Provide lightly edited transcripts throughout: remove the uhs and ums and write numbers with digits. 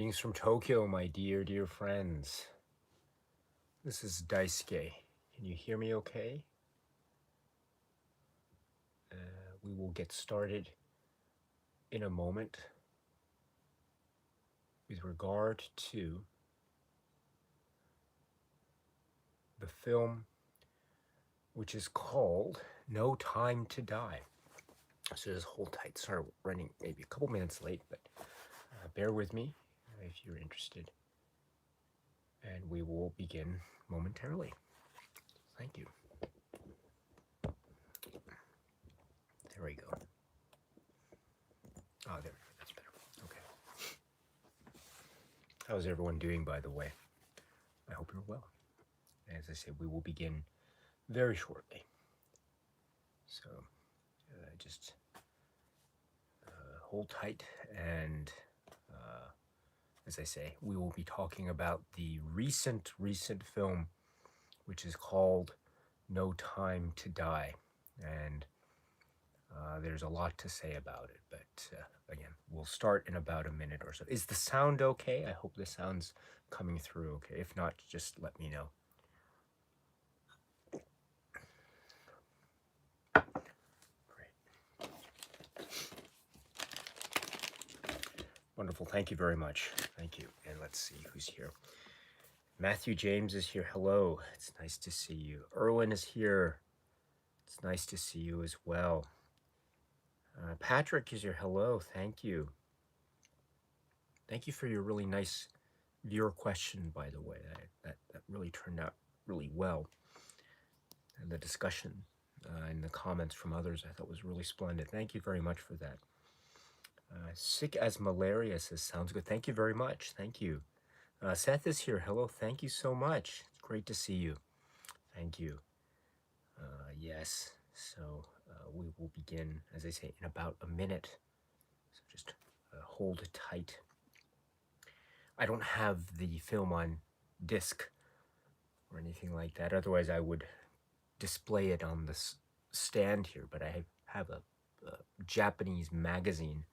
Greetings from Tokyo, my dear friends. This is Daisuke. Can you hear me okay? We will get started in a moment with regard to the film which is called No Time to Die. So just hold tight. Sorry, we're running maybe a couple minutes late, but bear with me if you're interested. And we will begin momentarily. Thank you. There we go. Oh, there. That's better. Okay. How's everyone doing, by the way? I hope you're well. As I said, we will begin very shortly. So just hold tight, and as I say, we will be talking about the recent film, which is called No Time to Die. And there's a lot to say about it, but again, we'll start in about a minute or so. Is the sound okay? I hope the sound's coming through okay. If not, just let me know. Great. Wonderful. Thank you very much. Thank you. And let's see who's here. Matthew James is here. Hello. It's nice to see you. Erwin is here. It's nice to see you as well. Patrick is here. Hello. Thank you. Thank you for your really nice viewer question, by the way. That really turned out really well. And the discussion in the comments from others I thought was really splendid. Thank you very much for that. Sick as malaria says, sounds good. Thank you very much. Thank you. Seth is here. Hello. Thank you so much. It's great to see you. Thank you. Yes. So we will begin, as I say, in about a minute. So just hold tight. I don't have the film on disc or anything like that. Otherwise, I would display it on this stand here. But I have a Japanese magazine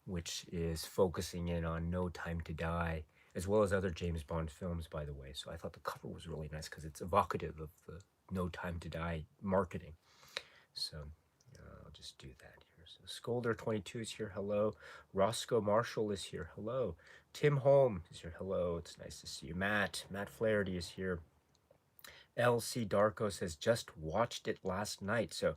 which is focusing in on No Time to Die, as well as other James Bond films, by the way. So I thought the cover was really nice because it's evocative of the No Time to Die marketing. So I'll just do that here. So Scolder22 is here. Hello. Roscoe Marshall is here. Hello. Tim Holm is here. Hello. It's nice to see you. Matt Flaherty is here. LC Darko says, just watched it last night. So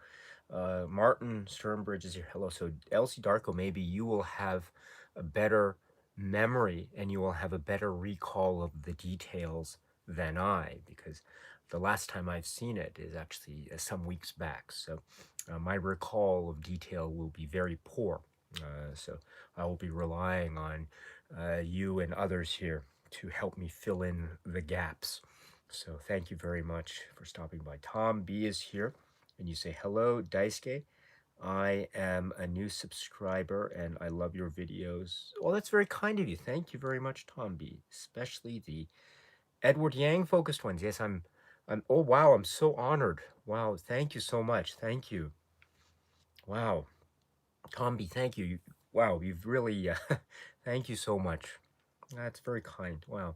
Martin Sternbridge is here. Hello. So LC Darko, maybe you will have a better memory and you will have a better recall of the details than I, because the last time I've seen it is actually some weeks back. So my recall of detail will be very poor. So I will be relying on you and others here to help me fill in the gaps. So thank you very much for stopping by. Tom B is here, and you say, hello, Daisuke. I am a new subscriber, and I love your videos. Well, that's very kind of you. Thank you very much, Tom B, especially the Edward Yang focused ones. Yes, oh, wow, I'm so honored. Wow, thank you so much. Thank you. Wow. Tom B, thank you. Wow, you've really, thank you so much. That's very kind. Wow.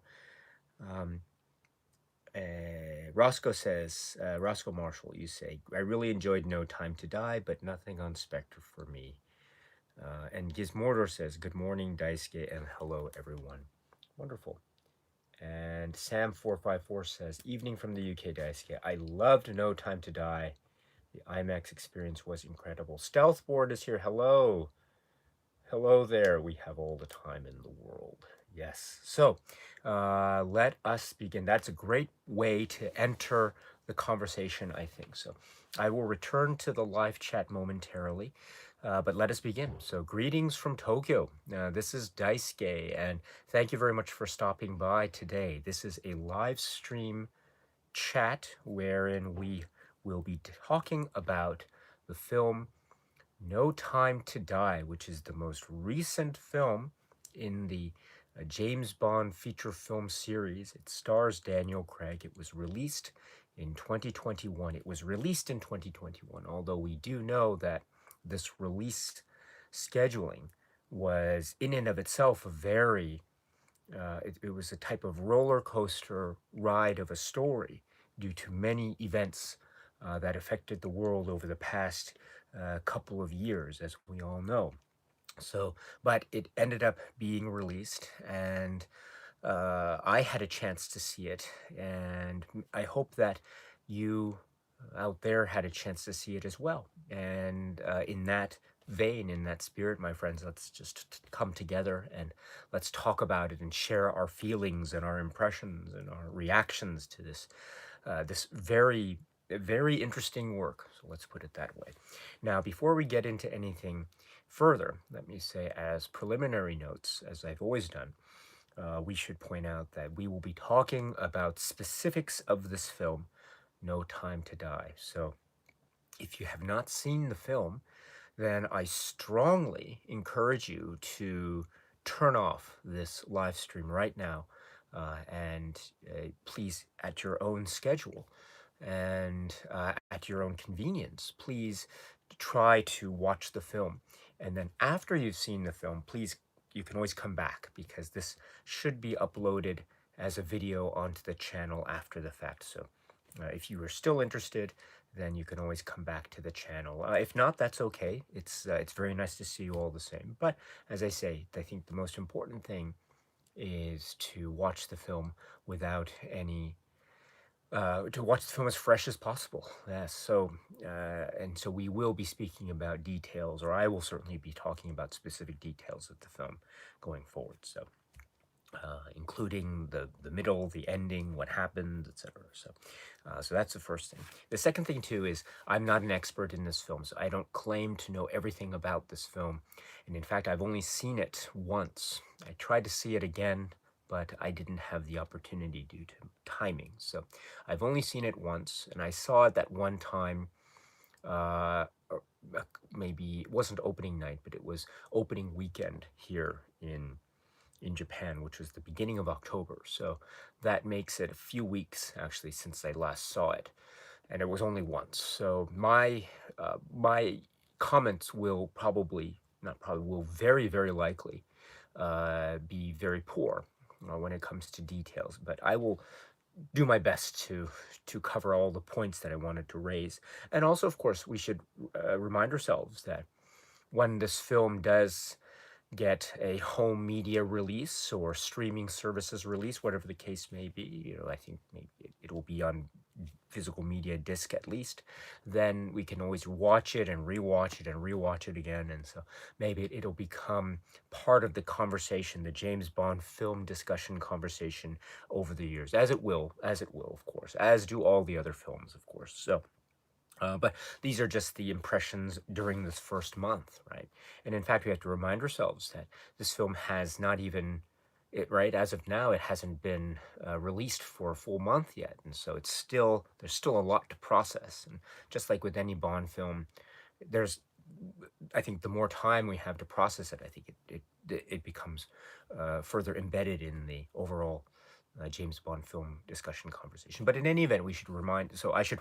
Roscoe says, Roscoe Marshall, you say, I really enjoyed No Time to Die, but nothing on Spectre for me. And Gizmordor says, good morning, Daisuke, and hello, everyone. Wonderful. And Sam454 says, evening from the UK, Daisuke. I loved No Time to Die. The IMAX experience was incredible. Stealthboard is here. Hello. Hello there. We have all the time in the world. Yes. So let us begin. That's a great way to enter the conversation, I think. So I will return to the live chat momentarily, but let us begin. So greetings from Tokyo. This is Daisuke, and thank you very much for stopping by today. This is a live stream chat wherein we will be talking about the film No Time to Die, which is the most recent film in the James Bond feature film series. It stars Daniel Craig. It was released in 2021. It was released in 2021, although we do know that this release scheduling was in and of itself very it was a type of roller coaster ride of a story due to many events that affected the world over the past couple of years, as we all know. So, but it ended up being released, and I had a chance to see it, and I hope that you out there had a chance to see it as well. And in that vein, in that spirit, my friends, let's just come together and let's talk about it and share our feelings and our impressions and our reactions to this very interesting work. So let's put it that way. Now, before we get into anything further, let me say, as preliminary notes, as I've always done, we should point out that we will be talking about specifics of this film, No Time to Die. So if you have not seen the film, then I strongly encourage you to turn off this live stream right now, and please, at your own schedule and at your own convenience, please try to watch the film. And then after you've seen the film, please, you can always come back, because this should be uploaded as a video onto the channel after the fact. So if you are still interested, then you can always come back to the channel. If not, that's okay. It's very nice to see you all the same. But as I say, I think the most important thing is to watch the film without any to watch the film as fresh as possible. Yes. So and so we will be speaking about details, or I will certainly be talking about specific details of the film going forward. So including the middle, the ending, what happened, etc. So that's the first thing. The second thing too is I'm not an expert in this film, so I don't claim to know everything about this film, and in fact I've only seen it once. I tried to see it again, but I didn't have the opportunity due to timing. So I've only seen it once, and I saw it that one time. Maybe it wasn't opening night, but it was opening weekend here in Japan, which was the beginning of October. So that makes it a few weeks actually since I last saw it, and it was only once. So my comments will probably not probably will very likely be very poor when it comes to details. But I will do my best to cover all the points that I wanted to raise, and also, of course, we should remind ourselves that when this film does get a home media release or streaming services release, whatever the case may be, I think maybe it will be on physical media disc at least, then we can always watch it and rewatch it and rewatch it again. And so maybe it'll become part of the conversation, the James Bond film discussion conversation over the years, as it will, of course, as do all the other films, of course. So but these are just the impressions during this first month, right? And in fact, we have to remind ourselves that this film has not even, right, as of now, it hasn't been released for a full month yet. And so there's still a lot to process. And just like with any Bond film, there's, I think the more time we have to process it, I think it becomes further embedded in the overall James Bond film discussion conversation. But in any event, I should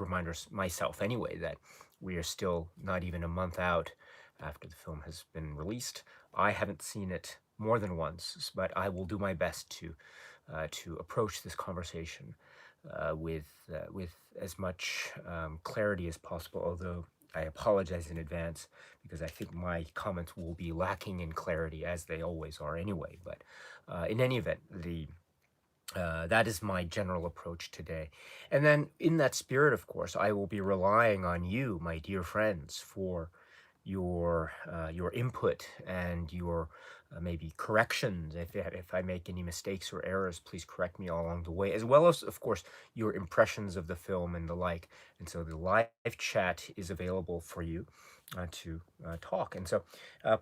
remind myself anyway that we are still not even a month out after the film has been released. I haven't seen it more than once, but I will do my best to approach this conversation with as much clarity as possible, although I apologize in advance because I think my comments will be lacking in clarity, as they always are anyway. But in any event, that is my general approach today. And then, in that spirit, of course, I will be relying on you, my dear friends, for your input and your maybe corrections. If I make any mistakes or errors, please correct me all along the way, as well as, of course, your impressions of the film and the like. And so the live chat is available for you to talk. And so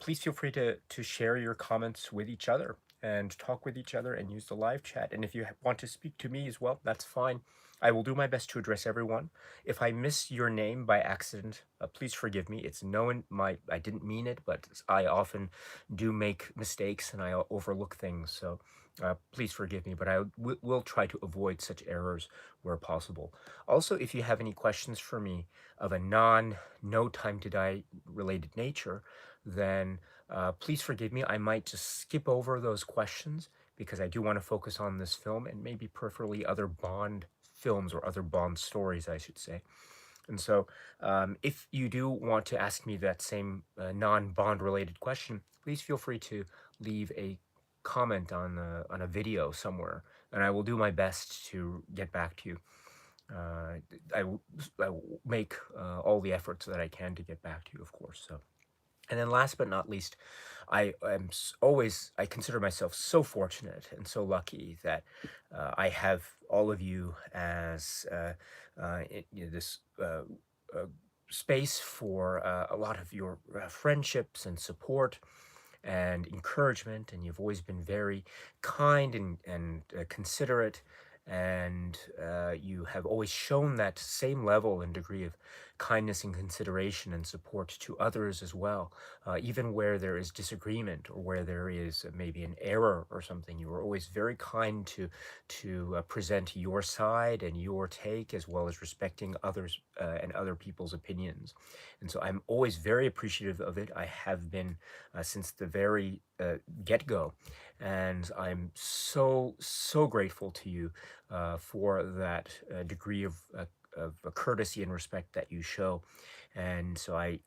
please feel free to share your comments with each other and talk with each other and use the live chat. And if you want to speak to me as well, that's fine. I will do my best to address everyone. If I miss your name by accident, please forgive me. It's known I didn't mean it, but I often do make mistakes and I overlook things. So please forgive me, but I will try to avoid such errors where possible. Also, if you have any questions for me of a No Time to Die related nature, then please forgive me. I might just skip over those questions because I do want to focus on this film and maybe preferably other Bond films or other Bond stories, I should say. And so, if you do want to ask me that same non-Bond related question, please feel free to leave a comment on a video somewhere, and I will do my best to get back to you. Uh, I will make all the efforts that I can to get back to you, of course. So. And then last but not least, I consider myself so fortunate and so lucky that I have all of you as this uh, space for a lot of your friendships and support and encouragement, and you've always been very kind and considerate, and you have always shown that same level and degree of kindness and consideration and support to others as well, even where there is disagreement or where there is maybe an error or something. You are always very kind to present your side and your take, as well as respecting others and other people's opinions. And so I'm always very appreciative of it. I have been since the very get-go, and I'm so grateful to you for that degree of courtesy and respect that you show. And so I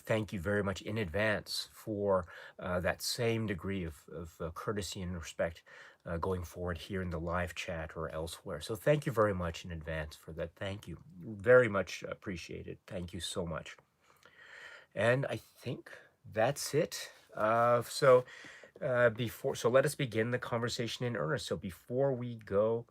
thank you very much in advance for that same degree of courtesy and respect going forward here in the live chat or elsewhere. So thank you very much in advance for that. Thank you. Very much appreciated. Thank you so much. And I think that's it. So let us begin the conversation in earnest. So before we go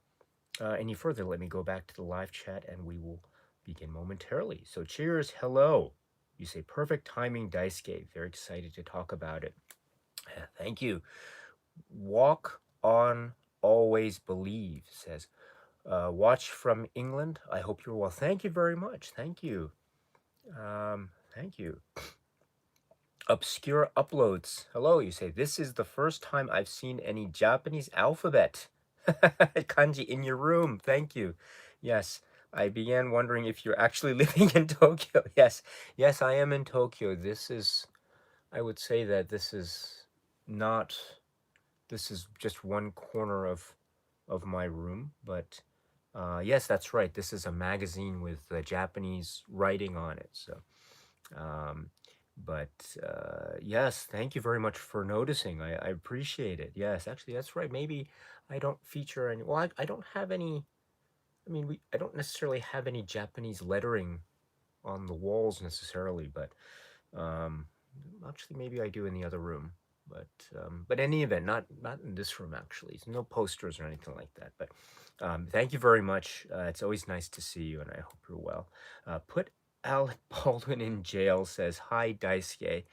any further, let me go back to the live chat and we will begin momentarily. So cheers, hello. You say perfect timing, Daisuke. Very excited to talk about it. Thank you. Walk on, always believe, says. Watch from England. I hope you're well. Thank you very much. Thank you. Thank you. Obscure uploads. Hello, you say, this is the first time I've seen any Japanese alphabet kanji in your room. Thank you. Yes, I began wondering if you're actually living in Tokyo. Yes, I am in Tokyo. I would say that not, this is just one corner of my room, but yes, that's right. This is a magazine with Japanese writing on it. So, um, yes, thank you very much for noticing. I appreciate it. Yes, actually, that's right. Maybe I don't feature any. Well, I don't have any. I mean, I don't necessarily have any Japanese lettering on the walls necessarily, but um, actually, maybe I do in the other room. But in any event, not in this room actually. No posters or anything like that. But thank you very much. It's always nice to see you, and I hope you're well. Put Alec Baldwin in jail, says hi Daisuke.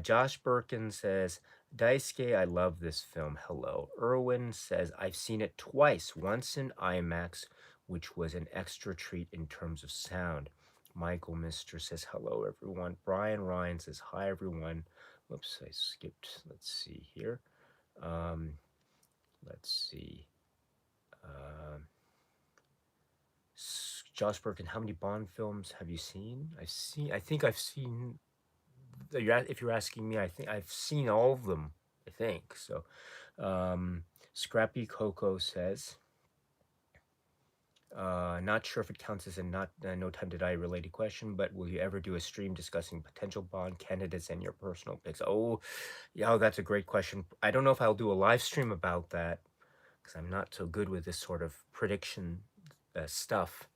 Josh Birkin says, Daisuke, I love this film. Hello. Irwin says, I've seen it twice. Once in IMAX, which was an extra treat in terms of sound. Michael Mister says, hello, everyone. Brian Ryan says, hi, everyone. Whoops, I skipped. Let's see here. Um, let's see. Josh Birkin, how many Bond films have you seen? I think I've seen, if you're asking me, I think I've seen all of them, I think. So, Scrappy Coco says, not sure if it counts as a not no time to die related question, but will you ever do a stream discussing potential Bond candidates and your personal picks? Oh, yeah, that's a great question. I don't know if I'll do a live stream about that because I'm not so good with this sort of prediction stuff.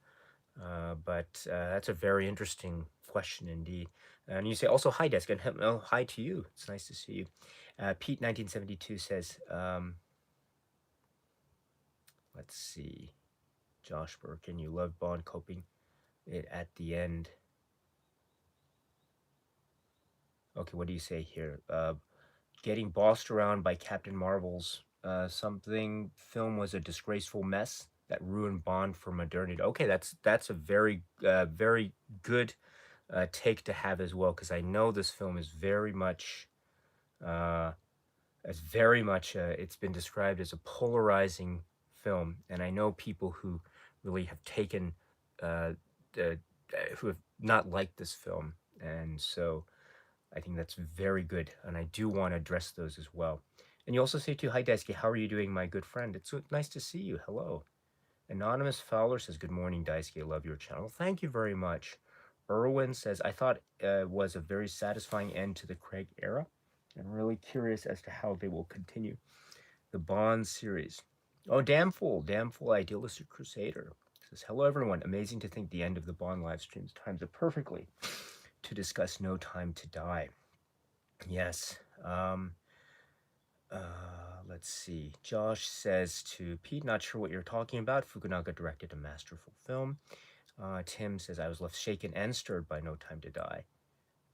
But that's a very interesting question indeed. And you say also hi, Desk, and hi to you. It's nice to see you. Pete 1972 says, let's see. Josh Birkin, you love Bond coping it at the end. Okay, what do you say here? Getting bossed around by Captain Marvel's something film was a disgraceful mess that ruined Bond for modernity. Okay, that's a very good take to have as well, because I know this film is very much it's been described as a polarizing film, and I know people who really have taken who have not liked this film, and so I think that's very good, and I do want to address those as well. And you also say too, hi Daisuke, how are you doing, my good friend? It's so nice to see you. Hello. Anonymous Fowler says, good morning, Daisuke. Love your channel. Thank you very much. Erwin says, I thought was a very satisfying end to the Craig era. I'm really curious as to how they will continue the Bond series. Oh, damn fool, idealistic crusader says, hello everyone. Amazing to think the end of the Bond live streams times it perfectly to discuss No Time to Die. Yes. Let's see. Josh says to Pete, not sure what you're talking about. Fukunaga directed a masterful film. Tim says, I was left shaken and stirred by No Time to Die.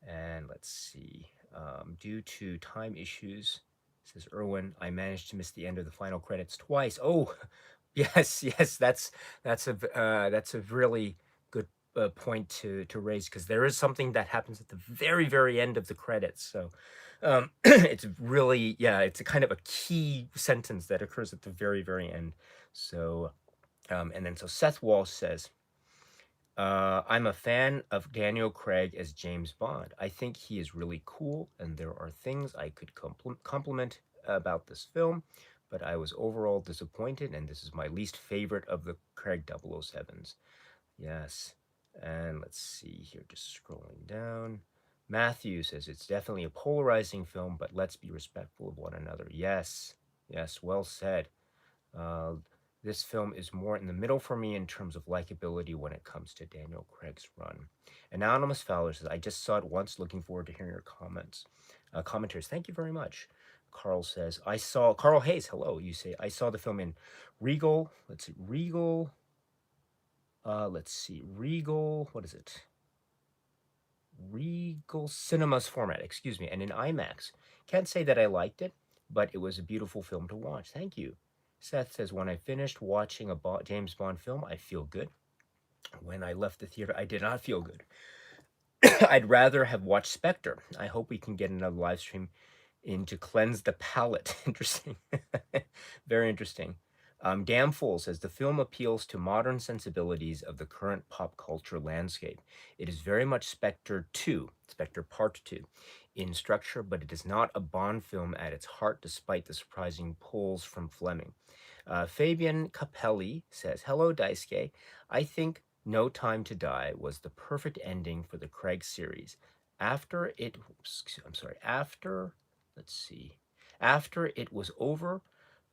And let's see. Due to time issues, says Irwin, I managed to miss the end of the final credits twice. Oh, yes, that's a really good point to raise, because there is something that happens at the very end of the credits. So it's really, yeah, it's a kind of a key sentence that occurs at the very end. So and then so Seth Walsh says, I'm a fan of Daniel Craig as James Bond. I think he is really cool, and there are things I could compliment about this film, but I was overall disappointed, and this is my least favorite of the Craig 007s. Yes. And let's see here, just scrolling down. Matthew says it's definitely a polarizing film, but let's be respectful of one another. Yes, well said. Uh, this film is more in the middle for me in terms of likability when it comes to Daniel Craig's run. Anonymous Fowler says, I just saw it once, looking forward to hearing your commentaries. Thank you very much. Carl says, Carl Hayes, hello. You say, I saw the film in Regal, what is it? Regal Cinemas format, excuse me, and in IMAX. Can't say that I liked it, but it was a beautiful film to watch. Thank you. Seth says, when I finished watching a James Bond film, I feel good. When I left the theater, I did not feel good. I'd rather have watched Spectre. I hope we can get another live stream in to cleanse the palate. Interesting. Very interesting. Damn Fool says the film appeals to modern sensibilities of the current pop culture landscape. It is very much Spectre 2, Spectre Part 2, in structure, but it is not a Bond film at its heart, despite the surprising pulls from Fleming. Fabian Capelli says, hello, Daisuke. I think No Time to Die was the perfect ending for the Craig series. Let's see, after it was over,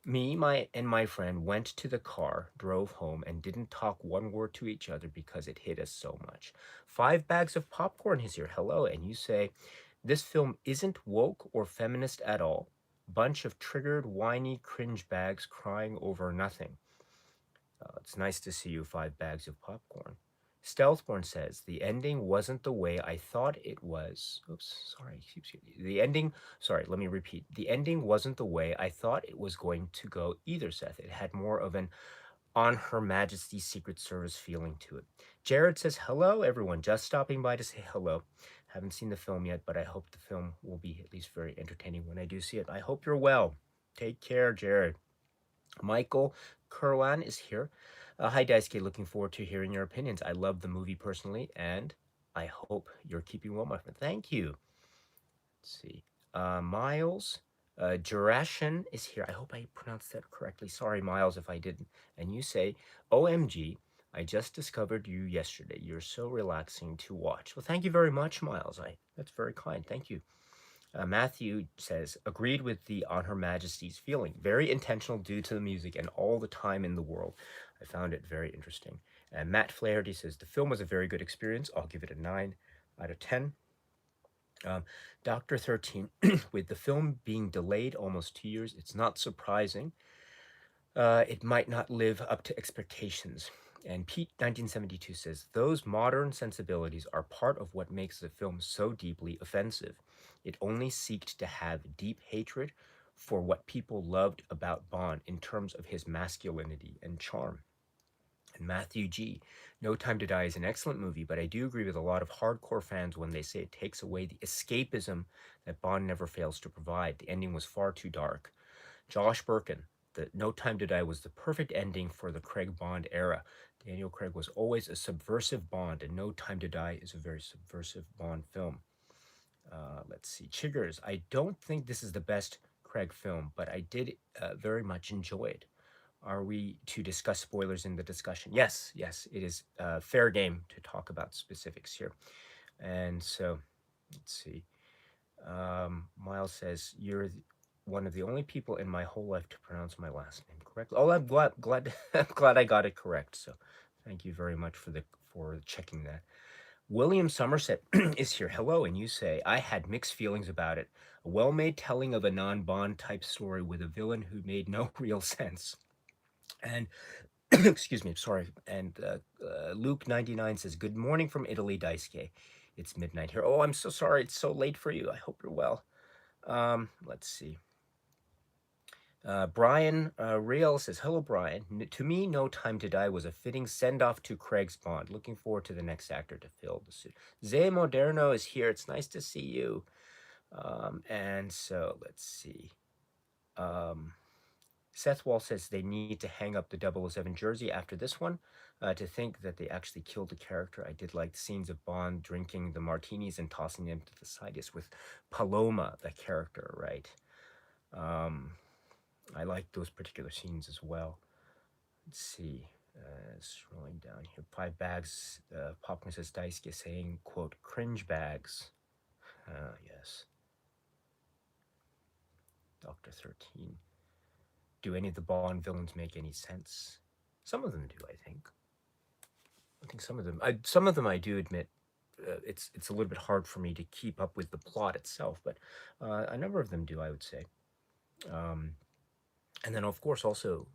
my friend went to the car, drove home, and didn't talk one word to each other because it hit us so much. 5 bags of popcorn is here. Hello, and you say, this film isn't woke or feminist at all. Bunch of triggered, whiny cringe bags crying over nothing. It's nice to see you, 5 bags of popcorn. Stealthborn says, the ending wasn't the way I thought it was. Oops, sorry. The ending, sorry, let me repeat. The ending wasn't the way I thought it was going to go either, Seth. It had more of an on Her Majesty's Secret Service feeling to it. Jared says, hello, everyone. Just stopping by to say hello. Haven't seen the film yet, but I hope the film will be at least very entertaining when I do see it. I hope you're well. Take care, Jared. Michael Kerwan is here. Hi, Daisuke. Looking forward to hearing your opinions. I love the movie personally, and I hope you're keeping well, my friend. Thank you. Let's see. Miles Jurashin is here. I hope I pronounced that correctly. Sorry, Miles, if I didn't. And you say, OMG, I just discovered you yesterday. You're so relaxing to watch. Well, thank you very much, Miles. That's very kind. Thank you. Matthew says, agreed with the On Her Majesty's feeling. Very intentional due to the music and all the time in the world. I found it very interesting. And Matt Flaherty says, the film was a very good experience. I'll give it a 9 out of 10. Dr. 13, with the film being delayed almost 2 years, it's not surprising. It might not live up to expectations. And Pete 1972 says, those modern sensibilities are part of what makes the film so deeply offensive. It only seeked to have deep hatred for what people loved about Bond in terms of his masculinity and charm. And Matthew G. No Time to Die is an excellent movie, but I do agree with a lot of hardcore fans when they say it takes away the escapism that Bond never fails to provide. The ending was far too dark. Josh Birkin, the No Time to Die was the perfect ending for the Craig Bond era. Daniel Craig was always a subversive Bond, and No Time to Die is a very subversive Bond film. Let's see. Chiggers, I don't think this is the best Craig film, but I did very much enjoy it. Are we to discuss spoilers in the discussion? Yes, yes, it is fair game to talk about specifics here. And so, let's see. Miles says, "You're one of the only people in my whole life to pronounce my last name correctly." Oh, I'm glad I'm glad I got it correct. So, thank you very much for checking that. William Somerset is here. Hello, and you say, "I had mixed feelings about it. A well-made telling of a non-Bond type story with a villain who made no real sense." And excuse me, sorry. And Luke99 says, "Good morning from Italy, Daisuke. It's midnight here." Oh, I'm so sorry. It's so late for you. I hope you're well. Let's see. Brian Real says, "Hello, Brian. To me, No Time to Die was a fitting send-off to Craig's Bond. Looking forward to the next actor to fill the suit." Zay Moderno is here. It's nice to see you. And so, let's see. Um, Seth Wall says they need to hang up the 007 jersey after this one. To think that they actually killed the character. I did like the scenes of Bond drinking the martinis and tossing them to the side. Yes, with Paloma, the character, right? Um, I like those particular scenes as well. Let's see. Scrolling down here. 5 bags. Popcorn says Daisuke saying, quote, "cringe bags." Yes. Dr. 13. Do any of the Bond villains make any sense? Some of them do, I think. I think some of them. Some of them I do admit. It's a little bit hard for me to keep up with the plot itself, but a number of them do, I would say. Um, and then, of course, also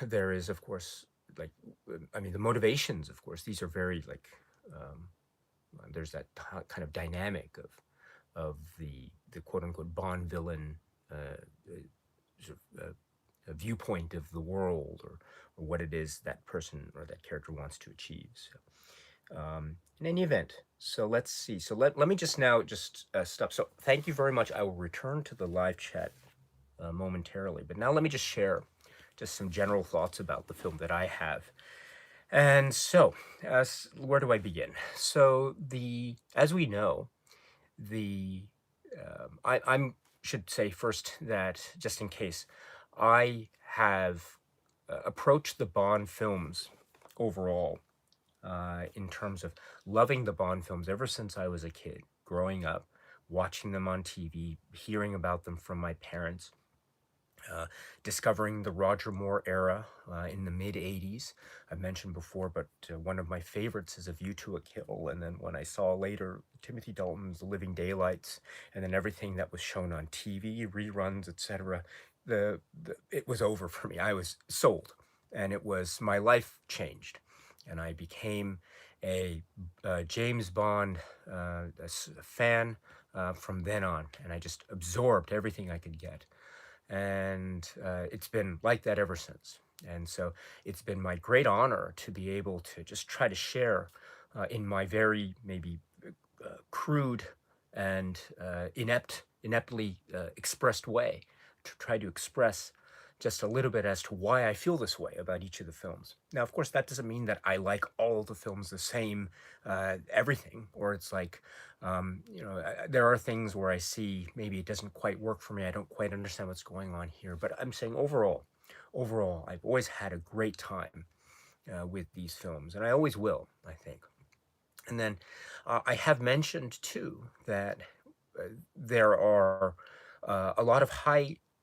there is, of course, like I mean, the motivations. Of course, these are very like there's that kind of dynamic of the quote unquote Bond villain sort of, a viewpoint of the world or what it is that person or that character wants to achieve. So, in any event, so let's see. So let me just now just stop. So thank you very much. I will return to the live chat momentarily, but now let me just share just some general thoughts about the film that I have. And so, where do I begin? So as we know, the I'm should say first that just in case, I have approached the Bond films overall in terms of loving the Bond films ever since I was a kid, growing up, watching them on TV, hearing about them from my parents. Discovering the Roger Moore era in the mid 80s. I've mentioned before, but one of my favorites is A View to a Kill. And then when I saw later Timothy Dalton's The Living Daylights, and then everything that was shown on TV, reruns, etc., it was over for me. I was sold, and it was my life changed, and I became a James Bond fan from then on, and I just absorbed everything I could get. And it's been like that ever since. And so it's been my great honor to be able to just try to share in my very maybe crude and ineptly expressed way, to try to express just a little bit as to why I feel this way about each of the films. Now, of course, that doesn't mean that I like all the films the same, everything, or it's like, there are things where I see maybe it doesn't quite work for me. I don't quite understand what's going on here. But I'm saying overall, I've always had a great time with these films, and I always will, I think. And then I have mentioned too that there are a lot of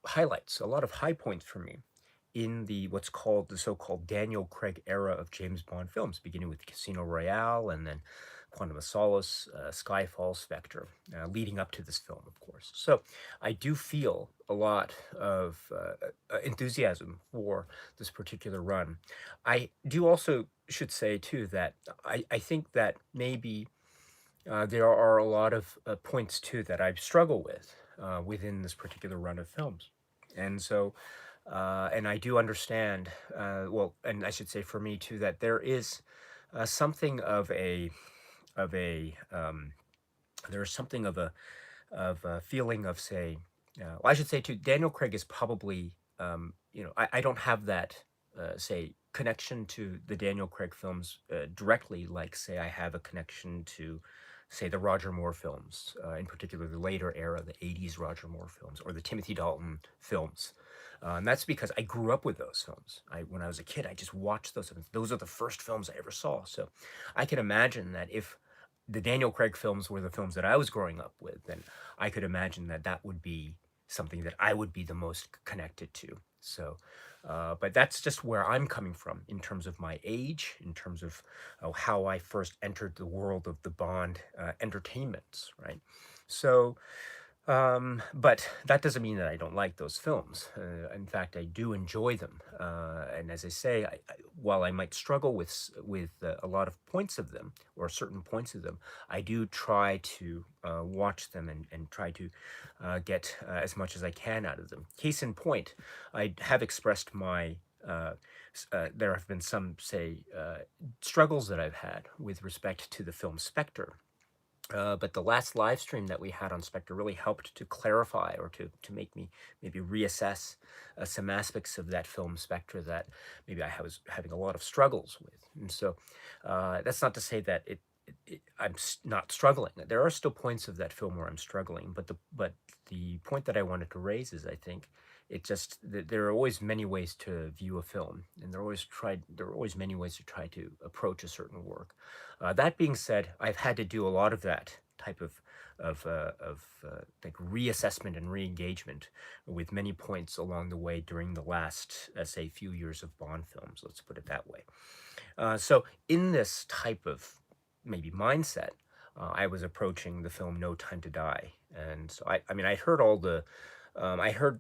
highlights, a lot of high points for me in what's called the so-called Daniel Craig era of James Bond films, beginning with Casino Royale and then Quantum of Solace, Skyfall, Spectre, leading up to this film, of course. So I do feel a lot of enthusiasm for this particular run. I do also should say too that I think that maybe there are a lot of points too that I struggle with within this particular run of films. And so, and I do understand, well, and I should say for me too, that there is something of a, there's something of a feeling of, say, well, I should say too, Daniel Craig is probably, I don't have that, say, connection to the Daniel Craig films directly, like, say, I have a connection to say, the Roger Moore films, in particular the later era, the 80s Roger Moore films, or the Timothy Dalton films. And that's because I grew up with those films. When I was a kid, I just watched those films. Those are the first films I ever saw. So I can imagine that if the Daniel Craig films were the films that I was growing up with, then I could imagine that that would be something that I would be the most connected to. So, but that's just where I'm coming from in terms of my age, in terms of how I first entered the world of the Bond entertainments, right? So, but that doesn't mean that I don't like those films. In fact, I do enjoy them. And as I say, while I might struggle with a lot of points of them, or certain points of them, I do try to watch them and try to get as much as I can out of them. Case in point, I have expressed my there have been some, say, struggles that I've had with respect to the film Spectre. But the last live stream that we had on Spectre really helped to clarify, or to make me maybe reassess some aspects of that film Spectre that maybe I was having a lot of struggles with. And so that's not to say that I'm not struggling. There are still points of that film where I'm struggling, but the point that I wanted to raise is, I think it just there are always many ways to view a film, and there are always many ways to try to approach a certain work. That being said, I've had to do a lot of that type of like reassessment and re-engagement with many points along the way during the last, say, few years of Bond films. Let's put it that way. So in this type of maybe mindset, I was approaching the film No Time to Die, and so I mean, I heard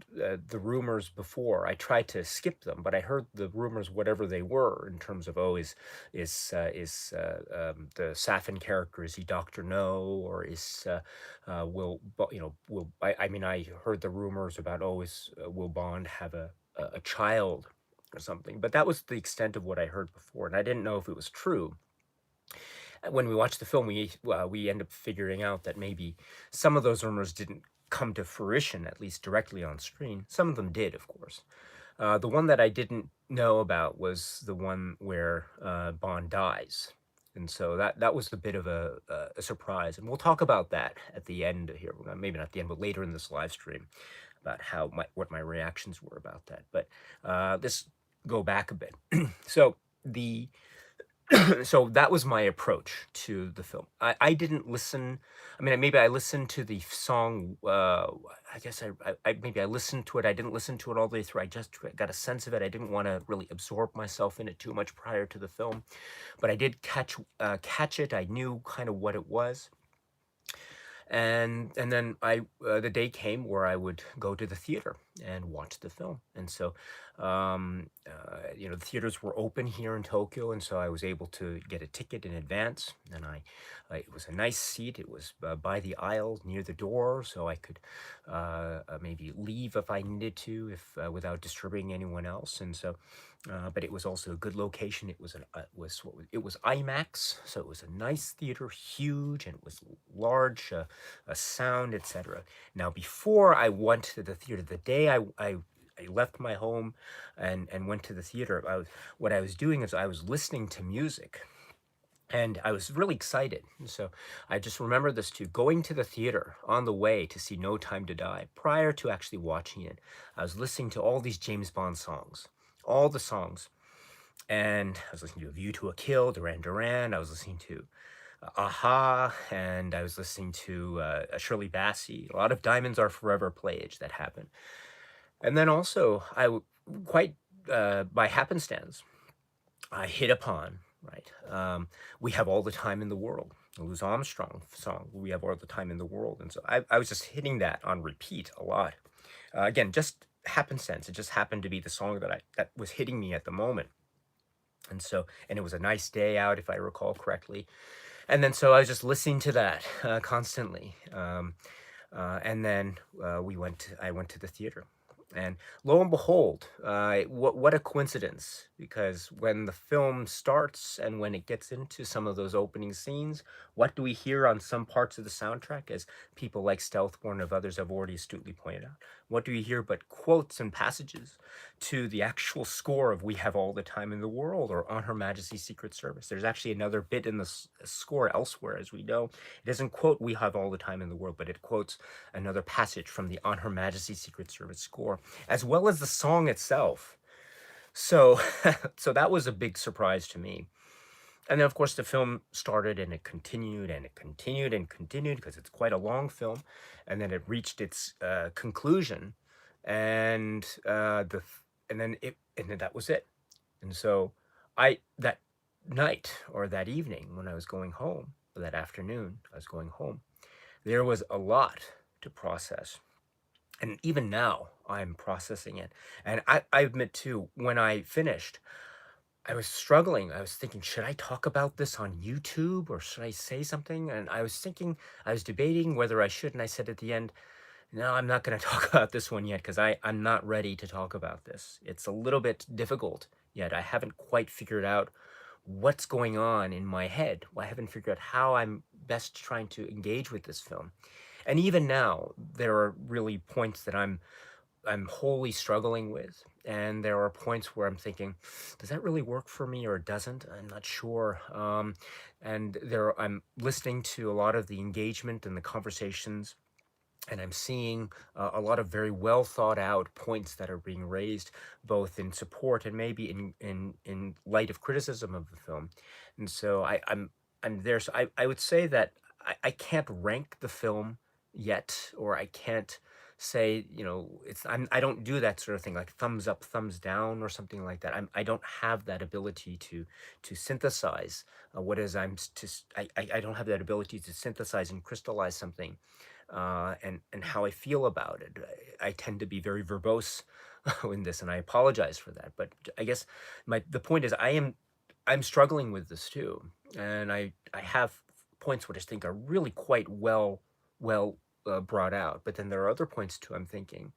the rumors before. I tried to skip them, but I heard the rumors, whatever they were, in terms of, oh, the Safin character, is he Doctor No, or I mean, I heard the rumors about, oh, will Bond have a child or something, but that was the extent of what I heard before, and I didn't know if it was true. When we watched the film, we end up figuring out that maybe some of those rumors didn't come to fruition, at least directly on screen. Some of them did, of course. The one that I didn't know about was the one where Bond dies. And so that was a bit of a surprise. And we'll talk about that at the end here. Maybe not at the end, but later in this live stream, about what my reactions were about that. But let's go back a bit. So the so that was my approach to the film. I didn't listen. I mean, maybe I listened to the song. I guess maybe I listened to it. I didn't listen to it all the way through. I just got a sense of it. I didn't want to really absorb myself in it too much prior to the film, but I did catch it. I knew kind of what it was. And then the day came where I would go to the theater and watch the film. And so the theaters were open here in Tokyo, and so I was able to get a ticket in advance. And it was a nice seat. It was by the aisle near the door, so I could maybe leave if I needed to, if without disturbing anyone else. And so, but it was also a good location. It was it was IMAX, so it was a nice theater, huge, and it was large, a sound, etc. Now, before I went to the theater, the day I left my home and went to the theater, what I was doing is I was listening to music. And I was really excited. And so I just remember this too, going to the theater on the way to see No Time to Die. Prior to actually watching it, I was listening to all these James Bond songs, all the songs. And I was listening to A View to a Kill, Duran Duran. I was listening to Aha, and I was listening to Shirley Bassey. A lot of Diamonds Are Forever playage that happened. And then also, quite by happenstance, I hit upon, right, We Have All the Time in the World, the Louis Armstrong song, We Have All the Time in the World. And so I was just hitting that on repeat a lot. Again, just happenstance. It just happened to be the song that was hitting me at the moment. And it was a nice day out, if I recall correctly. And then so I was just listening to that constantly. And then I went to the theater. And lo and behold, what a coincidence, because when the film starts and when it gets into some of those opening scenes, what do we hear on some parts of the soundtrack, as people like Stealthborn of others have already astutely pointed out? What do we hear but quotes and passages to the actual score of We Have All the Time in the World or On Her Majesty's Secret Service? There's actually another bit in the score elsewhere, as we know. It doesn't quote We Have All the Time in the World, but it quotes another passage from the On Her Majesty's Secret Service score, as well as the song itself. So, so that was a big surprise to me. And then, of course, the film started and it continued and it continued and continued, because it's quite a long film. And then it reached its conclusion, and and then that was it. And so, that night or that evening when I was going home, or that afternoon I was going home, there was a lot to process. And even now, I'm processing it. And I admit too, when I finished, I was struggling. I was thinking, should I talk about this on YouTube or should I say something? And I was thinking, I was debating whether I should. And I said at the end, no, I'm not going to talk about this one yet, because I'm not ready to talk about this. It's a little bit difficult yet. I haven't quite figured out what's going on in my head. I haven't figured out how I'm best trying to engage with this film. And even now, there are really points that I'm wholly struggling with. And there are points where I'm thinking, does that really work for me or doesn't? I'm not sure. I'm listening to a lot of the engagement and the conversations, and I'm seeing a lot of very well thought out points that are being raised, both in support and maybe in light of criticism of the film. And so I'm there. So I would say that I can't rank the film yet, or I can't say, I don't do that sort of thing, like thumbs up, thumbs down, or something like that. I don't have that ability to synthesize what is I'm s- to s- I don't have that ability to synthesize and crystallize something, and how I feel about it. I tend to be very verbose in this, and I apologize for that. But I guess the point is, I'm struggling with this too, and I have points which I think are really quite well brought out. But then there are other points too. I'm thinking,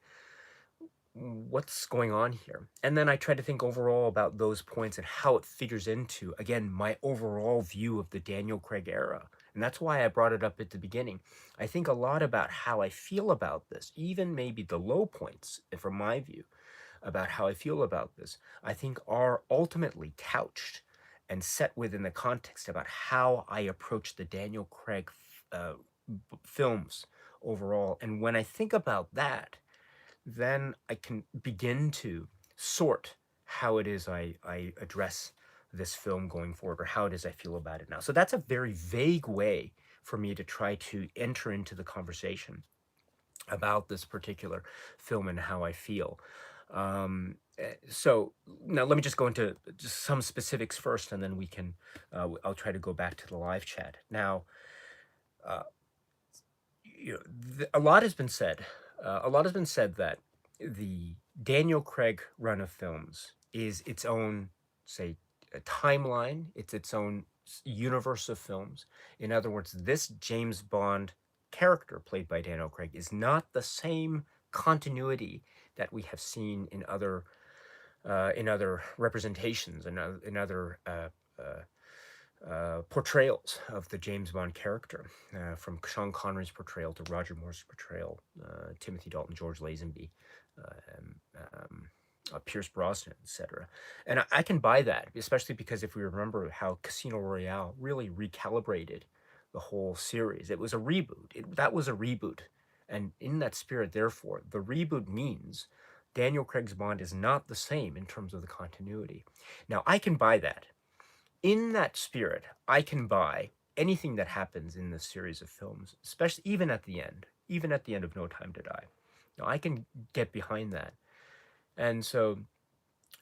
what's going on here? And then I try to think overall about those points and how it figures into, again, my overall view of the Daniel Craig era. And that's why I brought it up at the beginning. I think a lot about how I feel about this, even maybe the low points, from my view, about how I feel about this, I think are ultimately couched and set within the context about how I approach the Daniel Craig films overall. And when I think about that, then I can begin to sort how it is I address this film going forward, or how it is I feel about it now. So that's a very vague way for me to try to enter into the conversation about this particular film and how I feel. So now let me just go into just some specifics first, and then I'll try to go back to the live chat. Now, uh, a lot has been said. A lot has been said that the Daniel Craig run of films is its own, say, a timeline. It's its own universe of films. In other words, this James Bond character played by Daniel Craig is not the same continuity that we have seen in other representations and in other portrayals of the James Bond character, from Sean Connery's portrayal to Roger Moore's portrayal, Timothy Dalton, George Lazenby, um, um, Pierce Brosnan, etc. And I can buy that, especially because if we remember how Casino Royale really recalibrated the whole series. It was a reboot. That was a reboot. And in that spirit, therefore, the reboot means Daniel Craig's Bond is not the same in terms of the continuity. Now, I can buy that. In that spirit, I can buy anything that happens in this series of films, especially even at the end of No Time to Die. Now, I can get behind that. And so,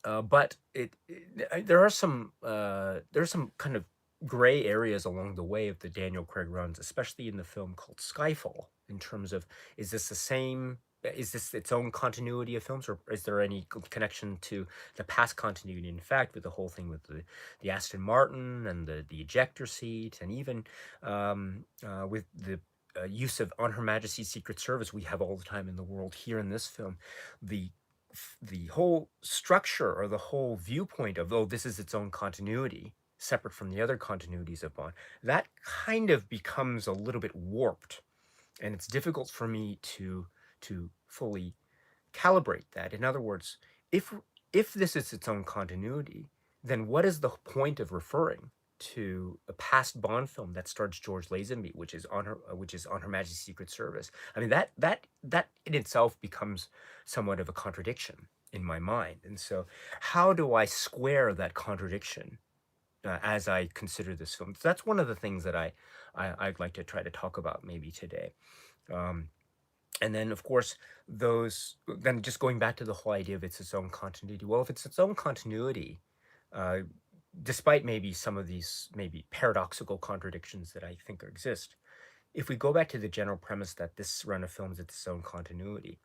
but there are some kind of gray areas along the way of the Daniel Craig runs, especially in the film called Skyfall, in terms of, is this the same? Is this its own continuity of films, or is there any connection to the past continuity? In fact, with the whole thing with the Aston Martin and the ejector seat, and even with the use of On Her Majesty's Secret Service, We Have All the Time in the World here in this film, the the whole structure or the whole viewpoint of, oh, this is its own continuity, separate from the other continuities of Bond, that kind of becomes a little bit warped, and it's difficult for me to fully calibrate that. In other words, if if this is its own continuity, then what is the point of referring to a past Bond film that stars George Lazenby, which is on Her Majesty's Secret Service? I mean, that in itself becomes somewhat of a contradiction in my mind. And so, how do I square that contradiction as I consider this film? So that's one of the things that I'd like to try to talk about maybe today. Um, and then, of course, then just going back to the whole idea of it's its own continuity. Well, if it's its own continuity, uh, despite maybe some of these maybe paradoxical contradictions that I think exist, if we go back to the general premise that this run of films is its own continuity,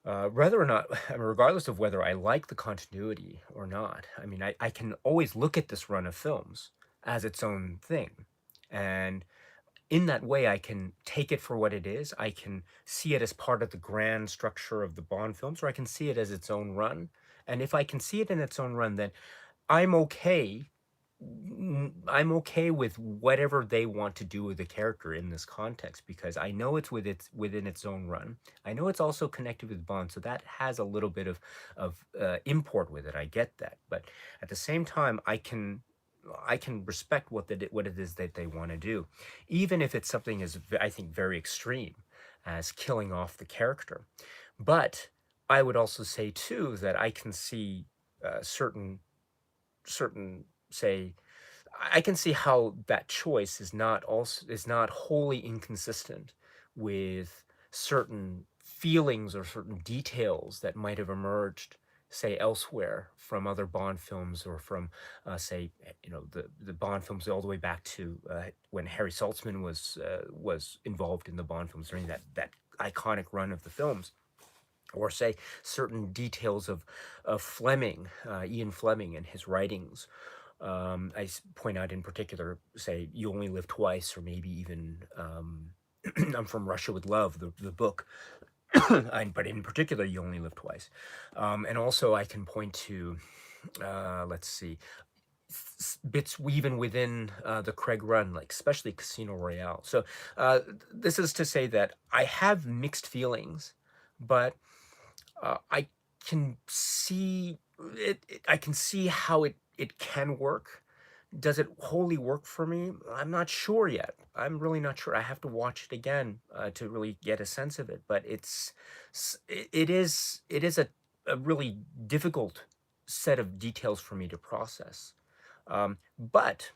whether or not, I mean, regardless of whether I like the continuity or not, I mean, I can always look at this run of films as its own thing. And in that way, I can take it for what it is. I can see it as part of the grand structure of the Bond films, or I can see it as its own run. And if I can see it in its own run, then I'm okay. I'm okay with whatever they want to do with the character in this context, because I know it's within its own run. I know it's also connected with Bond, so that has a little bit of import with it. I get that, but at the same time, I can respect what it is that they want to do, even if it's something as I think very extreme as killing off the character. But I would also say too that I can see certain say I can see how that choice is not wholly inconsistent with certain feelings or certain details that might have emerged, say, elsewhere from other Bond films, or from, say, the Bond films all the way back to when Harry Saltzman was involved in the Bond films during that iconic run of the films, or say certain details of Fleming, Ian Fleming, and his writings. Point out in particular, say, You Only Live Twice, or maybe even I'm From Russia with Love, the book, but in particular, You Only Live Twice. And also, I can point to, let's see, bits even within the Craig run, like especially Casino Royale. So this is to say that I have mixed feelings, but I can see I can see how it can work. Does it wholly work for me? I'm not sure yet. I'm really not sure. I have to watch it again to really get a sense of it. But it is a really difficult set of details for me to process. But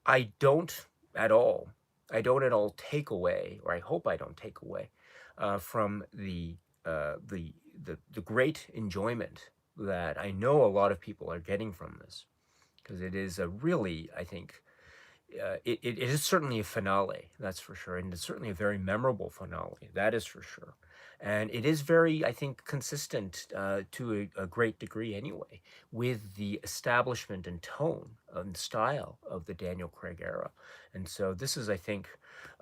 I don't at all. I don't at all take away, or I hope I don't take away, from the great enjoyment that I know a lot of people are getting from this, because it is a really, I think, it is certainly a finale, that's for sure, and it's certainly a very memorable finale, that is for sure. And it is very, I think, consistent to a great degree anyway, with the establishment and tone and style of the Daniel Craig era. And so this is, I think,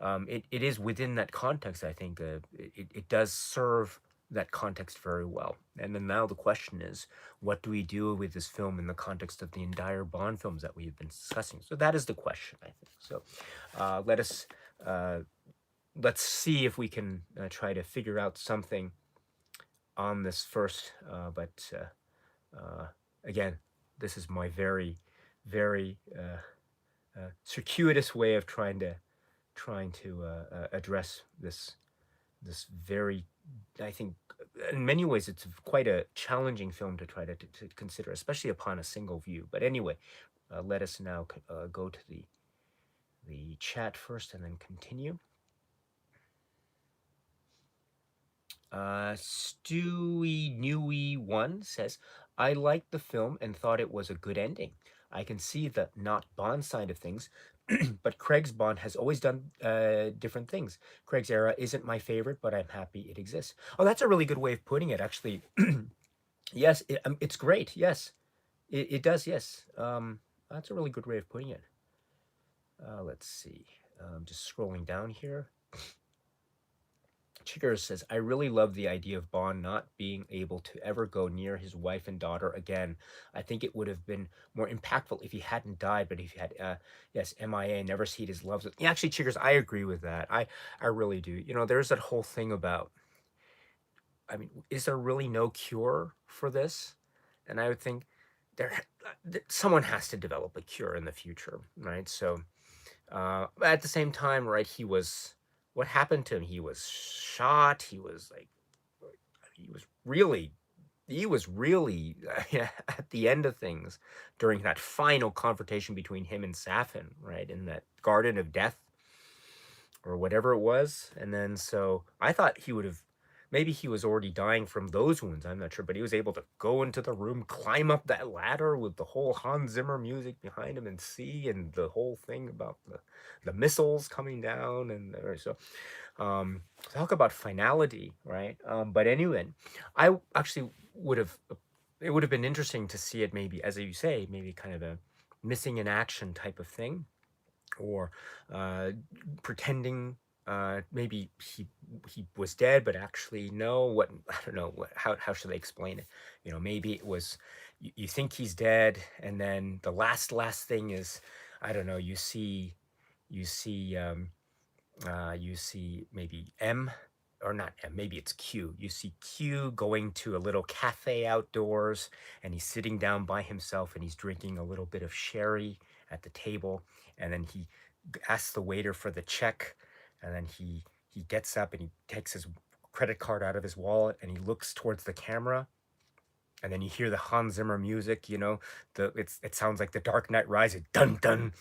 it is within that context, I think, it does serve that context very well. And then now the question is, what do we do with this film in the context of the entire Bond films that we've been discussing? So that is the question, I think. So let us let's see if we can try to figure out something on this first. But again, this is my very, very circuitous way of trying to address this very, I think, in many ways, it's quite a challenging film to try to consider, especially upon a single view. But anyway, let us now go to the chat first and then continue. Stewie Newy One says, I liked the film and thought it was a good ending. I can see the not Bond side of things, but Craig's Bond has always done different things. Craig's era isn't my favorite, but I'm happy it exists. Oh, that's a really good way of putting it, actually. Yes, it's great. Yes, it does. Yes, that's a really good way of putting it. Let's see. Just scrolling down here. Chiggers says, I really love the idea of Bond not being able to ever go near his wife and daughter again. I think it would have been more impactful if he hadn't died, but if he had, yes, MIA, never seen his loves. Yeah, actually, Chiggers, I agree with that. I really do. You know, there's that whole thing about, I mean, is there really no cure for this? And I would think there, someone has to develop a cure in the future, right? So, but at the same time, right, what happened to him? He was shot. He was really, he was really at the end of things during that final confrontation between him and Safin, right, in that Garden of Death or whatever it was. And then so I thought he would have, maybe he was already dying from those wounds. I'm not sure, but he was able to go into the room, climb up that ladder with the whole Hans Zimmer music behind him and see, and the whole thing about the missiles coming down. And so talk about finality, right? But anyway, I actually would have, it would have been interesting to see it maybe, as you say, maybe kind of a missing in action type of thing, or uh, pretending maybe he was dead, but actually no. What, I don't know. How should I explain it? You know, maybe it was you think he's dead, and then the last thing is, I don't know. You see you see maybe M, or not M, maybe it's Q. You see Q going to a little cafe outdoors, and he's sitting down by himself, and he's drinking a little bit of sherry at the table, and then he asks the waiter for the check, and then he gets up and he takes his credit card out of his wallet, and he looks towards the camera, and then you hear the Hans Zimmer music, you know, it sounds like The Dark Knight Rises, dun dun,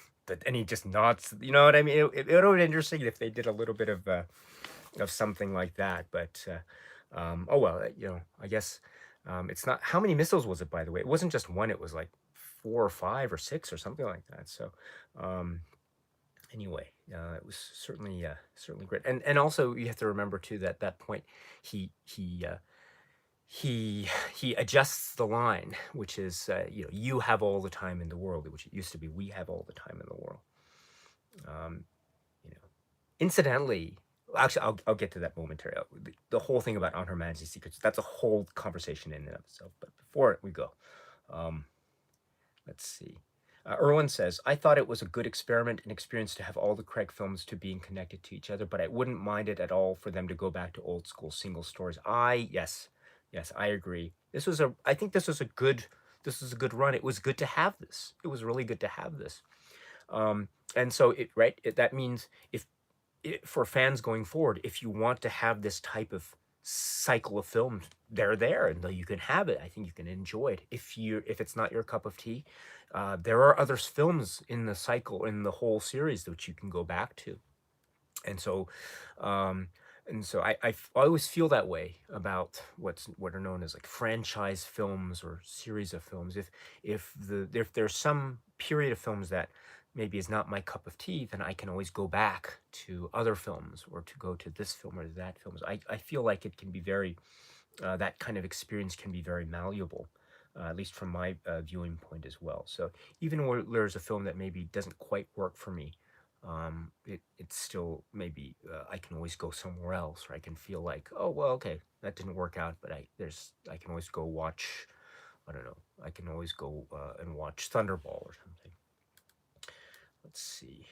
and he just nods. You know what I mean? It would have been interesting if they did a little bit of something like that. But oh well, you know, I guess it's not. How many missiles was it, by the way? It wasn't just one. It was like 4 or 5 or 6 or something like that. So um, anyway, it was certainly great. And also you have to remember too that that point he he. He adjusts the line, which is you know, you have all the time in the world, which it used to be we have all the time in the world. Um, you know, incidentally, actually, I'll get to that momentarily. The whole thing about On Her Majesty's Secrets, that's a whole conversation in and of itself. But before we go, um, let's see. Erwin says, I thought it was a good experiment and experience to have all the Craig films to being connected to each other, but I wouldn't mind it at all for them to go back to old school single stories. Yes, I agree. I think this was a good run. It was good to have this. It was really good to have this. And so that means for fans going forward, if you want to have this type of cycle of films, they're there, and you can have it. I think you can enjoy it. If it's not your cup of tea, there are other films in the cycle, in the whole series, that you can go back to. And so um I always feel that way about what are known as like franchise films or series of films. If there's some period of films that maybe is not my cup of tea, then I can always go back to other films, or to go to this film or that films. I feel like it can be very that kind of experience can be very malleable, at least from my viewing point as well. So even where there's a film that maybe doesn't quite work for me, it's still maybe I can always go somewhere else, or I can feel like, oh well, okay, that didn't work out, but I can always go watch, I don't know, I can always go and watch Thunderball or something. Let's see.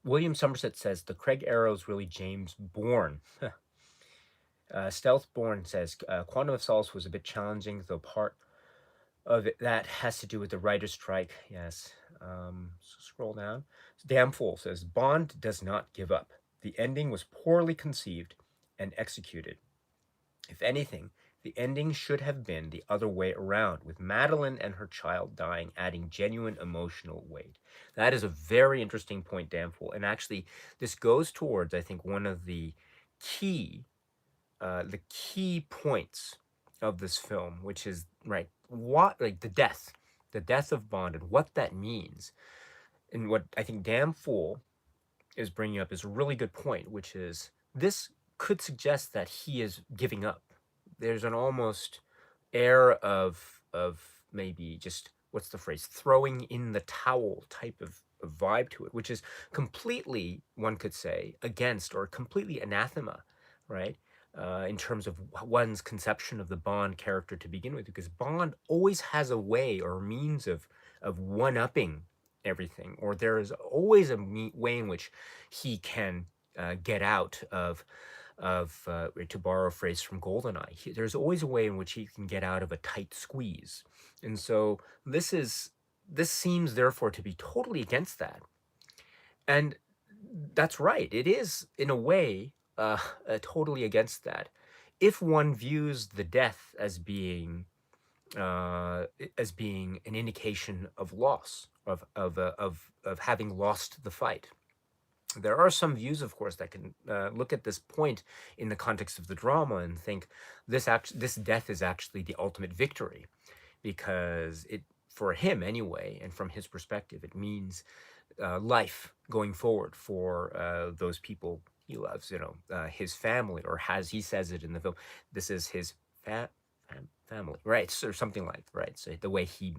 William Somerset says the Craig arrow is really James Bourne. Stealthborn says Quantum of Solace was a bit challenging, though part of it that has to do with the writer's strike. Yes. So scroll down. Damn Fool says Bond does not give up. The ending was poorly conceived and executed. If anything, the ending should have been the other way around, with Madeline and her child dying, adding genuine emotional weight. That is a very interesting point, Damfool. And actually, this goes towards, I think, one of key, the key points of this film, which is right, what like the death of Bond, and what that means. And what I think Damn Fool is bringing up is a really good point, which is this could suggest that he is giving up. There's an almost air of maybe just what's the phrase, throwing in the towel type of vibe to it, which is completely, one could say, against or completely anathema, right? In terms of one's conception of the Bond character to begin with, because Bond always has a way or means of one-upping everything, or there is always a way in which he can get out of to borrow a phrase from Goldeneye. There's always a way in which he can get out of a tight squeeze, and so this seems therefore to be totally against that. And that's right. It is, in a way, totally against that. If one views the death as being an indication of loss, of having lost the fight. There are some views, of course, that can look at this point in the context of the drama and think this death is actually the ultimate victory, because it, for him anyway, and from his perspective, it means life going forward for those people he loves, his family, or as he says it in the film, this is his family, right? So, or something like, right? So the way he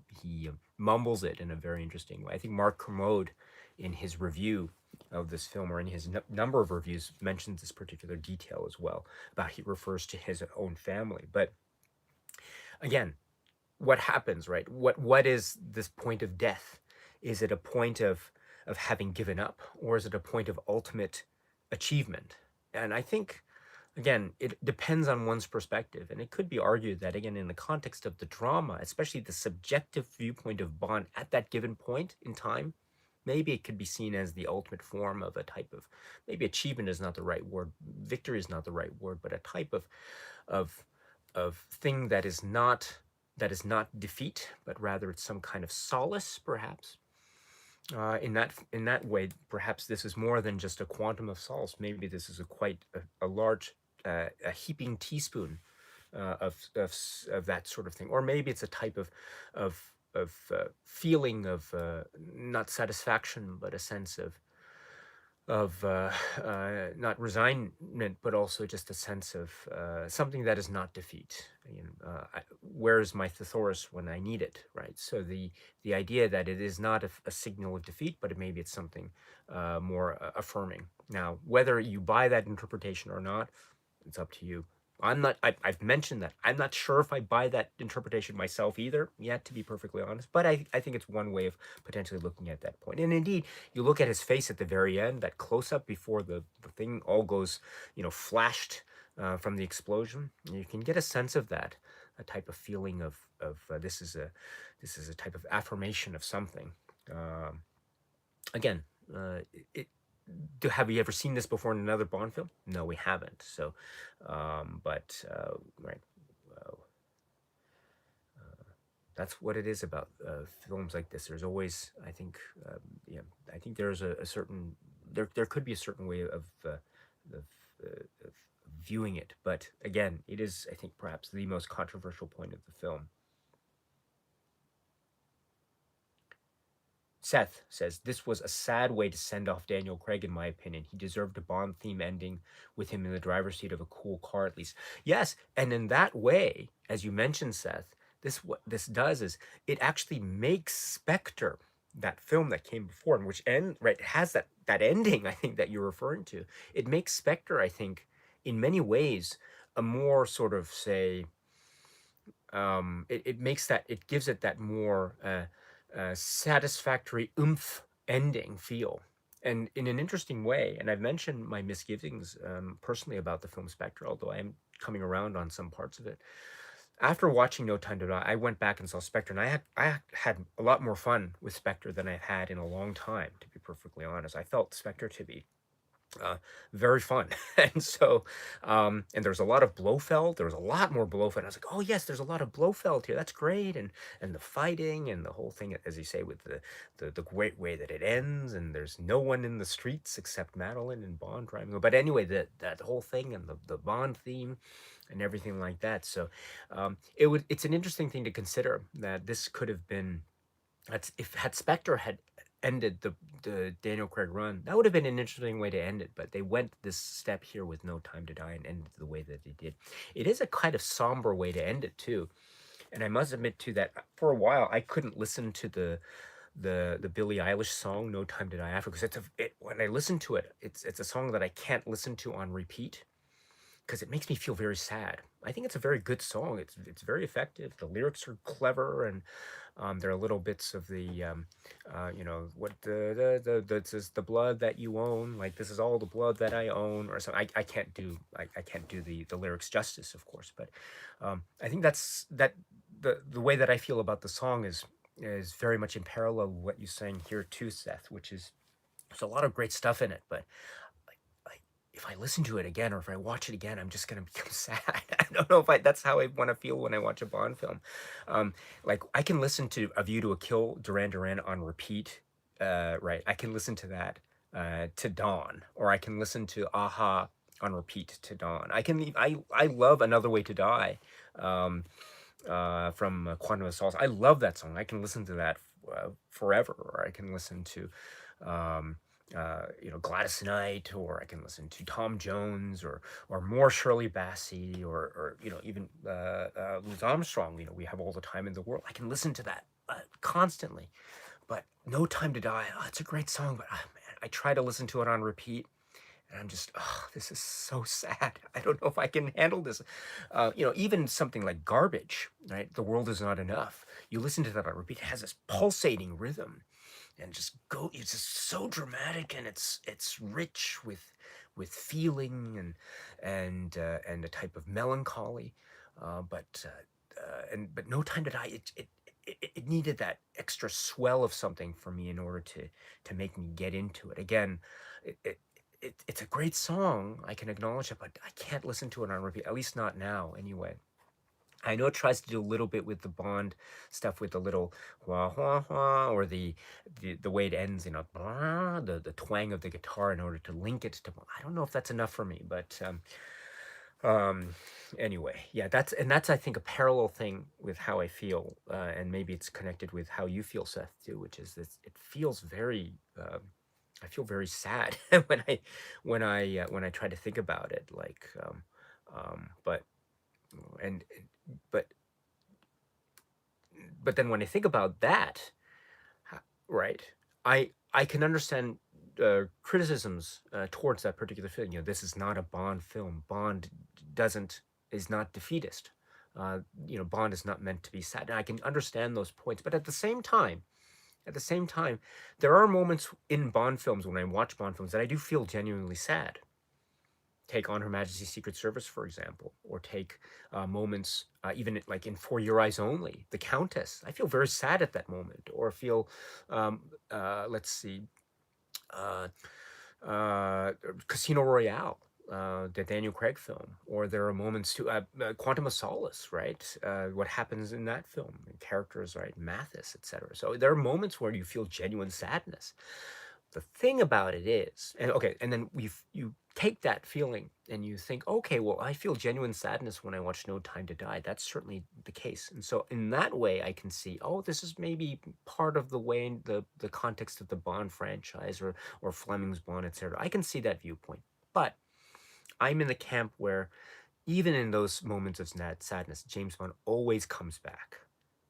mumbles it in a very interesting way. I think Mark Kermode, in his review of this film, or in his number of reviews, mentions this particular detail as well, about he refers to his own family. But again, what happens, right? What is this point of death? Is it a point of having given up, or is it a point of ultimate achievement? And I think, again, it depends on one's perspective, and it could be argued that, again, in the context of the drama, especially the subjective viewpoint of Bond at that given point in time, maybe it could be seen as the ultimate form of a type of, maybe achievement is not the right word, victory is not the right word, but a type of thing that is not defeat, but rather it's some kind of solace, perhaps. In that way, perhaps this is more than just a quantum of solace. Maybe this is a large, a heaping teaspoon of that sort of thing, or maybe it's a type of feeling of not satisfaction, but a sense of not resignment, but also just a sense of something that is not defeat. Where's my thesaurus when I need it, right? So the idea that it is not a signal of defeat, but maybe it's something more affirming. Now, whether you buy that interpretation or not, it's up to you. I'm not. I've mentioned that I'm not sure if I buy that interpretation myself either, yet, to be perfectly honest. But I think it's one way of potentially looking at that point. And indeed, you look at his face at the very end, that close up before the thing all goes, flashed from the explosion. You can get a sense of that, a type of feeling of this is a type of affirmation of something. Again, it, have we ever seen this before in another Bond film? No, we haven't. So, but right, uh, that's what it is about films like this. There's always, I think, I think there's a certain there could be a certain way of viewing it, but again, it is, I think, perhaps the most controversial point of the film. Seth says, this was a sad way to send off Daniel Craig, in my opinion. He deserved a Bond theme ending with him in the driver's seat of a cool car, at least. Yes, and in that way, as you mentioned, Seth, what this does is it actually makes Spectre, that film that came before, and which right, has that ending, I think, that you're referring to. It makes Spectre, I think, in many ways, a more sort of, say, it gives it that more satisfactory oomph ending feel, and in an interesting way. And I've mentioned my misgivings personally about the film Spectre, although I am coming around on some parts of it. After watching No Time to Die, I went back and saw Spectre, and I had a lot more fun with Spectre than I've had in a long time, to be perfectly honest. I felt Spectre to be very fun. And so, and there's a lot of Blofeld. There was a lot more Blofeld. I was like, oh yes, there's a lot of Blofeld here. That's great. And the fighting and the whole thing, as you say, with the great way that it ends, and there's no one in the streets except Madeline and Bond driving. But anyway, that whole thing and the Bond theme and everything like that. So, it's an interesting thing to consider, that this could have been, if had Spectre had ended the Daniel Craig run, that would have been an interesting way to end it. But they went this step here with No Time to Die and ended the way that they did. It is a kind of somber way to end it too, And I must admit too that for a while I couldn't listen to the Billie Eilish song "No Time to Die" after, because when I listen to it, it's a song that I can't listen to on repeat because it makes me feel very sad. I think it's a very good song. It's very effective. The lyrics are clever, and there are little bits of the, what this is the blood that you own. Like, this is all the blood that I own, or something. I can't do the lyrics justice, of course. But I think the way that I feel about the song is very much in parallel with what you're saying here too, Seth. Which is, there's a lot of great stuff in it, but like if I listen to it again or if I watch it again, I'm just gonna become sad. I don't know if that's how I want to feel when I watch a Bond film. Like, I can listen to A View to a Kill, Duran Duran on repeat. Right, I can listen to that to dawn, or I can listen to Aha on repeat to dawn. I love Another Way to Die. Um, from Quantum of Solace. I love that song. I can listen to that forever, or I can listen to, um, Gladys Knight, or I can listen to Tom Jones, or more Shirley Bassey, or even Louis Armstrong. We have all the time in the world. I can listen to that constantly. But No Time to Die, it's a great song, but man, I try to listen to it on repeat, and I'm just, oh, this is so sad. I don't know if I can handle this. Even something like Garbage, right? The World Is Not Enough. You listen to that on repeat, it has this pulsating rhythm, and it's just so dramatic, and it's rich with feeling, and a type of melancholy. But No Time to Die, it needed that extra swell of something for me in order to make me get into it again. It's a great song. I can acknowledge it, but I can't listen to it on repeat. At least not now, anyway. I know it tries to do a little bit with the Bond stuff, with the little wah wah wah, or the way it ends, blah, the twang of the guitar in order to link it to. I don't know if that's enough for me, but um, anyway, yeah, that's I think a parallel thing with how I feel, and maybe it's connected with how you feel, Seth, too, which is this. It feels very. I feel very sad when I try to think about it, like, but and but but then when I think about that, right, I can understand criticisms towards that particular film. This is not a Bond film. Bond doesn't is not defeatist. Bond is not meant to be sad. And I can understand those points, but at the same time, there are moments in Bond films, when I watch Bond films, that I do feel genuinely sad. Take On Her Majesty's Secret Service, for example, or take moments, even like in For Your Eyes Only, The Countess. I feel very sad at that moment, or feel, let's see, uh, uh, Casino Royale, the Daniel Craig film, or there are moments too, Quantum of Solace, right? What happens in that film, characters, right, Mathis, etc. So there are moments where you feel genuine sadness. The thing about it is, and then you take that feeling and you think, okay, well, I feel genuine sadness when I watch No Time to Die. That's certainly the case. And so in that way, I can see, oh, this is maybe part of the way, the context of the Bond franchise, or Fleming's Bond, etc. I can see that viewpoint. But I'm in the camp where, even in those moments of sadness, James Bond always comes back,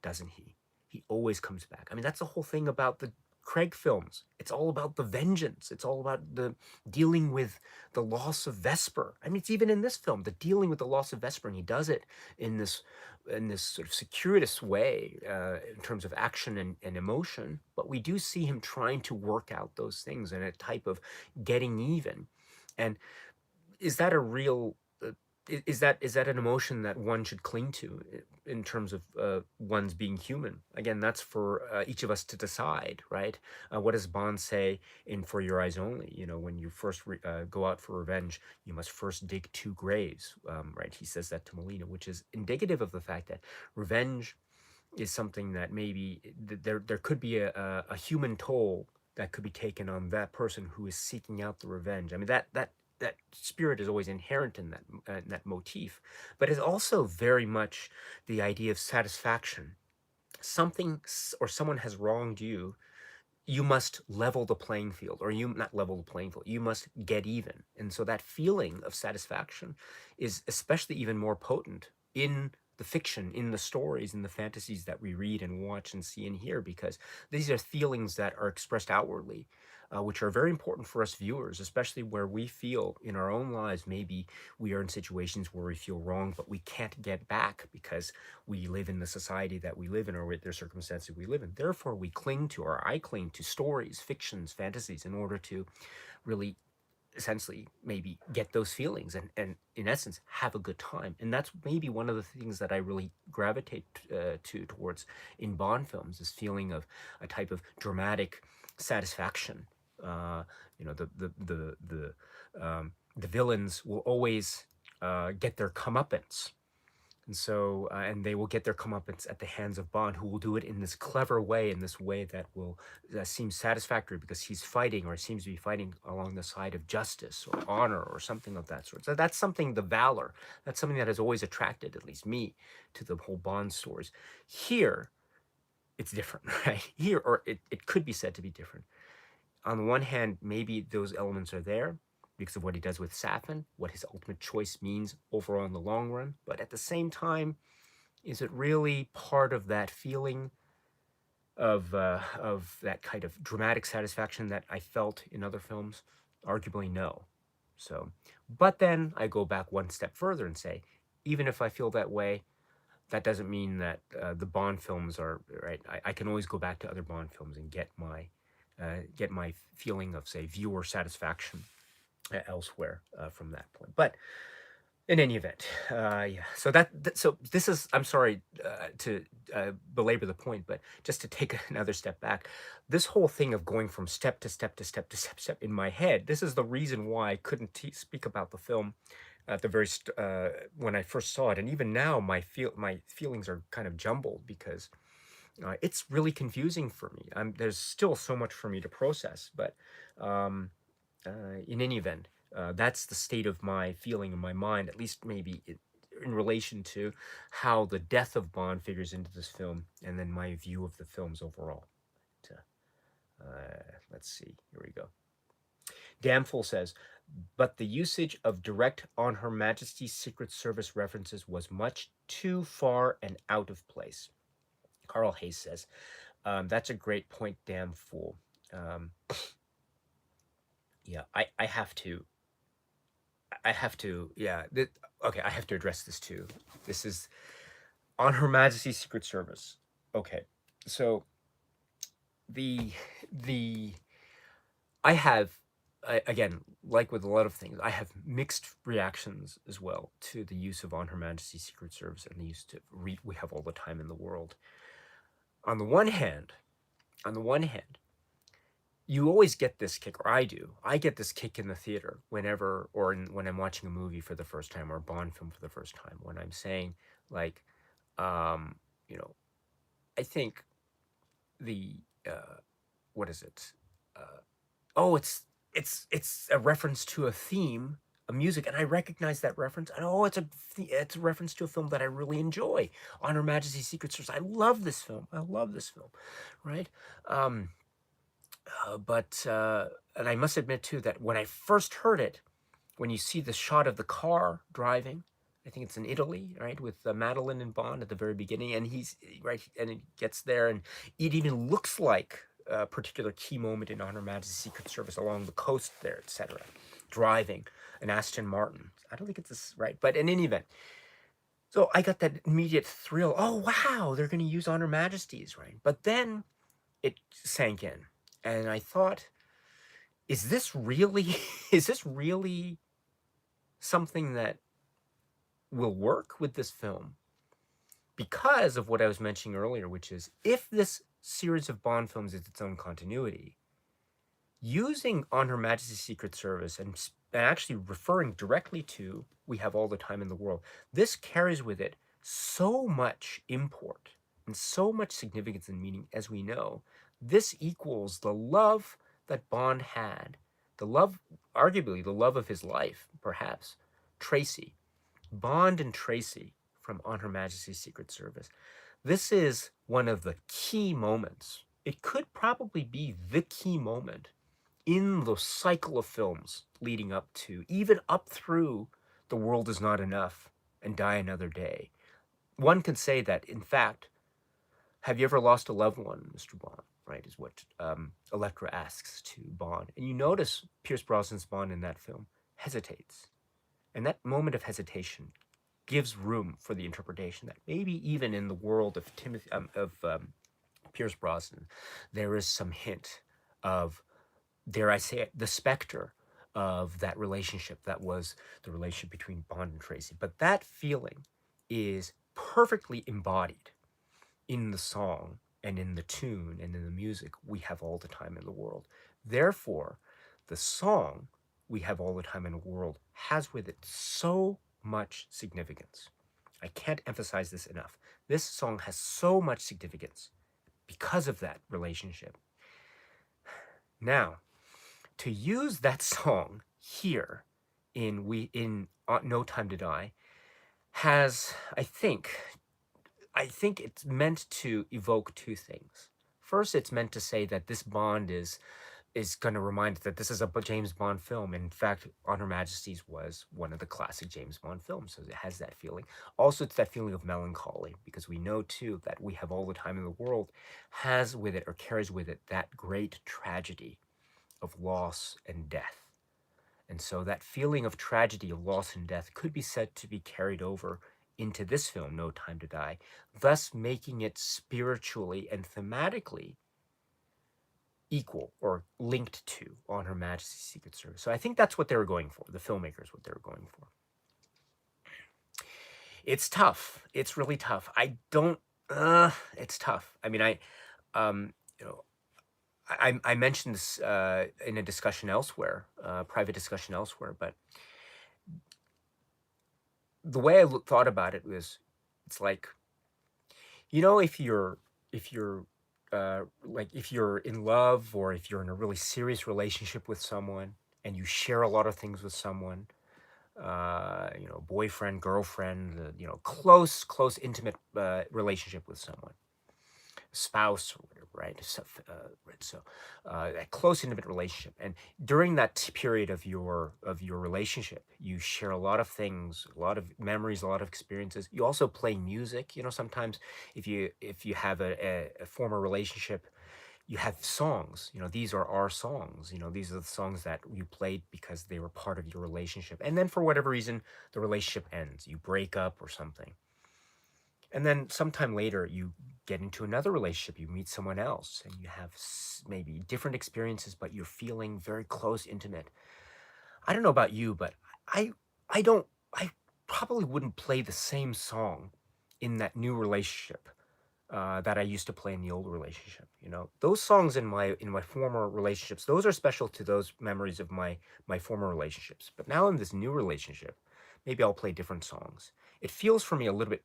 doesn't he? He always comes back. I mean, that's the whole thing about the Craig films. It's all about the vengeance. It's all about the dealing with the loss of Vesper. I mean, it's even in this film, the dealing with the loss of Vesper, and he does it in this sort of circuitous way, in terms of action and emotion. But we do see him trying to work out those things in a type of getting even. And is that a real is that an emotion that one should cling to, in terms of one's being human? Again, that's for each of us to decide, right? What does Bond say in For Your Eyes Only? When you first go out for revenge, you must first dig two graves, right? He says that to Melina, which is indicative of the fact that revenge is something that maybe there could be a human toll that could be taken on that person who is seeking out the revenge. I mean, that spirit is always inherent in that motif, but it's also very much the idea of satisfaction. Something or someone has wronged you. You must level the playing field, or you not level the playing field. You must get even, and so that feeling of satisfaction is especially even more potent in the fiction, in the stories, in the fantasies that we read and watch and see and hear, because these are feelings that are expressed outwardly, which are very important for us viewers, especially where we feel in our own lives maybe we are in situations where we feel wrong, but we can't get back because we live in the society that we live in, or with the circumstances we live in. Therefore, we cling to, or I cling to, stories, fictions, fantasies in order to really essentially maybe get those feelings and in essence have a good time. And that's maybe one of the things that I really gravitate towards in Bond films, this feeling of a type of dramatic satisfaction. You know, the villains will always get their comeuppance, and so, and they will get their comeuppance at the hands of Bond, who will do it in this clever way, in this way that will seem satisfactory because he's fighting, or seems to be fighting along the side of justice or honor or something of that sort. So that's something, the valor, that's something that has always attracted, at least me, to the whole Bond stories. Here, it's different, right? Here, or it could be said to be different. On the one hand, maybe those elements are there because of what he does with Safin, what his ultimate choice means overall in the long run. But at the same time, is it really part of that feeling of that kind of dramatic satisfaction that I felt in other films? Arguably, no. So, but then I go back one step further and say, even if I feel that way, that doesn't mean that the Bond films are right. I can always go back to other Bond films and get my feeling of, say, viewer satisfaction elsewhere from that point. But in any event, yeah. So so this is. I'm sorry to belabor the point, but just to take another step back, this whole thing of going from step to step to step to step in my head. This is the reason why I couldn't speak about the film at the when I first saw it, and even now my feelings are kind of jumbled because it's really confusing for me. There's still so much for me to process, but um, in any event, that's the state of my feeling in my mind, at least maybe in relation to how the death of Bond figures into this film, and then my view of the films overall. Let's see. Here we go. Damfool says, but the usage of direct On Her Majesty's Secret Service references was much too far and out of place. Carl Hayes says, that's a great point, damn fool. Yeah, I have to, yeah. Okay, I have to address this too. This is On Her Majesty's Secret Service. Okay, so the I have, again, like with a lot of things, I have mixed reactions as well to the use of On Her Majesty's Secret Service and the use to read We Have All the Time in the World. On the one hand, you always get this kick, or I do. I get this kick in the theater whenever, or when I'm watching a movie for the first time, or a Bond film for the first time, when I'm saying, like, you know, I think the what is it? Oh, it's a reference to a theme, a music, and I recognize that reference. And oh, it's a reference to a film that I really enjoy, On Her Majesty's Secret Service. I love this film. Right? But and I must admit too that when I first heard it, when you see the shot of the car driving, I think it's in Italy, right, with Madeline and Bond at the very beginning, and he's right, and it gets there, and it even looks like a particular key moment in On Her Majesty's Secret Service along the coast there, etc. Driving an Aston Martin. I don't think it's this right, but in any event, so I got that immediate thrill. Oh wow, they're going to use On Her Majesty's, right? But then it sank in, and I thought, is this really is this really something that will work with this film? Because of what I was mentioning earlier, which is, if this series of Bond films is its own continuity, using On Her Majesty's Secret Service and actually referring directly to We Have All the Time in the World, this carries with it so much import and so much significance and meaning. As we know, this equals the love that Bond had, the love, arguably the love of his life, perhaps, Tracy. Bond and Tracy from On Her Majesty's Secret Service. This is one of the key moments. It could probably be the key moment in the cycle of films leading up to, even up through The World Is Not Enough and Die Another Day. one could say that, in fact, have you ever lost a loved one, Mr. Bond? Right, is what Elektra asks to Bond. And you notice Pierce Brosnan's Bond in that film hesitates. And that moment of hesitation gives room for the interpretation that maybe even in the world of Pierce Brosnan, there is some hint of, dare I say it, the specter of that relationship that was the relationship between Bond and Tracy. But that feeling is perfectly embodied in the song and in the tune and in the music, We Have All the Time in the World. Therefore, the song, We Have All the Time in the World, has with it so much significance. I can't emphasize this enough. This song has so much significance because of that relationship. Now, to use that song here in No Time to Die has, I think it's meant to evoke two things. First, it's meant to say that this Bond is going to remind us that this is a James Bond film. In fact, On Her Majesty's was one of the classic James Bond films, so it has that feeling. Also, it's that feeling of melancholy, because we know, too, that We Have All the Time in the World has with it, or carries with it, that great tragedy of loss and death. And so that feeling of tragedy, of loss and death, could be said to be carried over into this film, No Time to Die, thus making it spiritually and thematically equal or linked to On Her Majesty's Secret Service. So I think that's what they were going for, the filmmakers, what they were going for. It's tough. It's really tough. It's tough. I mean, you know, I mentioned this in a discussion elsewhere, private discussion elsewhere, but the way I thought about it was, it's like, if you're if you're in love, or if you're in a really serious relationship with someone and you share a lot of things with someone, boyfriend, girlfriend, close, intimate relationship with someone, spouse or whatever, right? So, that close, intimate relationship, and during that period of your relationship, you share a lot of things, a lot of memories, a lot of experiences. You also play music. Sometimes if you have a former relationship, you have songs. These are our songs. These are the songs that you played because they were part of your relationship. And then for whatever reason, the relationship ends. You break up or something. And then sometime later, you get into another relationship. You meet someone else, and you have maybe different experiences, but you're feeling very close, intimate. I don't know about you, but I I don't I probably wouldn't play the same song in that new relationship that I used to play in the old relationship. Those songs in my former relationships, those are special to those memories of my former relationships. But now in this new relationship, maybe I'll play different songs. It feels for me a little bit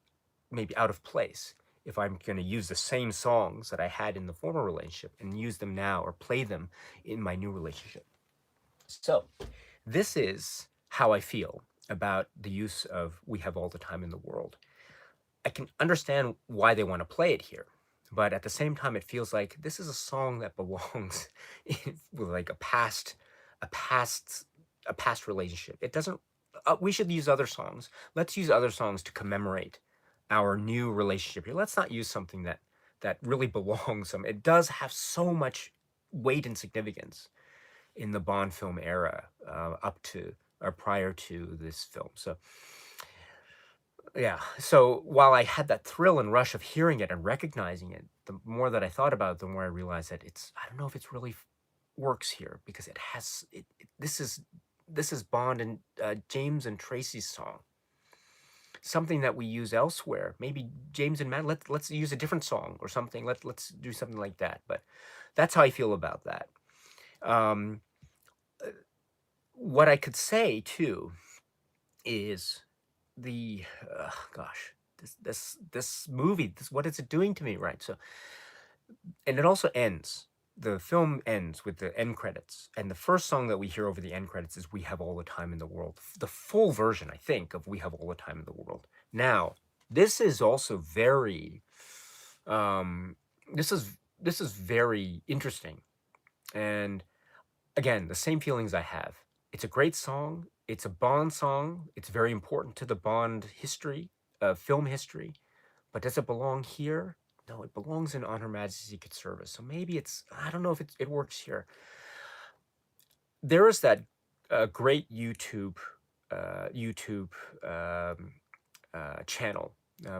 maybe out of place if I'm going to use the same songs that I had in the former relationship and use them now, or play them in my new relationship. So, this is how I feel about the use of We Have All the Time in the World. I can understand why they want to play it here, but at the same time, it feels like this is a song that belongs with like a past relationship. It doesn't. We should use other songs. Let's use other songs to commemorate our new relationship here. Let's not use something that really belongs. It does have so much weight and significance in the Bond film era, up to or prior to this film. So yeah. So while I had that thrill and rush of hearing it and recognizing it, the more that I thought about it, the more I realized that I don't know if it's really works here, because it has this is Bond and James and Tracy's song. Something that we use elsewhere. Maybe James and Matt, let's use a different song or something. Let's do something like that. But that's how I feel about that. Um, what I could say too is the gosh, this movie, what is it doing to me, right? So, and it also ends. The film ends with the end credits, and the first song that we hear over the end credits is "We Have All the Time in the World," the full version, I think, of "We Have All the Time in the World." Now, this is also very, um, this is very interesting, and again, the same feelings I have. It's a great song. It's a Bond song. It's very important to the Bond history, film history. But does it belong here? No, it belongs in On Her Majesty's Secret Service. So maybe it's, I don't know if it works here. There is that great YouTube channel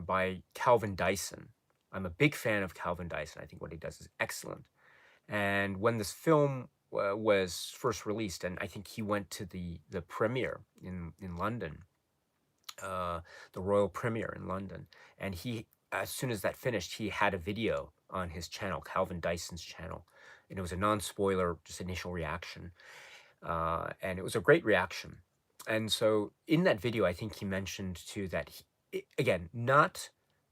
by Calvin Dyson. I'm a big fan of Calvin Dyson. I think what he does is excellent. And when this film was first released, and I think he went to the premiere in London, uh, the royal premiere in London, and he, as soon as that finished, he had a video on his channel, Calvin Dyson's channel, and it was a non-spoiler, just initial reaction, and it was a great reaction. And so in that video, I think he mentioned too that again, not,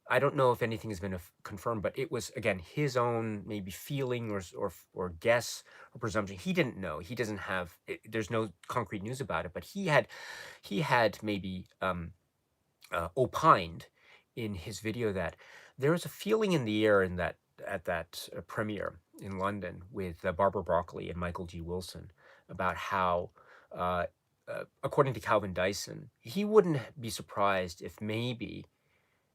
I don't know if anything has been confirmed, but it was again his own maybe feeling or guess or presumption. He didn't know. He doesn't have. There's no concrete news about it, but he had maybe opined in his video that there was a feeling in the air in that at that premiere in London with Barbara Broccoli and Michael G. Wilson about how, according to Calvin Dyson, he wouldn't be surprised if maybe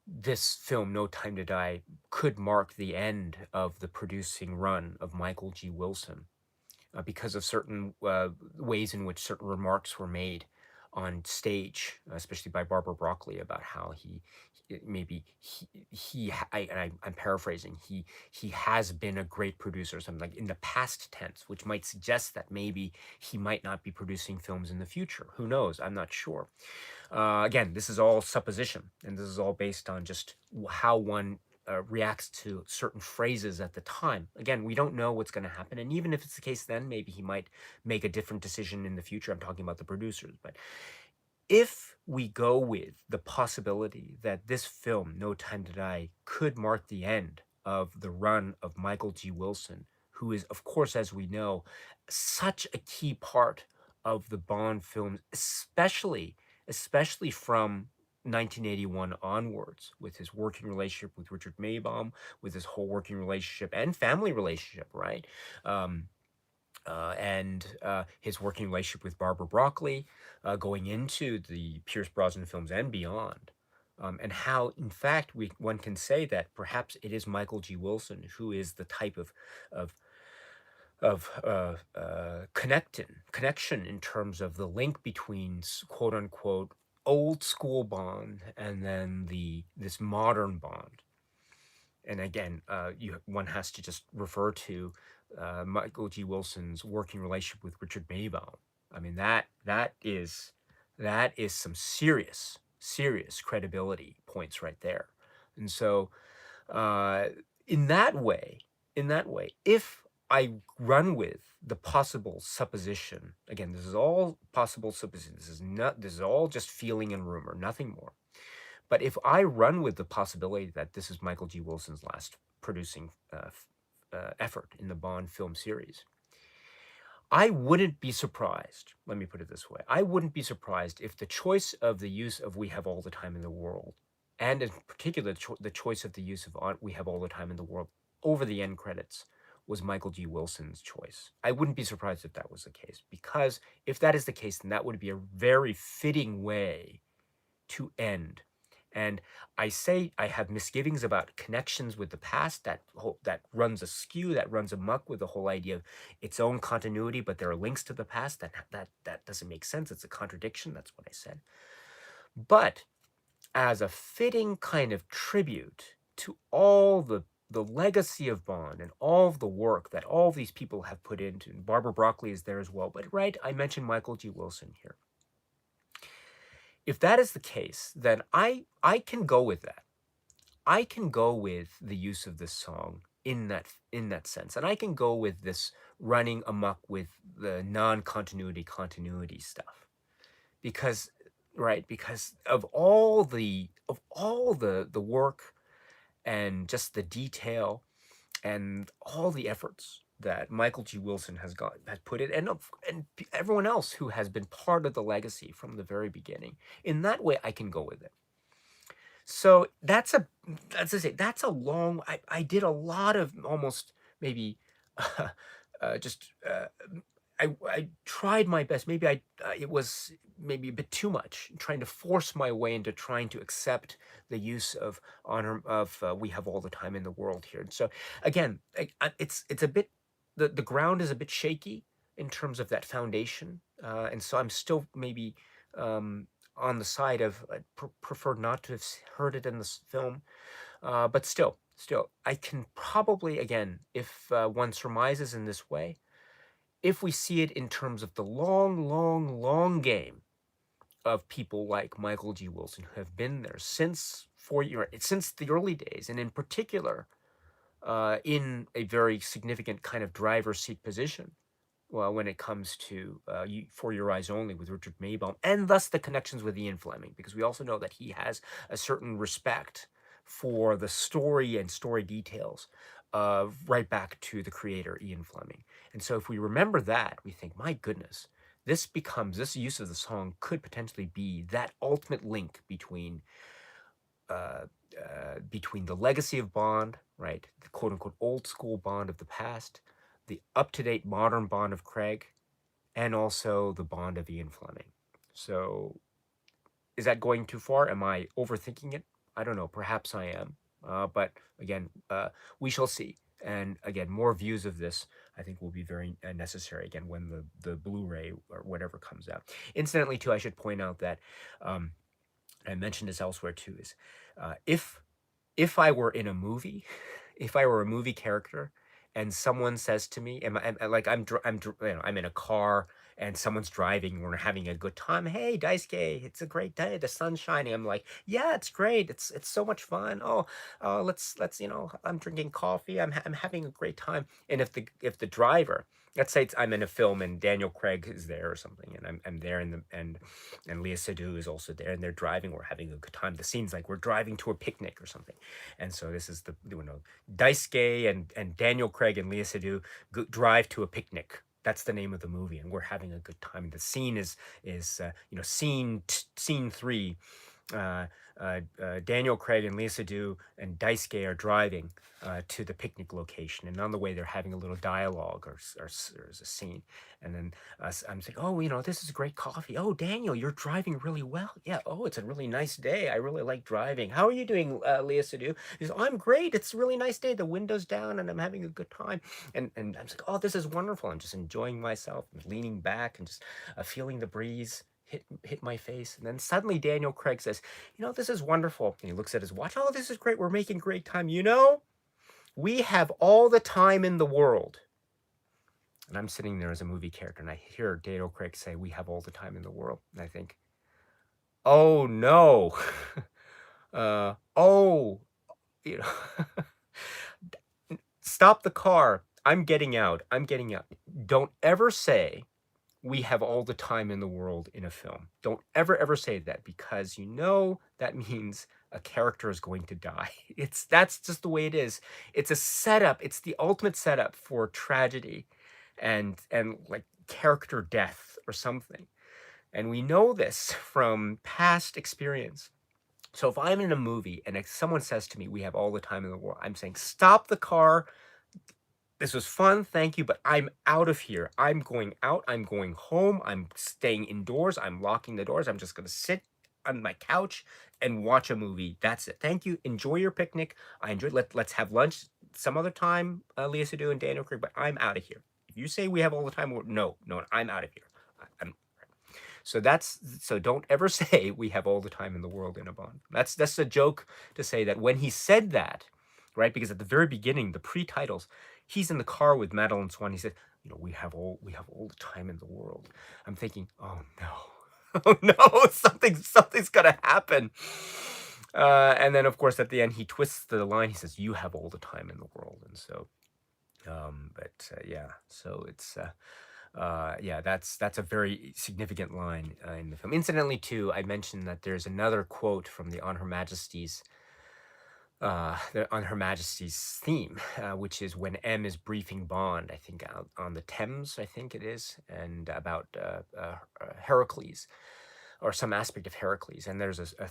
this film, No Time to Die, could mark the end of the producing run of Michael G. Wilson because of certain ways in which certain remarks were made on stage, especially by Barbara Broccoli, about how maybe I'm paraphrasing, he has been a great producer, or something like in the past tense, which might suggest that maybe he might not be producing films in the future. Who knows? I'm not sure. Again, this is all supposition, and this is all based on just how one reacts to certain phrases at the time. Again, we don't know what's going to happen, and even if it's the case, then maybe he might make a different decision in the future. I'm talking about the producers, but if we go with the possibility that this film, No Time to Die, could mark the end of the run of Michael G. Wilson, who is, of course, as we know, such a key part of the Bond films, especially from 1981 onwards, with his working relationship with Richard Maybaum, with his whole working relationship and family relationship, right? And his working relationship with Barbara Broccoli, going into the Pierce Brosnan films and beyond, and how, in fact, one can say that perhaps it is Michael G. Wilson who is the type of connection in terms of the link between quote unquote old school Bond and then this modern Bond. And again, one has to just refer to Michael G. Wilson's working relationship with Richard Maybaum. I mean, that is some serious credibility points right there. And so, uh, in that way, if I run with the possible supposition, again, this is all possible supposition. This is all just feeling and rumor, nothing more. But if I run with the possibility that this is Michael G. Wilson's last producing effort in the Bond film series, I wouldn't be surprised. Let me put it this way. I wouldn't be surprised if the choice of the use of We Have All the Time in the World, and in particular the choice of the use of We Have All the Time in the World over the end credits, was Michael G. Wilson's choice. I wouldn't be surprised if that was the case, because if that is the case, then that would be a very fitting way to end. And I say I have misgivings about connections with the past that runs askew, that runs amok with the whole idea of its own continuity, but there are links to the past that doesn't make sense. It's a contradiction. That's what I said. But as a fitting kind of tribute to all the legacy of Bond and all of the work that all these people have put into, and Barbara Broccoli is there as well. But right, I mentioned Michael G. Wilson here. If that is the case, then I can go with that. I can go with the use of this song in that sense, and I can go with this running amok with the continuity stuff, because because of all the work and just the detail and all the efforts that Michael G. Wilson has put in, and everyone else who has been part of the legacy from the very beginning. In that way, I can go with it. So that's a long. I did a lot of almost maybe just I tried my best. Maybe it was maybe a bit too much, trying to force my way into trying to accept the use of honor of we have all the time in the world here. And so again, it's a bit the ground is a bit shaky in terms of that foundation, and so I'm still maybe on the side of I prefer not to have heard it in this film, but still, I can probably again, if one surmises in this way, if we see it in terms of the long game of people like Michael G. Wilson who have been there since the early days, and in particular, in a very significant kind of driver's seat position. Well, when it comes to For Your Eyes Only with Richard Maybaum, and thus the connections with Ian Fleming, because we also know that he has a certain respect for the story and story details right back to the creator, Ian Fleming. And so if we remember that, we think, my goodness, this use of the song could potentially be that ultimate link between the legacy of Bond, right, the quote unquote old school Bond of the past, the up to date modern Bond of Craig, and also the Bond of Ian Fleming. So, is that going too far? Am I overthinking it? I don't know. Perhaps I am. But again, we shall see. And again, more views of this, I think, will be very necessary again when the Blu-ray or whatever comes out. Incidentally, too, I should point out that um, I mentioned this elsewhere too. Is if I were in a movie, if I were a movie character, and someone says to me, like I'm in a car and someone's driving, we're having a good time. Hey, Daisuke, it's a great day. The sun's shining. I'm like, yeah, it's great. It's so much fun. Oh, let's I'm drinking coffee. I'm having a great time. And if the driver, let's say I'm in a film and Daniel Craig is there or something, and I'm there, and Leah Seydoux is also there, and they're driving. We're having a good time. The scene's like we're driving to a picnic or something, and so this is Daisuke and Daniel Craig and Leah Seydoux drive to a picnic. That's the name of the movie, and we're having a good time. And the scene is scene three. Uh, Daniel Craig and Leah Seydoux and Daisuke are driving to the picnic location, and on the way they're having a little dialogue or there's a scene, and then I'm saying, oh, this is great coffee. Oh, Daniel, you're driving really well. Yeah. Oh, it's a really nice day. I really like driving. How are you doing, Leah Seydoux? He says, oh, I'm great. It's a really nice day. The window's down, and I'm having a good time. And I'm like, oh, this is wonderful. I'm just enjoying myself, and leaning back, and just feeling the breeze hit my face. And then suddenly Daniel Craig says, this is wonderful. And he looks at his watch. Oh, this is great. We're making great time. We have all the time in the world. And I'm sitting there as a movie character, and I hear Daniel Craig say, we have all the time in the world. And I think, oh no. Oh, you know, stop the car. I'm getting out. I'm getting out. Don't ever say we have all the time in the world in a film. Don't ever say that, because that means a character is going to die. That's just the way it is. It's a setup. It's the ultimate setup for tragedy and like character death or something. And we know this from past experience. So if I'm in a movie and someone says to me, we have all the time in the world, I'm saying, stop the car. This was fun, thank you, but I'm out of here. I'm going out. I'm going home. I'm staying indoors. I'm locking the doors. I'm just going to sit on my couch and watch a movie. That's it. Thank you. Enjoy your picnic. I enjoyed. Let's have lunch some other time, Leah Seydoux and Daniel Craig. But I'm out of here. If you say we have all the time, no, I'm out of here. So don't ever say we have all the time in the world in a Bond. That's a joke to say that when he said that, right? Because at the very beginning, the pre-titles, he's in the car with Madeline Swan. He said, we have all the time in the world. I'm thinking, oh no, oh no, something's gonna happen. And then of course at the end he twists the line. He says, "You have all the time in the world." And so, yeah. So it's. Yeah, that's a very significant line in the film. Incidentally, too, I mentioned that there's another quote from the On Her Majesty's theme, which is when M is briefing Bond, I think out on the Thames, I think it is, and about Heracles or some aspect of Heracles. And there's a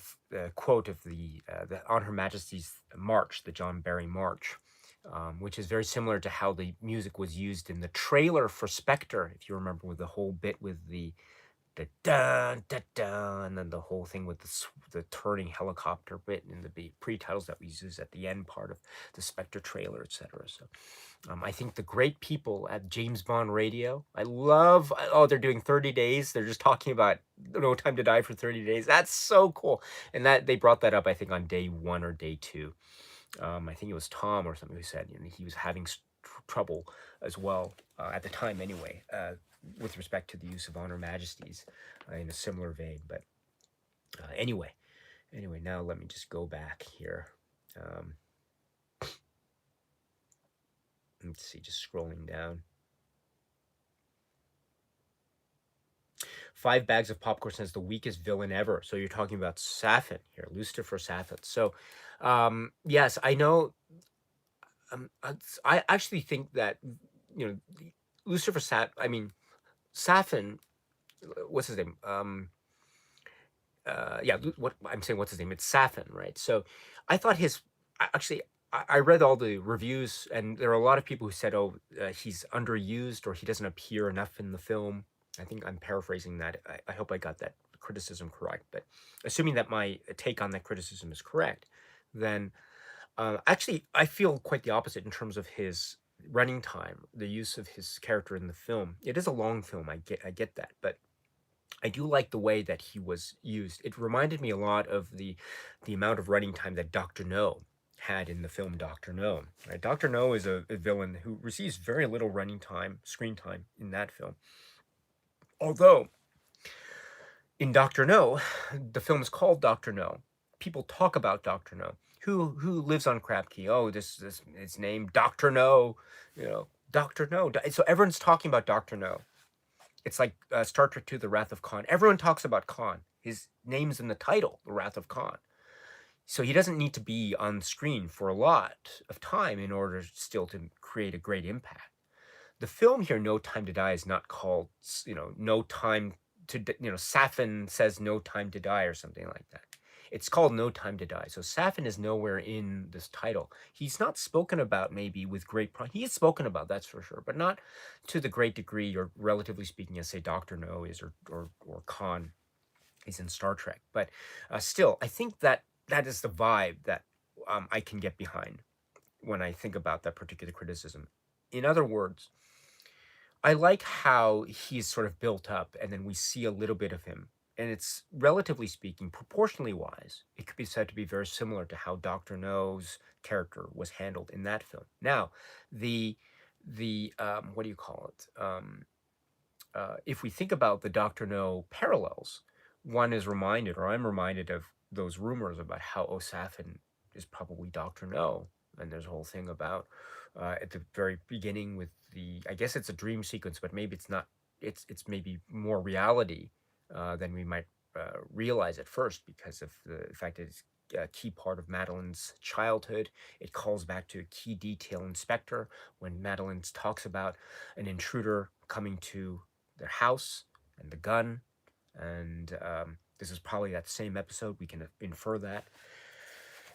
quote of the On Her Majesty's march, the John Barry March. which is very similar to how the music was used in the trailer for Spectre, if you remember, with the whole bit with the dun dun dun, and then the whole thing with the turning helicopter bit and the pre-titles that we use at the end part of the Spectre trailer, etc. So I think the great people at James Bond Radio, I love, oh, they're doing 30 days. They're just talking about No Time to Die for 30 days. That's so cool. And that they brought that up, I think, on day 1 or day 2. I think it was Tom or something who said, he was having trouble as well, at the time anyway, with respect to the use of Honor Majesties, in a similar vein. But anyway, now let me just go back here. Let's see, just scrolling down. 5 bags of popcorn says the weakest villain ever. So you're talking about Safin here, Lucifer Safin. So, yes, I know. I actually think that, Lucifer Safin. What's his name? Yeah, what I'm saying, what's his name? It's Safin, right? So, I thought actually. I read all the reviews, and there are a lot of people who said, "Oh, he's underused, or he doesn't appear enough in the film." I think I'm paraphrasing that. I hope I got that criticism correct. But assuming that my take on that criticism is correct, then actually I feel quite the opposite in terms of his running time, the use of his character in the film. It is a long film. I get that, but I do like the way that he was used. It reminded me a lot of the amount of running time that Doctor No had in the film Doctor No. Right? Doctor No is a villain who receives very little running time, screen time in that film. Although in Doctor No, the film is called Doctor No. People talk about Doctor No. Who lives on Crab Key? Oh, this it's named Doctor No. Doctor No. So everyone's talking about Doctor No. It's like Star Trek II: The Wrath of Khan. Everyone talks about Khan. His name's in the title, The Wrath of Khan. So he doesn't need to be on screen for a lot of time in order still to create a great impact. The film here, No Time to Die, is not called, No Time to, Safin says No Time to Die or something like that. It's called No Time to Die. So Safin is nowhere in this title. He's not spoken about maybe with great pride. He is spoken about, that's for sure, but not to the great degree, or relatively speaking, as say Dr. No is, or Khan is in Star Trek. But still, I think that is the vibe that I can get behind when I think about that particular criticism. In other words, I like how he's sort of built up, and then we see a little bit of him. And it's, relatively speaking, proportionally wise, it could be said to be very similar to how Dr. No's character was handled in that film. Now, the what do you call it? If we think about the Dr. No parallels, one is reminded, or I'm reminded of those rumors about how Osafin is probably Dr. No. And there's a whole thing about at the very beginning with I guess it's a dream sequence, but maybe it's not. It's maybe more reality than we might realize at first, because of the fact that it's a key part of Madeline's childhood. It calls back to a key detail in Spectre when Madeline talks about an intruder coming to their house and the gun. And this is probably that same episode. We can infer that.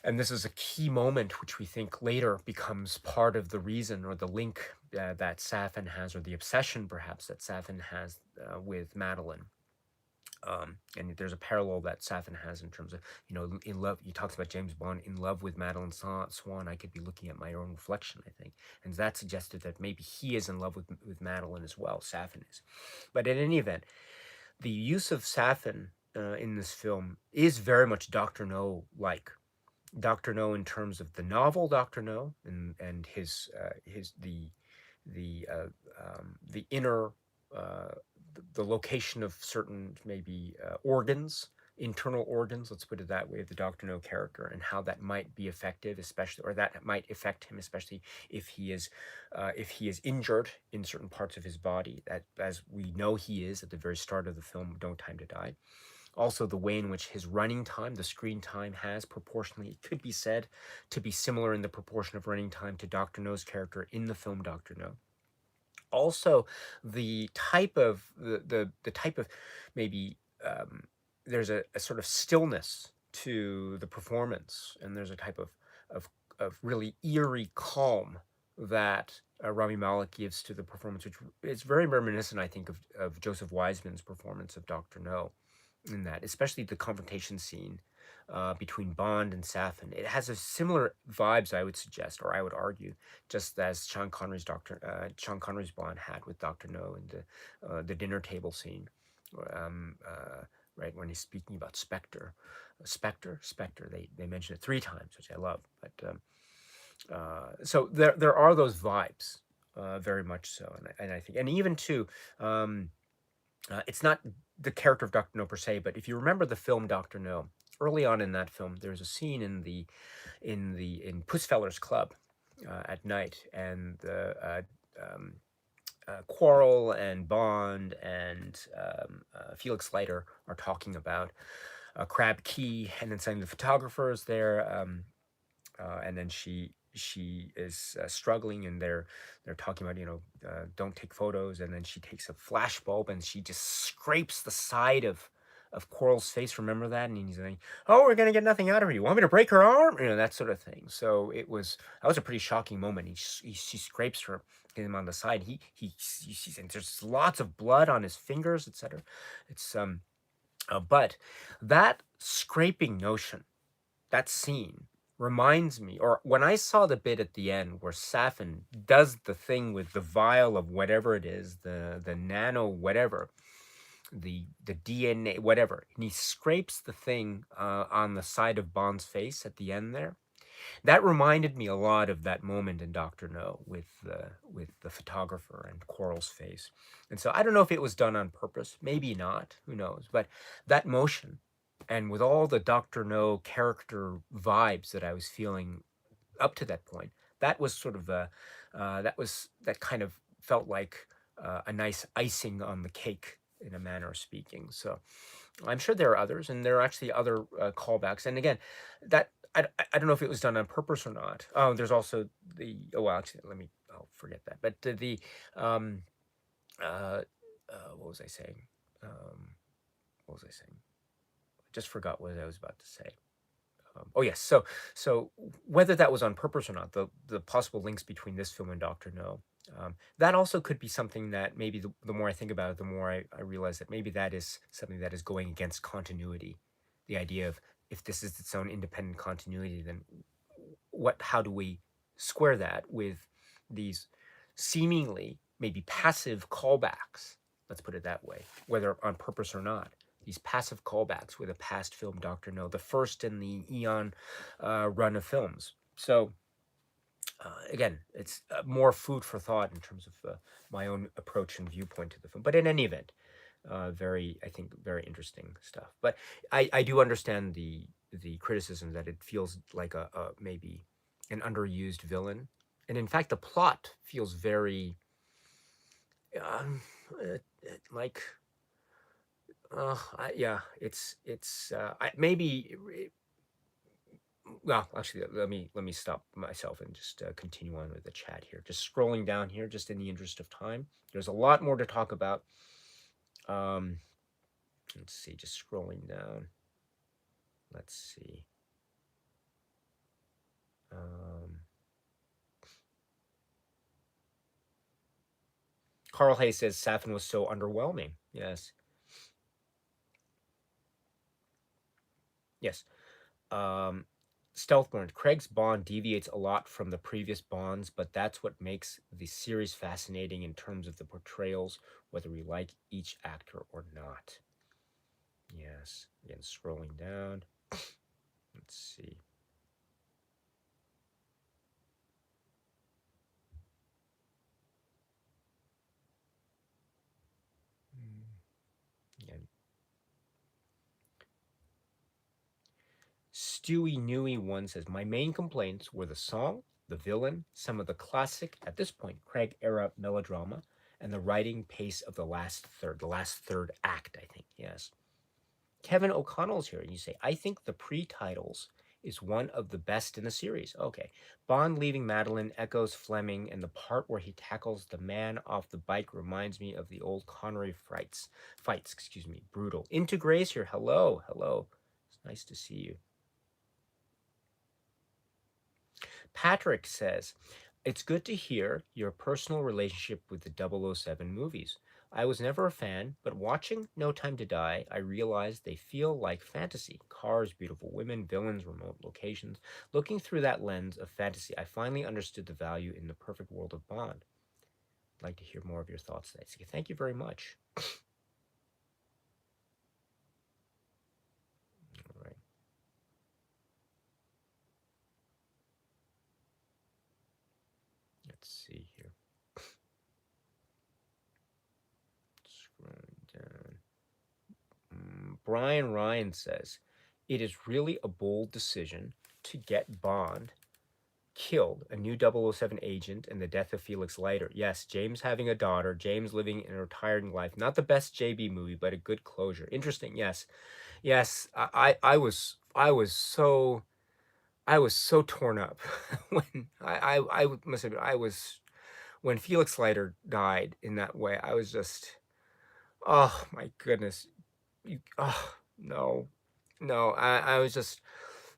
And this is a key moment which we think later becomes part of the reason, or the link that Safin has, or the obsession perhaps that Safin has with Madeline. And there's a parallel that Safin has in terms of, in love. He talks about James Bond in love with Madeline Swan. I could be looking at my own reflection, I think. And that suggested that maybe he is in love with Madeline as well. Safin is. But in any event, the use of Safin in this film is very much Dr. No-like. Dr. No in terms of the novel Dr. No, and the inner the location of certain maybe organs, internal organs, let's put it that way, of the Dr. No character, and how that might be effective, especially, or that might affect him, especially if he is injured in certain parts of his body, that, as we know he is at the very start of the film No Time to Die. Also, the way in which his running time, the screen time, has proportionally, it could be said to be similar in the proportion of running time to Dr. No's character in the film Dr. No. Also, the type of the type of maybe there's a sort of stillness to the performance, and there's a type of really eerie calm that Rami Malek gives to the performance, which is very reminiscent, I think, of Joseph Wiseman's performance of Dr. No in that, especially the confrontation scene between Bond and Safin. It has a similar vibes, I would suggest, or I would argue, just as Sean Connery's Bond had with Dr. No in the dinner table scene, um, uh, right when he's speaking about Spectre. They mention it 3 times, which I love. But so there are those vibes, very much so, and I think, and even too. It's not the character of Dr. No per se, but if you remember the film Dr. No, early on in that film, there's a scene in Pussfeller's club at night, and um, Quarrel and Bond and Felix Leiter are talking about Crab Key, and then suddenly the photographer is there, and then she is struggling, and they're talking about, don't take photos, and then she takes a flash bulb and she just scrapes the side of Coral's face. Remember that? And he's like, "Oh, we're gonna get nothing out of her. You want me to break her arm?" That sort of thing. So that was a pretty shocking moment. She scrapes him on the side. He sees, and there's lots of blood on his fingers, etc. It's but that scraping notion, that scene reminds me, or when I saw the bit at the end where Safin does the thing with the vial of whatever it is, the nano whatever, the DNA whatever, and he scrapes the thing on the side of Bond's face at the end there. That reminded me a lot of that moment in Doctor No with the photographer and Quarrel's face. And so I don't know if it was done on purpose, maybe not, who knows? But that motion, and with all the Doctor No character vibes that I was feeling up to that point, that was sort of that kind of felt like a nice icing on the cake, in a manner of speaking. So I'm sure there are others, and there are actually other callbacks. And again, that I don't know if it was done on purpose or not. Oh, there's also well, actually, I'll forget that. But um, uh, what was I saying? What was I saying? Just forgot what I was about to say. Oh yes, so whether that was on purpose or not, the possible links between this film and Doctor No, that also could be something that maybe the more I think about it, the more I realize that maybe that is something that is going against continuity. The idea of, if this is its own independent continuity, then how do we square that with these seemingly maybe passive callbacks? Let's put it that way, whether on purpose or not. These passive callbacks with a past film, Dr. No, the first in the Eon run of films. So again, it's more food for thought in terms of my own approach and viewpoint to the film. But in any event, I think, very interesting stuff. But I do understand the criticism that it feels like a maybe an underused villain, and in fact, the plot feels very uh, like yeah, maybe. Well, actually, let me stop myself and just continue on with the chat here. Just scrolling down here, just in the interest of time. There's a lot more to talk about. Um, let's see, just scrolling down. Let's see. Carl Hay says Safin was so underwhelming. Yes. Yes. Stealthborn. Craig's Bond deviates a lot from the previous Bonds, but that's what makes the series fascinating in terms of the portrayals, whether we like each actor or not. Yes. Again, scrolling down. Let's see. Again. Stewie Newey one says, my main complaints were the song, the villain, some of the classic, at this point, Craig era melodrama, and the writing pace of the last third act, I think. Yes. Kevin O'Connell's here, and you say, I think the pre-titles is one of the best in the series. Okay. Bond leaving Madeline echoes Fleming, and the part where he tackles the man off the bike reminds me of the old Connery fights. Brutal. Into Grace here. Hello. It's nice to see you. Patrick says, it's good to hear your personal relationship with the 007 movies. I was never a fan, but watching No Time to Die, I realized they feel like fantasy. Cars, beautiful women, villains, remote locations. Looking through that lens of fantasy, I finally understood the value in the perfect world of Bond. I'd like to hear more of your thoughts today. So thank you very much. All right. Let's see here. Scrolling down. Brian Ryan says, it is really a bold decision to get Bond killed, a new 007 agent, and the death of Felix Leiter. Yes, James having a daughter, James living in a retiring life. Not the best JB movie, but a good closure. Interesting. Yes, yes. I was so torn up when I must admit I was when Felix Leiter died in that way. I was just, oh my goodness. Oh no, no. I was just,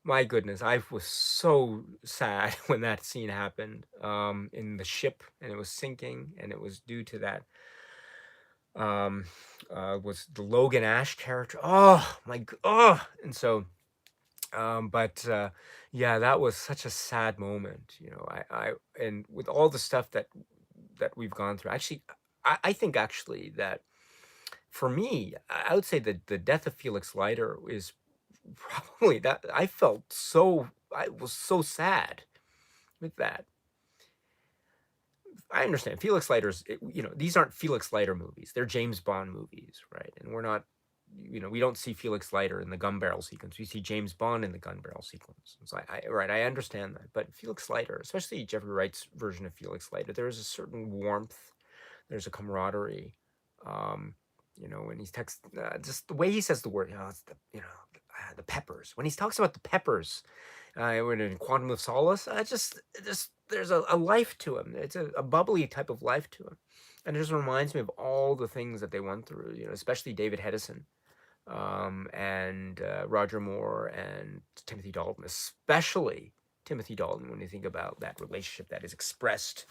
my goodness. I was so sad when that scene happened. In the ship, and it was sinking, and it was due to that. Was the Logan Ash character? Oh my, oh, and so. But yeah, that was such a sad moment. And with all the stuff that we've gone through, actually, I think actually that for me, I would say that the death of Felix Leiter is probably that I was so sad with that. I understand Felix Leiter's, these aren't Felix Leiter movies. They're James Bond movies, right? And we're not, we don't see Felix Leiter in the gun barrel sequence. We see James Bond in the gun barrel sequence. So right, I understand that. But Felix Leiter, especially Jeffrey Wright's version of Felix Leiter, there is a certain warmth. There's a camaraderie. When he's just the way he says the word, it's the peppers. When he talks about the peppers, when in Quantum of Solace, just there's a life to him. It's a bubbly type of life to him, and it just reminds me of all the things that they went through. Especially David Hedison, and Roger Moore and Timothy Dalton, especially Timothy Dalton. When you think about that relationship that is expressed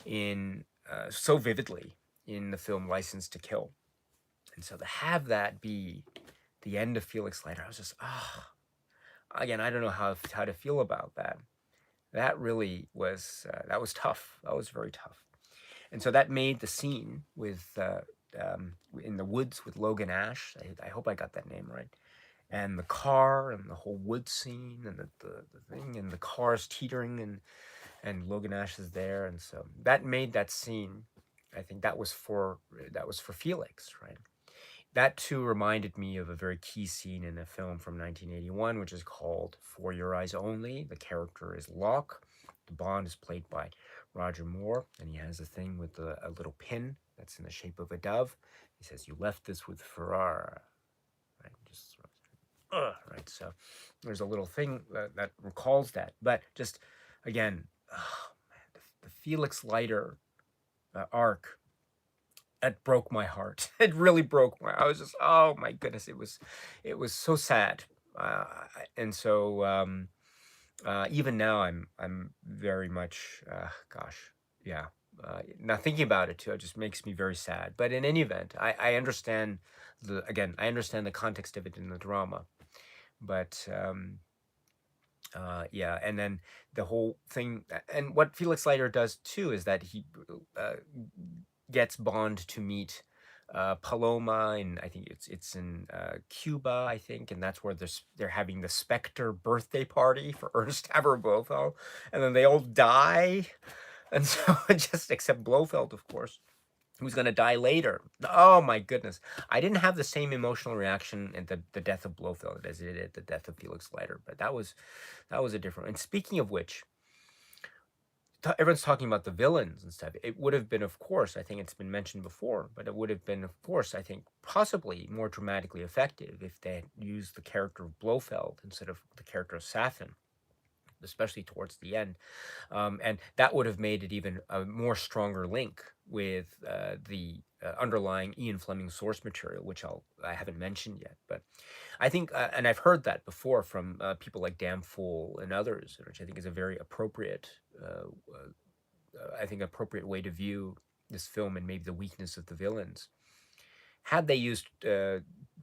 in so vividly in the film License to Kill, and so to have that be the end of Felix Leiter, I was just again, I don't know how to feel about that. That really was that was tough. That was very tough. And so that made the scene with in the woods with Logan Ash. I hope I got that name right. And the car and the whole wood scene and the thing and the cars teetering and Logan Ash is there, and so that made that scene. I think that was for Felix, right? That too reminded me of a very key scene in a film from 1981, which is called For Your Eyes Only. The character is Locke. The Bond is played by Roger Moore, and he has a thing with a little pin that's in the shape of a dove. He says, "You left this with Ferrara." Right? Just right. So there's a little thing that recalls that. But just again, oh, man, the Felix Leiter arc, that broke my heart. It really broke my. I was just, oh my goodness, it was so sad, and so even now I'm very much, gosh, yeah. Now thinking about it too, it just makes me very sad. But in any event, I understand I understand the context of it in the drama, but yeah, and then the whole thing, and what Felix Leiter does too is that he uh, gets Bond to meet Paloma, and I think it's in Cuba, I think, and that's where they're having the Spectre birthday party for Ernst Haber Blofeld, and then they all die, and so just except Blofeld, of course, who's going to die later. Oh my goodness. I didn't have the same emotional reaction at the death of Blofeld as I did at the death of Felix Leiter, but that was a different. And speaking of which, everyone's talking about the villains and stuff. It would have been, of course, I think it's been mentioned before, but it would have been, of course, I think possibly more dramatically effective if they had used the character of Blofeld instead of the character of Safin, especially towards the end. And that would have made it even a more stronger link with the underlying Ian Fleming source material, which I haven't mentioned yet. But I think, and I've heard that before from people like Damn Fool and others, which I think is a very appropriate, appropriate way to view this film and maybe the weakness of the villains. Had they used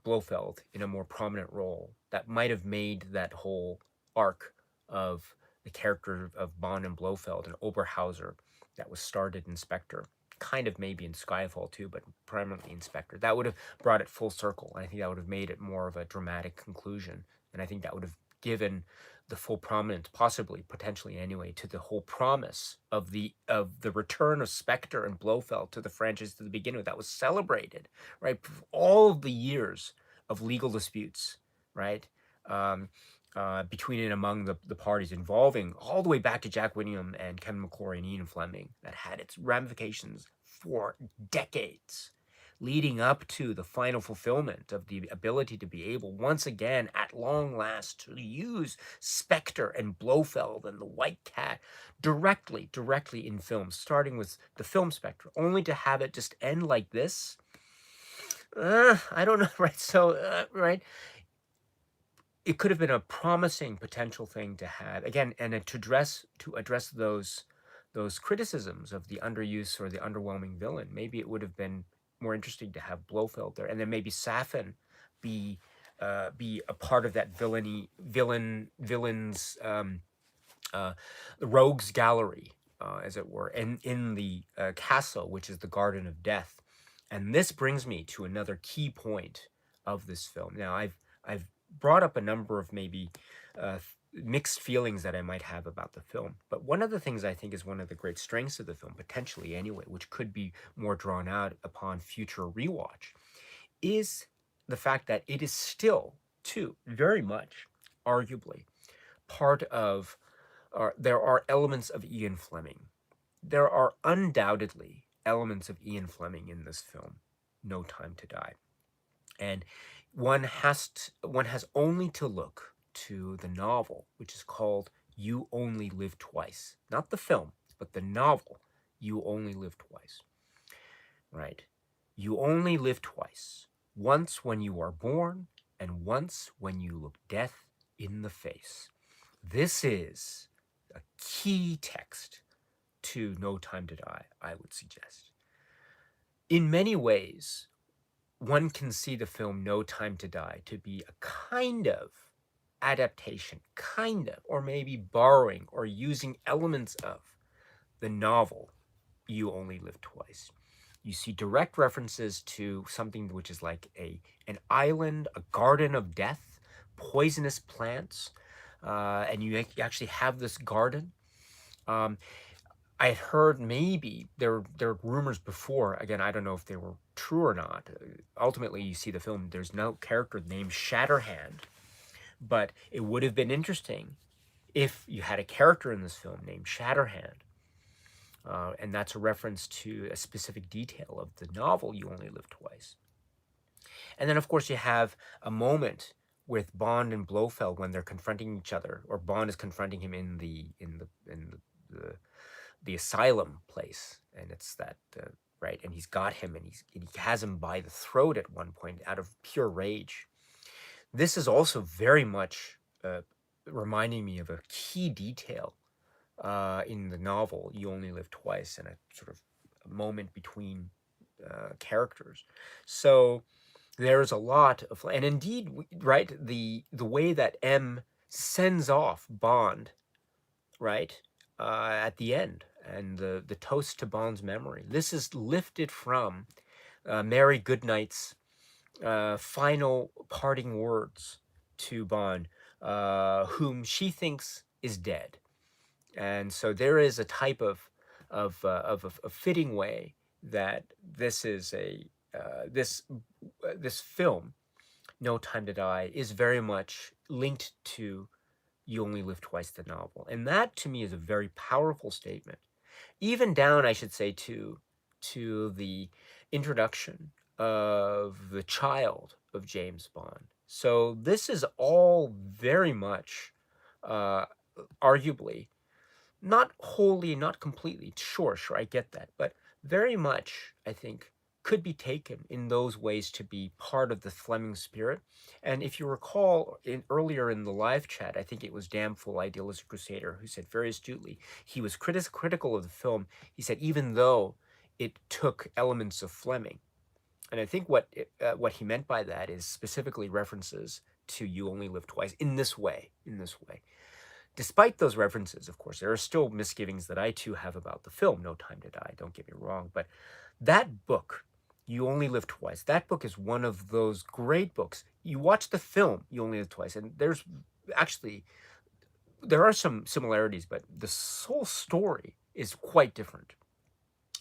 Blofeld in a more prominent role, that might have made that whole arc of the character of Bond and Blofeld and Oberhauser that was started in Spectre, kind of maybe in Skyfall too, but primarily in Spectre. That would have brought it full circle, and I think that would have made it more of a dramatic conclusion, and I think that would have given the full prominence, possibly, potentially anyway, to the whole promise of the return of Spectre and Blofeld to the franchise to the beginning that was celebrated, right? All of the years of legal disputes, right? Between and among the parties involving all the way back to Jack Whittingham and Kevin McClory and Ian Fleming that had its ramifications for decades, leading up to the final fulfillment of the ability to be able once again at long last to use Spectre and Blofeld and the White Cat directly in films, starting with the film Spectre, only to have it just end like this. I don't know, right? So, right, it could have been a promising potential thing to have again, and to address those criticisms of the underuse or the underwhelming villain. Maybe it would have been more interesting to have Blofeld there, and then maybe Safin be a part of that villains the rogues gallery, as it were, and in the castle, which is the Garden of Death. And this brings me to another key point of this film. Now, I've brought up a number of maybe mixed feelings that I might have about the film, but one of the things I think is one of the great strengths of the film, potentially anyway, which could be more drawn out upon future rewatch, is the fact that it is still, too, very much, arguably, part of there are elements of Ian Fleming. There are undoubtedly elements of Ian Fleming in this film, No Time to Die. And one has only to look to the novel, which is called You Only Live Twice. Not the film, but the novel, You Only Live Twice. Right? You only live twice. Once when you are born, and once when you look death in the face. This is a key text to No Time to Die, I would suggest. In many ways, one can see the film No Time to Die to be a kind of adaptation, or maybe borrowing or using elements of the novel You Only Live Twice. You see direct references to something which is like an island, a garden of death, poisonous plants, and you actually have this garden. I had heard maybe there were rumors before. Again, I don't know if they were true or not. Ultimately, you see the film. There's no character named Shatterhand, but it would have been interesting if you had a character in this film named Shatterhand. And that's a reference to a specific detail of the novel You Only Live Twice. And then, of course, you have a moment with Bond and Blofeld when they're confronting each other, or Bond is confronting him in the asylum place, and it's that right, and he's got him, and he has him by the throat at one point out of pure rage. This is also very much reminding me of a key detail in the novel You Only Live Twice, and a sort of moment between characters. So there's a lot of, and indeed, right, the way that M sends off Bond, right, at the end, and the toast to Bond's memory. This is lifted from Mary Goodnight's final parting words to Bond, whom she thinks is dead. And so there is a type of a fitting way that this is this film, No Time to Die, is very much linked to You Only Live Twice, the novel. And that, to me, is a very powerful statement. Even down, I should say, to the introduction of the child of James Bond. So this is all very much, arguably, not wholly, not completely, sure, I get that, but very much, I think, could be taken in those ways to be part of the Fleming spirit. And if you recall, earlier in the live chat, I think it was Damnful Idealist Crusader who said very astutely, he was critical of the film. He said, even though it took elements of Fleming. And I think what he meant by that is specifically references to You Only Live Twice in this way, Despite those references, of course, there are still misgivings that I too have about the film, No Time to Die, don't get me wrong. But that book, You Only Live Twice, that book is one of those great books. You watch the film, You Only Live Twice, and actually, there are some similarities, but the whole story is quite different.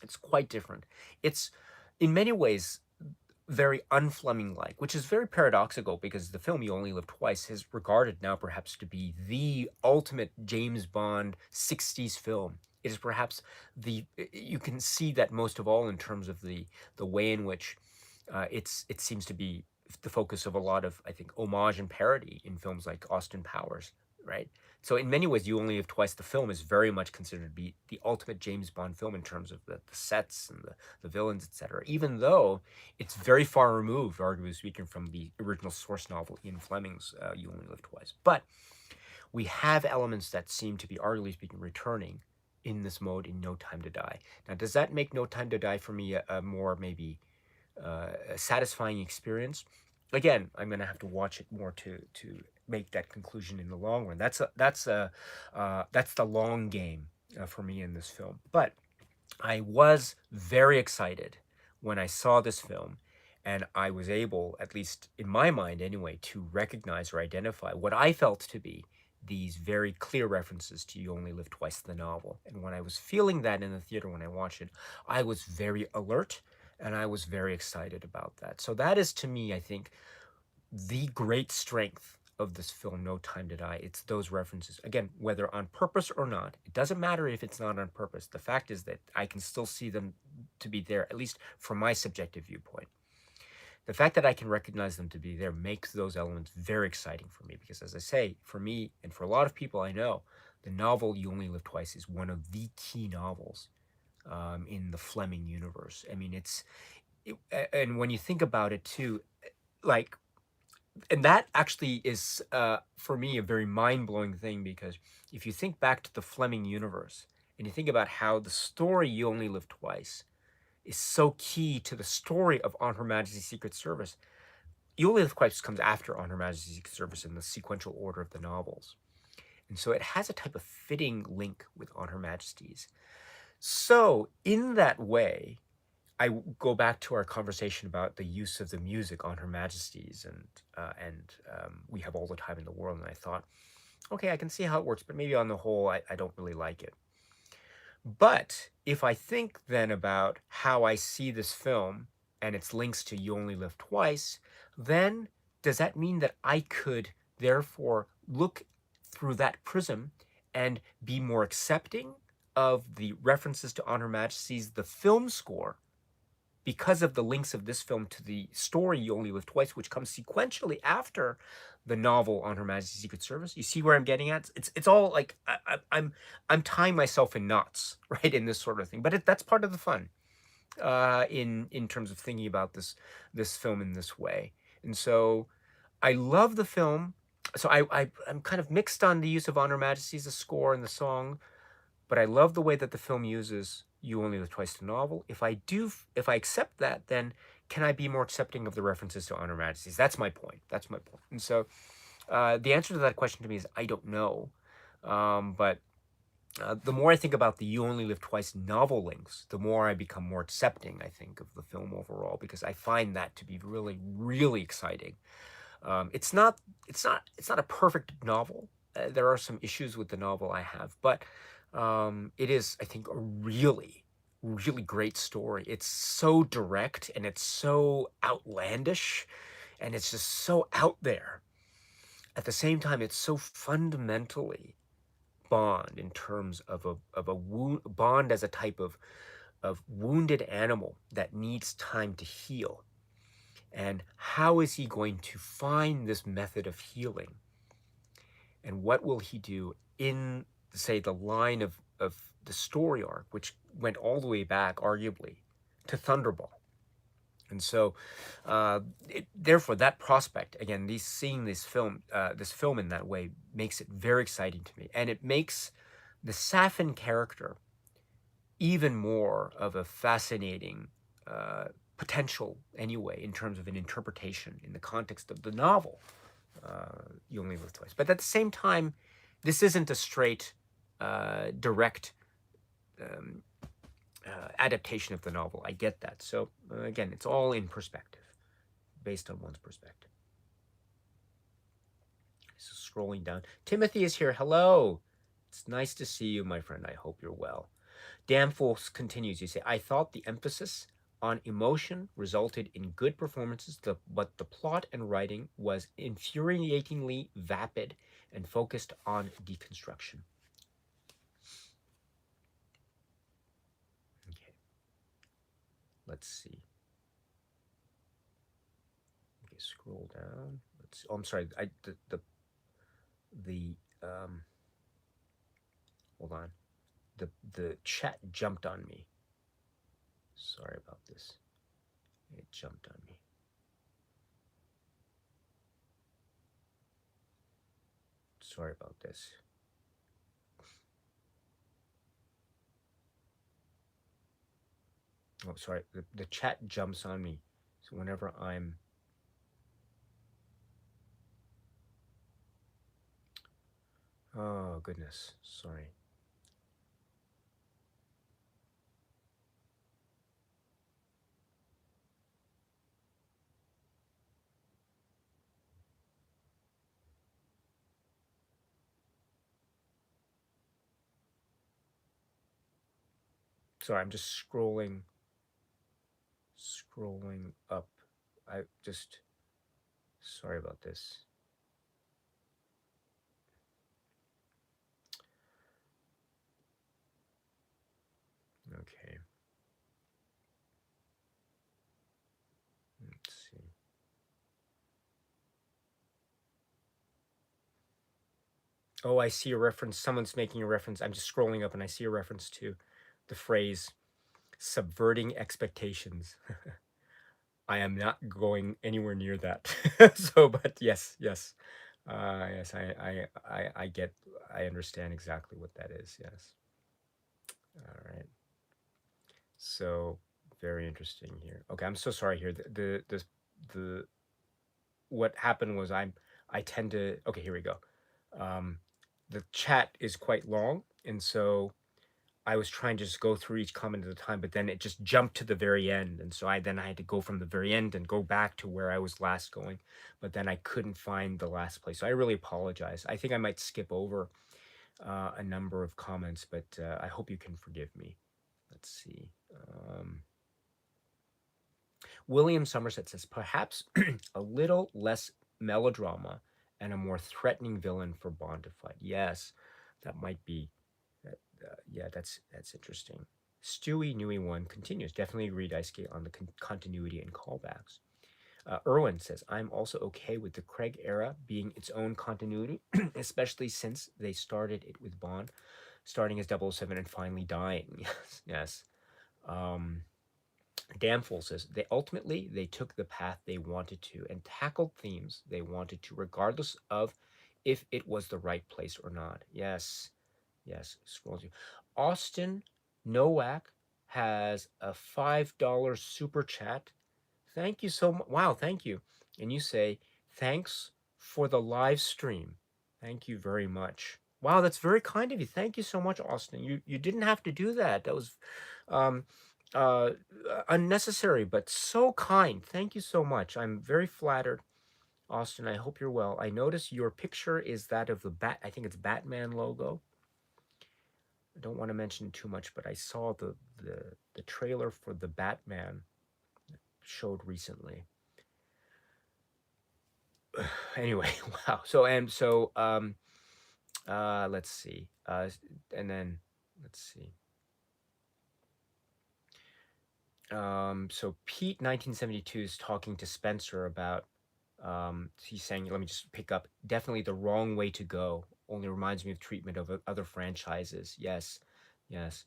It's quite different. It's, in many ways, very un-Fleming-like, which is very paradoxical because the film You Only Live Twice is regarded now perhaps to be the ultimate James Bond 60s film. It is perhaps you can see that most of all in terms of the way in which it seems to be the focus of a lot of, I think, homage and parody in films like Austin Powers, right? So in many ways, You Only Live Twice, the film is very much considered to be the ultimate James Bond film in terms of the sets and the villains, etc. Even though it's very far removed, arguably speaking, from the original source novel Ian Fleming's You Only Live Twice. But we have elements that seem to be, arguably speaking, returning in this mode in No Time to Die. Now, does that make No Time to Die for me a more maybe a satisfying experience? Again, I'm going to have to watch it more to make that conclusion in the long run. That's the long game for me in this film. But I was very excited when I saw this film, and I was able, at least in my mind anyway, to recognize or identify what I felt to be these very clear references to You Only Live Twice, the novel. And when I was feeling that in the theater when I watched it, I was very alert and I was very excited about that. So that is, to me, I think, the great strength of this film, No Time to Die. It's those references. Again, whether on purpose or not, it doesn't matter if it's not on purpose. The fact is that I can still see them to be there, at least from my subjective viewpoint. The fact that I can recognize them to be there makes those elements very exciting for me because, as I say, for me and for a lot of people I know, the novel You Only Live Twice is one of the key novels in the Fleming universe. I mean, and when you think about it too, like, and that actually is, for me, a very mind-blowing thing because if you think back to the Fleming universe and you think about how the story You Only Live Twice is so key to the story of On Her Majesty's Secret Service, You Only Live Twice comes after On Her Majesty's Secret Service in the sequential order of the novels. And so it has a type of fitting link with On Her Majesty's. So in that way, I go back to our conversation about the use of the music on Her Majesty's, and We Have All the Time in the World. And I thought, okay, I can see how it works, but maybe on the whole, I don't really like it. But if I think then about how I see this film and its links to You Only Live Twice, then does that mean that I could therefore look through that prism and be more accepting of the references to On Her Majesty's, the film score, because of the links of this film to the story You Only Live Twice, which comes sequentially after the novel On Her Majesty's Secret Service? You see where I'm getting at? It's all like I'm tying myself in knots, right, in this sort of thing. But that's part of the fun in terms of thinking about this film in this way. And so I love the film. So I'm kind of mixed on the use of On Her Majesty's, the score and the song, but I love the way that the film uses You Only Live Twice, the novel. If I accept that, then can I be more accepting of the references to On Her Majesty's? That's my point. That's my point. And so the answer to that question to me is I don't know. But the more I think about the You Only Live Twice novel links, the more I become more accepting, I think, of the film overall, because I find that to be really, really exciting. It's not a perfect novel. There are some issues with the novel I have, but it is, I think, a really, really great story. It's so direct and it's so outlandish and it's just so out there. At the same time, it's so fundamentally Bond in terms of a Bond as a type of wounded animal that needs time to heal. And how is he going to find this method of healing? And what will he do in, say, the line of the story arc, which went all the way back, arguably, to Thunderball? And so, therefore, that prospect again, seeing this film in that way makes it very exciting to me, and it makes the Safin character even more of a fascinating potential, anyway, in terms of an interpretation in the context of the novel. You Only Live Twice, but at the same time, this isn't a straight, direct adaptation of the novel. I get that. So again, it's all in perspective, based on one's perspective. So scrolling down, Timothy is here. Hello. It's nice to see you, my friend. I hope you're well. Danforth continues. You say, I thought the emphasis on emotion resulted in good performances, but the plot and writing was infuriatingly vapid and focused on deconstruction. Okay. Let's see. Okay, scroll down. Let's. Oh, I'm sorry. The hold on. The chat jumped on me. Sorry about this. It jumped on me. Sorry about this. Oh, sorry. The chat jumps on me. So whenever I'm... Oh, goodness. Sorry. Sorry, I'm just scrolling up. I just... Sorry about this. Okay. Let's see. Oh, I see a reference. Someone's making a reference. I'm just scrolling up and I see a reference to the phrase subverting expectations. I am not going anywhere near that. So, but yes, yes. Yes, I get, I understand exactly what that is. Yes. All right. So very interesting here. Okay, I'm so sorry here. The what happened was I tend to, okay, here we go. Um, the chat is quite long, and so I was trying to just go through each comment at a time, but then it just jumped to the very end, and so I had to go from the very end and go back to where I was last going, but then I couldn't find the last place. So I really apologize. I think I might skip over a number of comments, but I hope you can forgive me. Let's see. William Somerset says, perhaps a little less melodrama and a more threatening villain for Bond to fight. Yes, that might be. Yeah, that's interesting. Stewie Nui One continues. Definitely agree, Daisuke, on the continuity and callbacks. Irwin says, I'm also okay with the Craig era being its own continuity, especially since they started it with Bond starting as 007 and finally dying. Yes, yes. Damful says they took the path they wanted to and tackled themes they wanted to, regardless of if it was the right place or not. Yes, yes. Scroll to Austin Nowak has a $5 super chat. Thank you so much. Wow, thank you. And you say thanks for the live stream. Thank you very much. Wow, that's very kind of you. Thank you so much, Austin. You didn't have to do that. That was um, uh, unnecessary, but so kind. Thank you so much. I'm very flattered, Austin. I hope you're well. I notice your picture is that of the I think it's Batman logo. I don't want to mention too much, but I saw the trailer for the Batman showed recently. Anyway, wow. Let's see. And then let's see. So Pete 1972 is talking to Spencer about he's saying, let me just pick up, definitely the wrong way to go. Only reminds me of treatment of other franchises. Yes. Yes.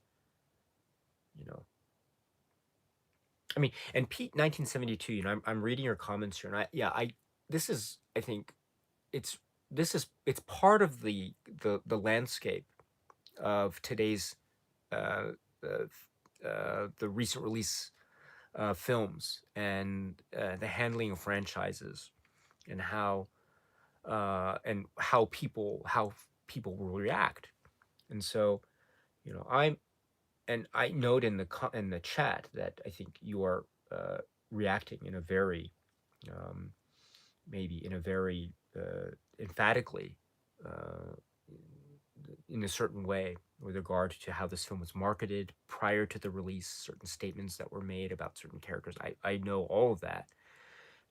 You know. I mean, and Pete, 1972. You know, I'm reading your comments here, and this is, I think, it's it's part of the landscape of today's uh, the recent release films and the handling of franchises and how people will react. And so, you know, I note in in the chat that I think you are reacting in a very um, maybe in a very emphatically uh, in a certain way with regard to how this film was marketed prior to the release, certain statements that were made about certain characters. I know all of that.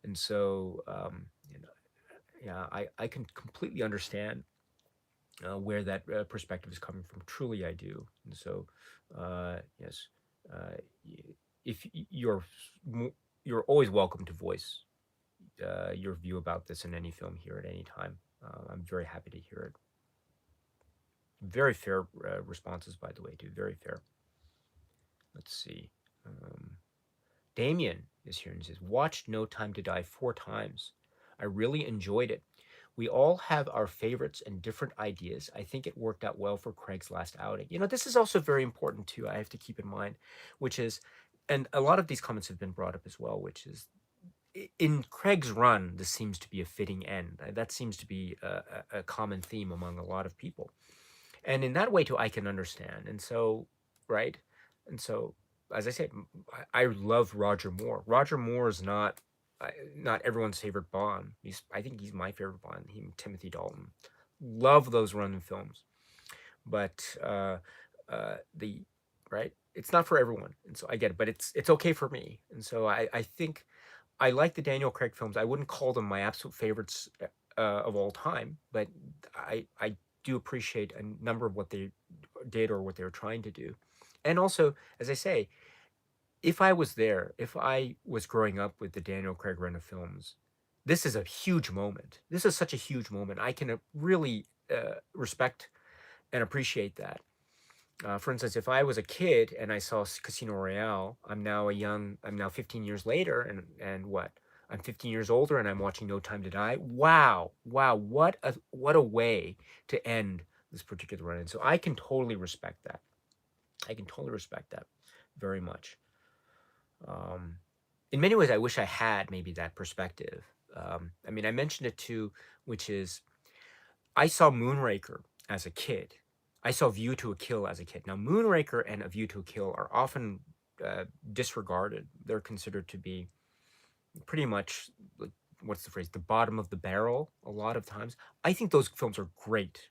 And so, you know, yeah, I can completely understand where that perspective is coming from. Truly, I do. And so, yes, uh, if you're always welcome to voice your view about this in any film here at any time. I'm very happy to hear it. Very fair responses, by the way, too. Very fair. Let's see. Um, Damien is here and says, watched No Time to Die 4 times. I really enjoyed it. We all have our favorites and different ideas. I think it worked out well for Craig's last outing. You know, this is also very important too. I have to keep in mind, which is, and a lot of these comments have been brought up as well, which is in Craig's run, this seems to be a fitting end. That seems to be a common theme among a lot of people. And in that way, too, I can understand. And so, right? And so, as I said, I love Roger Moore. Roger Moore is not everyone's favorite Bond. I think he's my favorite Bond. He and Timothy Dalton. Love those run films. But the right, it's not for everyone, and so I get it. But it's okay for me. And so I think I like the Daniel Craig films. I wouldn't call them my absolute favorites of all time, but I do appreciate a number of what they did or what they were trying to do. And also, as I say, if I was there, if I was growing up with the Daniel Craig run of films, this is a huge moment. This is such a huge moment. I can really respect and appreciate that. For instance, if I was a kid and I saw Casino Royale, I'm now 15 years later, and what? I'm 15 years older, and I'm watching No Time to Die. Wow, wow, what a way to end this particular run. And so I can totally respect that. I can totally respect that very much. Um, in many ways, I wish I had maybe that perspective. I mean, I mentioned it too, which is I saw Moonraker as a kid. I saw View to a Kill as a kid. Now, Moonraker and A View to a Kill are often disregarded. They're considered to be pretty much, like, what's the phrase, the bottom of the barrel a lot of times. I think those films are great.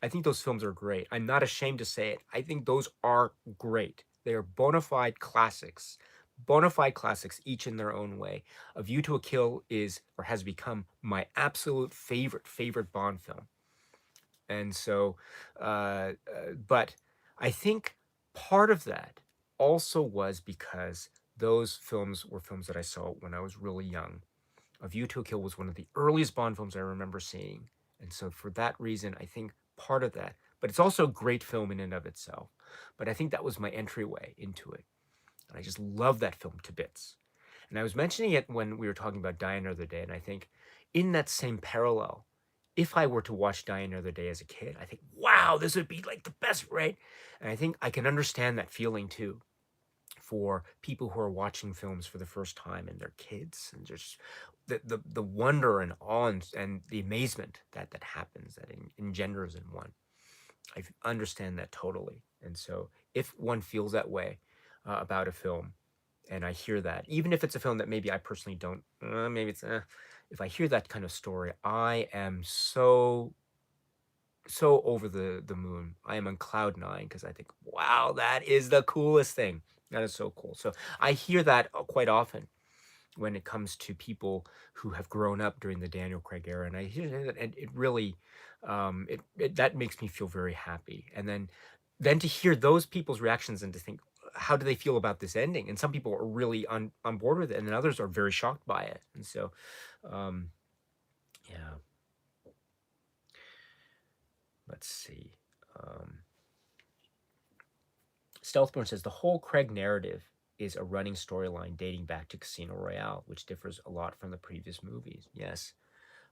I think those films are great. I'm not ashamed to say it. I think those are great. They are bona fide classics. Bona fide classics, each in their own way. A View to a Kill is or has become my absolute favorite Bond film. And so, but I think part of that also was because those films were films that I saw when I was really young. A View to a Kill was one of the earliest Bond films I remember seeing. And so, for that reason, I think part of that, but it's also a great film in and of itself. But I think that was my entryway into it. And I just love that film to bits. And I was mentioning it when we were talking about Die Another Day, and I think in that same parallel, if I were to watch Die Another Day as a kid, I think, wow, this would be like the best, right? And I think I can understand that feeling too for people who are watching films for the first time and their kids, and just the wonder and awe and the amazement that happens, that engenders in one. I understand that totally. And so if one feels that way about a film, and I hear that, even if it's a film that maybe I personally don't, maybe it's, if I hear that kind of story, I am so over the moon. I am on cloud nine because I think, wow, that is the coolest thing. That is so cool. So I hear that quite often when it comes to people who have grown up during the Daniel Craig era, and I hear that, and it really, that makes me feel very happy. And then to hear those people's reactions and to think, how do they feel about this ending? And some people are really on board with it, and then others are very shocked by it. And so, um, yeah, let's see. Um, Stealthborn says the whole Craig narrative is a running storyline dating back to Casino Royale, which differs a lot from the previous movies. Yes.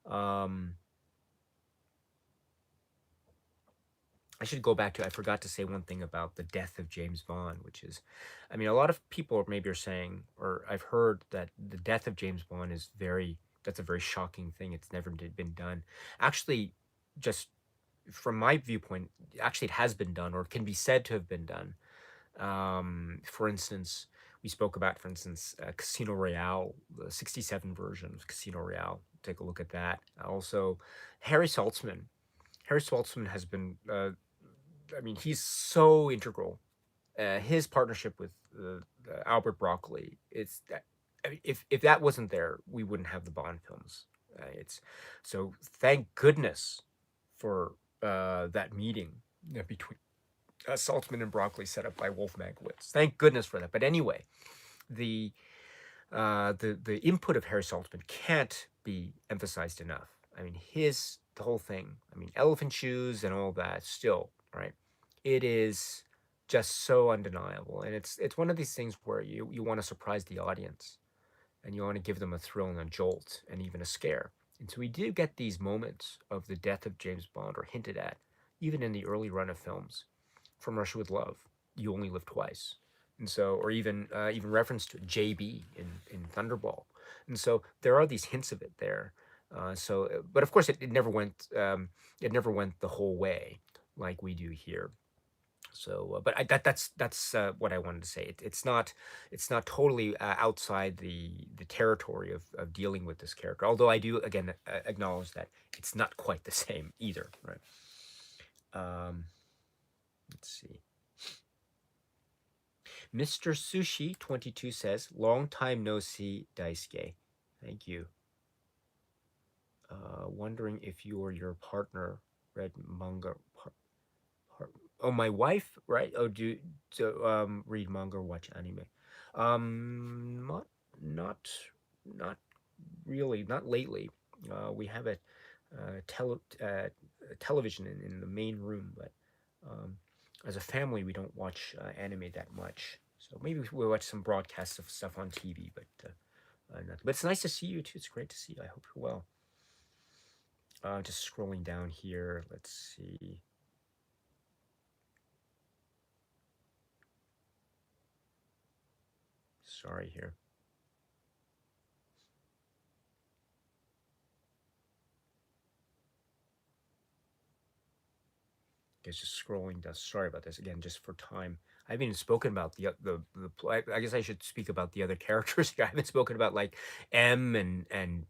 Um, I should go back to, I forgot to say one thing about the death of James Bond, which is, I mean, a lot of people maybe are saying, or I've heard that the death of James Bond is that's a very shocking thing. It's never been done. Actually, just from my viewpoint, actually it has been done or can be said to have been done. For instance, we spoke about, for instance, Casino Royale, the 67 version of Casino Royale. Take a look at that. Also, Harry Saltzman. Harry Saltzman has been, I mean, he's so integral. His partnership with Albert Broccoli, it's that, I mean, if that wasn't there, we wouldn't have the Bond films. It's so thank goodness for that meeting between Saltzman and Broccoli set up by Wolf Mankiewicz. Thank goodness for that. But anyway, the the input of Harry Saltzman can't be emphasized enough. I mean, the whole thing. I mean, elephant shoes and all that. Still, right? It is just so undeniable, and it's one of these things where you want to surprise the audience, and you want to give them a thrill and a jolt, and even a scare. And so we do get these moments of the death of James Bond, or hinted at, even in the early run of films, from Russia with Love, You Only Live Twice, and so, or even reference to JB in Thunderball, and so there are these hints of it there. But of course, it never went the whole way like we do here. So, but that's what I wanted to say. It's not totally outside the territory of dealing with this character. Although I do again acknowledge that it's not quite the same either. Right. Um, let's see. Mr. Sushi 22 says, "Long time no see, Daisuke." Thank you. Wondering if you or your partner read manga. Oh, my wife, right? Oh, read manga or watch anime? Not, not, not really, not lately. We have television in the main room, but um, as a family, we don't watch anime that much. So maybe we'll watch some broadcasts of stuff on TV, but it's nice to see you too. It's great to see you. I hope you're well. Just scrolling down here. Let's see. Sorry here. Guess just scrolling down. Sorry about this again, just for time. I haven't even spoken about I guess I should speak about the other characters. I haven't spoken about like M and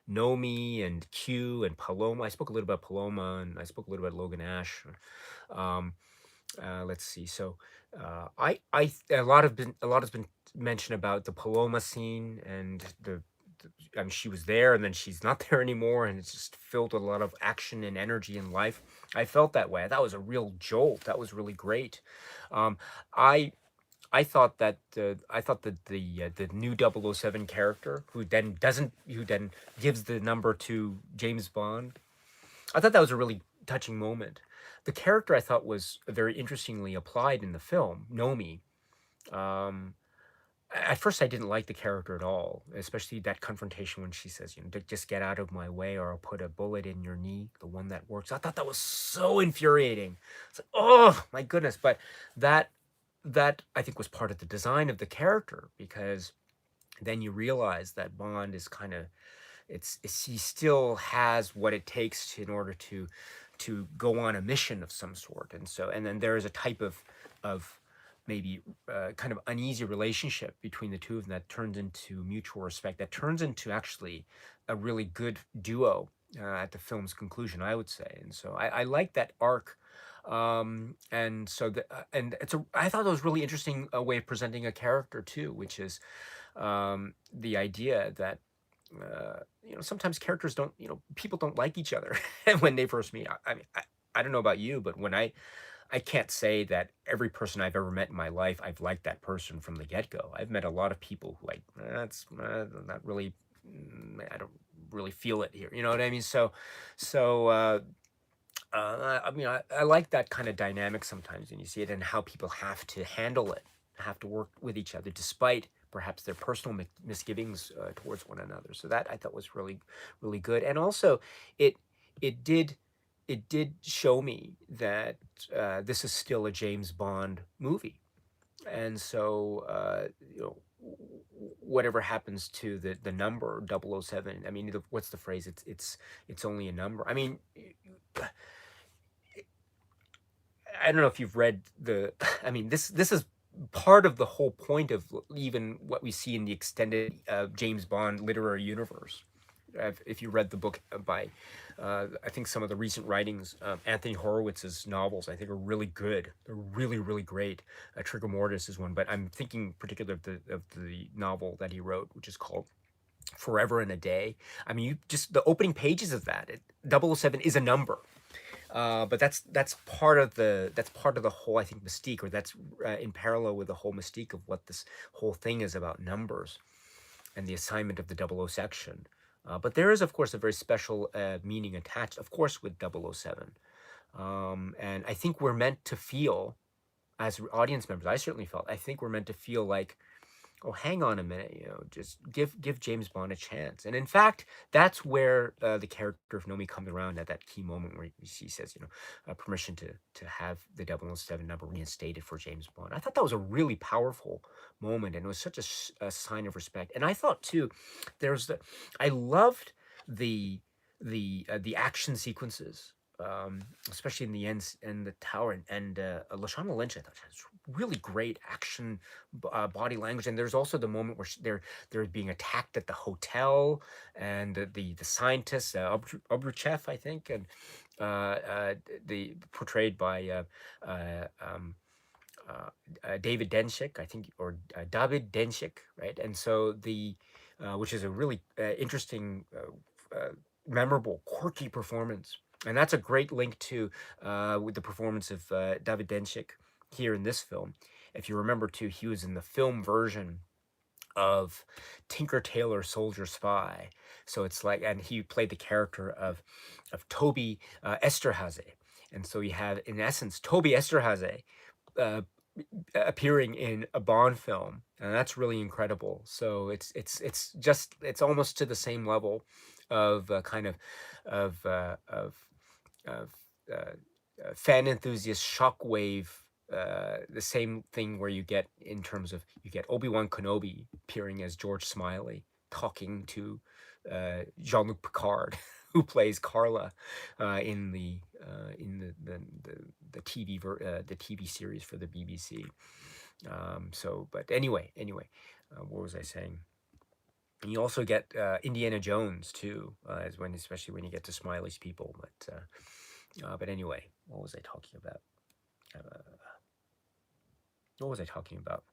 Nomi and Q and Paloma. I spoke a little about Paloma and I spoke a little about Logan Ash. Um, let's see. So, a lot has been mentioned about the Paloma scene and I mean, she was there and then she's not there anymore, and it's just filled with a lot of action and energy and life. I felt that way. That was a real jolt. That was really great. Um, I I thought that the new 007 character who then gives the number to James Bond. I thought that was a really touching moment. The character I thought was very interestingly applied in the film, Nomi. Um, at first, I didn't like the character at all, especially that confrontation when she says, you know, just get out of my way or I'll put a bullet in your knee, the one that works. I thought that was so infuriating. It's like, oh my goodness. But that, that I think was part of the design of the character, because then you realize that Bond is kind of, he still has what it takes in order to go on a mission of some sort, and so, and then there is a type of maybe kind of uneasy relationship between the two of them that turns into mutual respect, that turns into actually a really good duo at the film's conclusion, I would say. And so I like that arc. And so and I thought it was really interesting way of presenting a character too, which is the idea that you know, sometimes characters don't, you know, people don't like each other when they first meet. I mean, I don't know about you, but I can't say that every person I've ever met in my life, I've liked that person from the get go. I've met a lot of people who like, that's not really, I don't really feel it here. You know what I mean? I mean, I like that kind of dynamic sometimes when you see it and how people have to handle it, have to work with each other despite perhaps their personal misgivings towards one another. So that I thought was really, really good. And also, it it did it did show me that this is still a James Bond movie, and so you know, whatever happens to the number 007, I mean, what's the phrase, it's only a number. I mean, I don't know if you've read the I mean, this is part of the whole point of even what we see in the extended James Bond literary universe. If you read the book by, I think some of the recent writings, Anthony Horowitz's novels, I think are really good. They're really, really great. Trigger Mortis is one, but I'm thinking particularly of the novel that he wrote, which is called Forever and a Day. I mean, you just the opening pages of that. 007 is a number, but that's part of the whole, I think, mystique, or that's in parallel with the whole mystique of what this whole thing is about, numbers and the assignment of the 00 section. But there is, of course, a very special meaning attached, of course, with 007. And I think we're meant to feel, as audience members, I certainly felt, I think we're meant to feel like, oh, hang on a minute, just give James Bond a chance. And in fact, that's where the character of Nomi comes around at that key moment where she says, permission to have the 007 number reinstated for James Bond. I thought that was a really powerful moment, and it was such a sign of respect. And I thought too, I loved the the action sequences. Especially in the ends and the tower, and Lashana Lynch, I thought has really great action body language. And there's also the moment where they're being attacked at the hotel, and the scientist, Obruchev, I think, and the portrayed by David Denchik, I think, or David Denchik, right? And so which is a really interesting, memorable, quirky performance. And that's a great link to with the performance of David Denchik here in this film. If you remember too, he was in the film version of Tinker Tailor Soldier Spy. So it's like, and he played the character of Toby Esterhazy. And so you have, in essence, Toby Esterhazy uh, appearing in a Bond film, and that's really incredible. So it's almost to the same level of kind of fan enthusiast shockwave. The same thing where you get, in terms of, you get Obi-Wan Kenobi appearing as George Smiley talking to Jean-Luc Picard, who plays Carla in the the TV series for the BBC. But anyway, what was I saying? And you also get Indiana Jones too, especially when you get to Smiley's people. But anyway, what was I talking about? What was I talking about?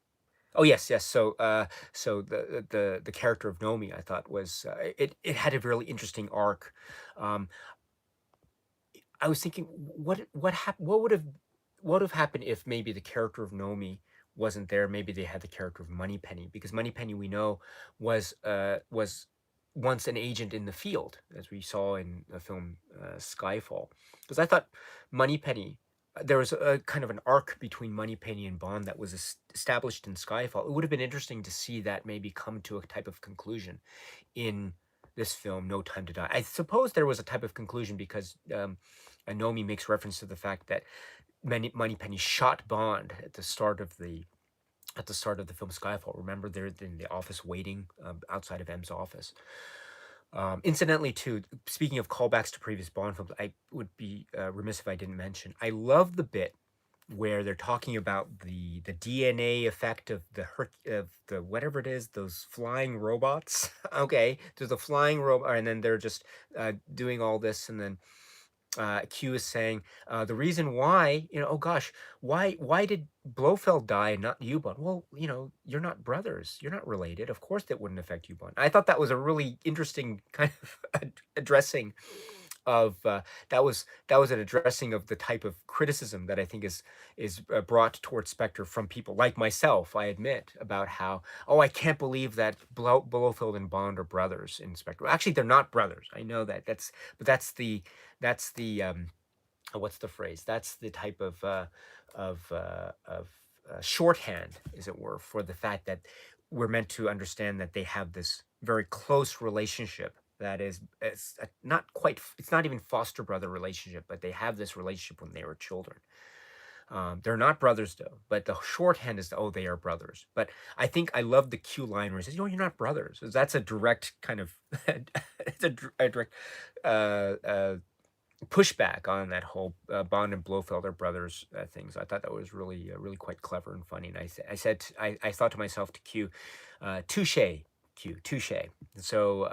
Oh yes, yes. So the character of Nomi, I thought, was it had a really interesting arc. Um, I was thinking, what would have happened if maybe the character of Nomi wasn't there? Maybe they had the character of Moneypenny, because Moneypenny, we know, was once an agent in the field, as we saw in the film Skyfall. Because I thought Moneypenny, there was a kind of an arc between Moneypenny and Bond that was established in Skyfall. It would have been interesting to see that maybe come to a type of conclusion in this film, No Time to Die. I suppose there was a type of conclusion because Nomi makes reference to the fact that Moneypenny shot Bond at the start of the film Skyfall. Remember, they're in the office waiting outside of M's office. Incidentally, too, speaking of callbacks to previous Bond films, I would be remiss if I didn't mention, I love the bit where they're talking about the DNA effect of the whatever it is, those flying robots. Okay, there's a flying robot, and then they're just doing all this, and then Q is saying the reason why, oh gosh, why did Blofeld die and not you, Bond? Well, you're not brothers, you're not related. Of course, that wouldn't affect you, Bond. I thought that was a really interesting kind of addressing of that was an addressing of the type of criticism that I think is brought towards Spectre from people like myself, I admit, about how, oh, I can't believe that Blofeld and Bond are brothers in Spectre. Actually, they're not brothers. I know that. But that's the what's the phrase? That's the type of shorthand, as it were, for the fact that we're meant to understand that they have this very close relationship that is it's not quite it's not even foster brother relationship, but they have this relationship when they were children. They're not brothers though, but the shorthand is, oh, they are brothers. But I think I love the cue line where he says, "No, you're not brothers." That's a direct kind of it's a direct uh, uh, pushback on that whole Bond and Blofeld are brothers things. I thought that was really really quite clever and funny. And I thought to myself to Q, touche. Q, touche. So,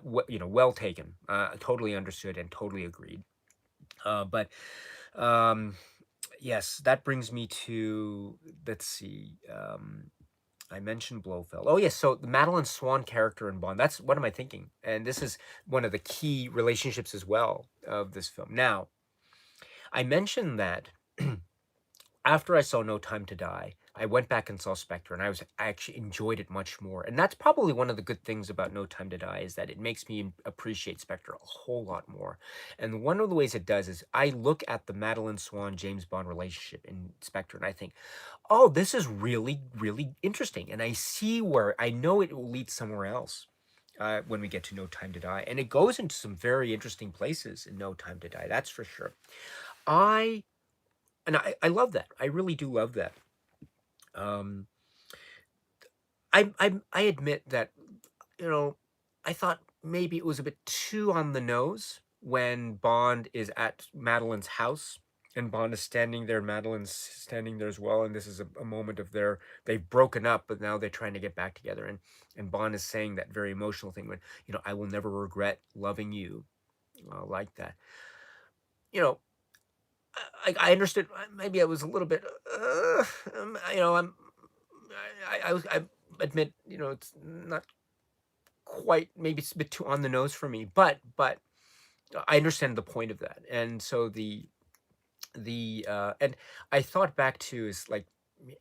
well taken. Totally understood and totally agreed. But um, yes, that brings me to, let's see. I mentioned Blofeld. Oh yes, so the Madeline Swan character in Bond. That's what am I thinking? And this is one of the key relationships as well of this film. Now, I mentioned that after I saw No Time to Die, I went back and saw Spectre, and I actually enjoyed it much more. And that's probably one of the good things about No Time to Die is that it makes me appreciate Spectre a whole lot more. And one of the ways it does is I look at the Madeline Swan James Bond relationship in Spectre, and I think, oh, this is really really interesting, and I see where I know it will lead somewhere else. When we get to No Time to Die, and it goes into some very interesting places in No Time to Die, that's for sure. I I love that. I really do love that. Um, I admit that, you know, I thought maybe it was a bit too on the nose when Bond is at Madeline's house and Bond is standing there, Madeline's standing there as well, and this is a moment of they've broken up, but now they're trying to get back together, and Bond is saying that very emotional thing when, I will never regret loving you, like that. You know, I understood. Maybe I was a little bit, I'm, I admit, it's not quite. Maybe it's a bit too on the nose for me, but I understand the point of that, and so and I thought back to is like,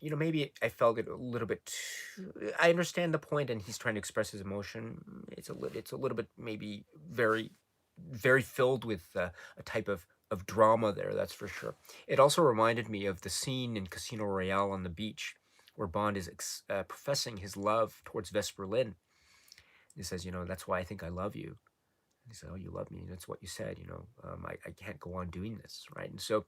maybe I felt it a little bit too. I understand the point, and he's trying to express his emotion. It's a little bit maybe very very filled with a type of drama there, that's for sure. It also reminded me of the scene in Casino Royale on the beach where Bond is professing his love towards Vesper Lynn. He says, that's why I think I love you. He said, oh, you love me. That's what you said, I can't go on doing this, right? And so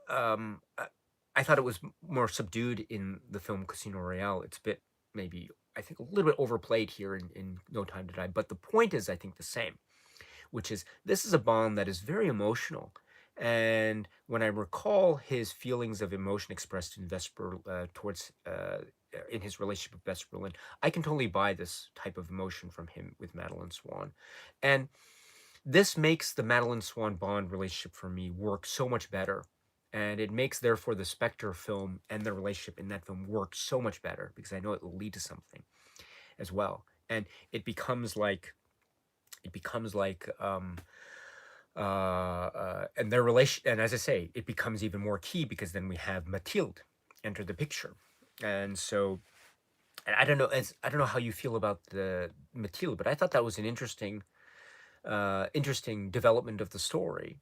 I thought it was more subdued in the film Casino Royale. It's a bit, maybe, I think, a little bit overplayed here in No Time to Die. But the point is, I think, the same, which is this is a Bond that is very emotional. And when I recall his feelings of emotion expressed in Vesper towards in his relationship with Vesper Berlin, I can totally buy this type of emotion from him with Madeline Swan. And this makes the Madeline Swan Bond relationship for me work so much better. And it makes, therefore, the Spectre film and the relationship in that film work so much better because I know it will lead to something as well. And it becomes like and their relation, and as I say, it becomes even more key because then we have Mathilde enter the picture. And so, and I don't know how you feel about the Mathilde, but I thought that was an interesting development of the story.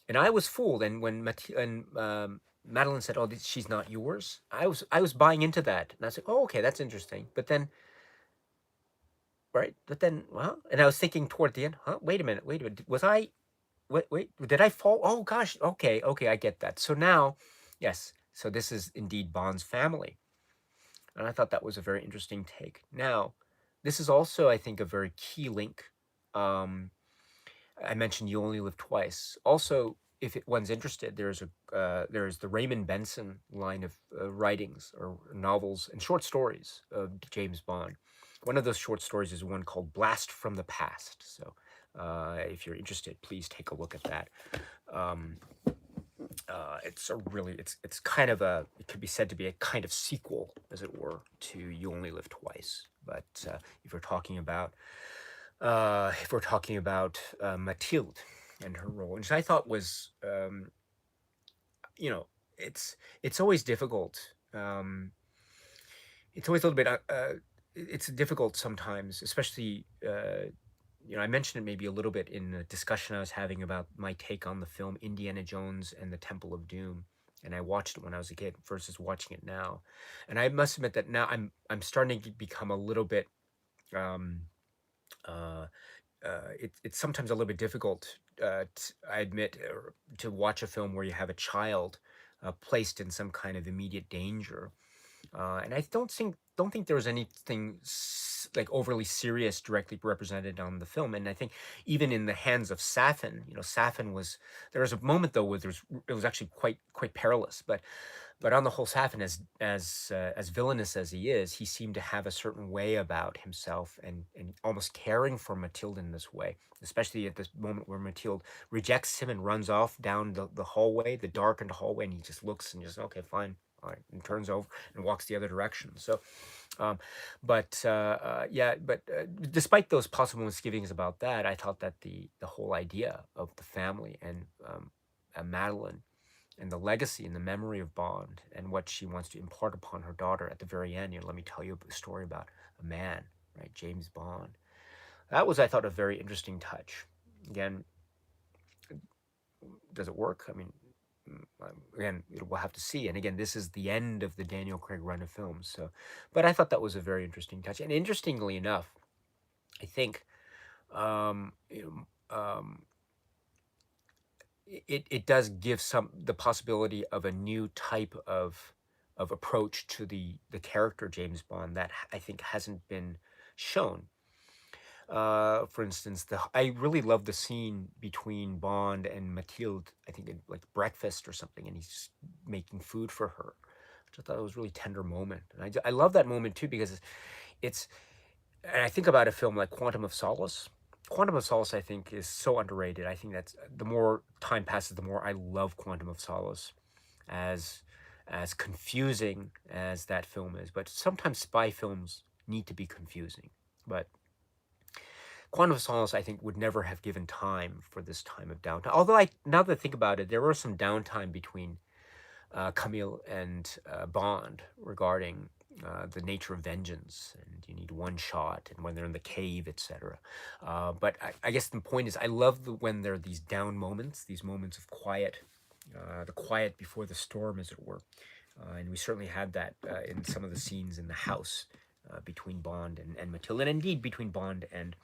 And I was fooled, and when Madeline said, "Oh, she's not yours," I was buying into that, and I was like, "Oh, okay, that's interesting." But then, right? But then, well, and I was thinking toward the end, huh? Wait a minute. Was I? Wait, did I fall? Oh gosh, okay, I get that. So now, yes, so this is indeed Bond's family, and I thought that was a very interesting take. Now, this is also, I think, a very key link. Um, I mentioned You Only Live Twice. Also, if one's interested, there's the Raymond Benson line of writings or novels and short stories of James Bond. One of those short stories is one called Blast from the Past. So, if you're interested, please take a look at that. Um, it's kind of it could be said to be a kind of sequel, as it were, to You Only Live Twice. But if we're talking about Mathilde and her role, which I thought was, you know, it's always difficult. It's always a little bit. It's difficult sometimes, especially. I mentioned it maybe a little bit in a discussion I was having about my take on the film Indiana Jones and the Temple of Doom. and I watched it when I was a kid versus watching it now. And I must admit that now I'm starting to become a little bit um, uh, it's sometimes a little bit difficult, I admit, to watch a film where you have a child placed in some kind of immediate danger. And I don't think there was anything like overly serious directly represented on the film. And I think even in the hands of Safin, Safin was there was a moment though where it was actually quite perilous, but on the whole, Safin, as villainous as he is, he seemed to have a certain way about himself, and almost caring for Mathilde in this way, especially at this moment where Mathilde rejects him and runs off down the hallway, the darkened hallway, and he just looks and just, okay, fine, all right, and turns over and walks the other direction. So, um, but despite those possible misgivings about that, I thought that the whole idea of the family and Madeline and the legacy and the memory of Bond and what she wants to impart upon her daughter at the very end. Let me tell you a story about a man, right? James Bond. That was, I thought, a very interesting touch. Again, does it work? I mean, again, we'll have to see. And again, this is the end of the Daniel Craig run of films. So, but I thought that was a very interesting touch. And interestingly enough, I think it does give the possibility of a new type of approach to the character James Bond that I think hasn't been shown. For instance, I really love the scene between Bond and Mathilde. I think at like breakfast or something, and he's making food for her, which I thought was a really tender moment. And I love that moment too because it's and I think about a film like Quantum of Solace. Quantum of Solace, I think, is so underrated. I think that's the more time passes, the more I love Quantum of Solace, as as confusing as that film is. But sometimes spy films need to be confusing. But Quantum of Solace, I think, would never have given time for this time of downtime. Although now that I think about it, there was some downtime between Camille and Bond regarding the nature of vengeance, and you need one shot, and when they're in the cave, etc. But I guess the point is, I love when there are these down moments, these moments of quiet, the quiet before the storm, as it were. And we certainly had that in some of the scenes in the house between Bond and Matilda, and indeed between Bond and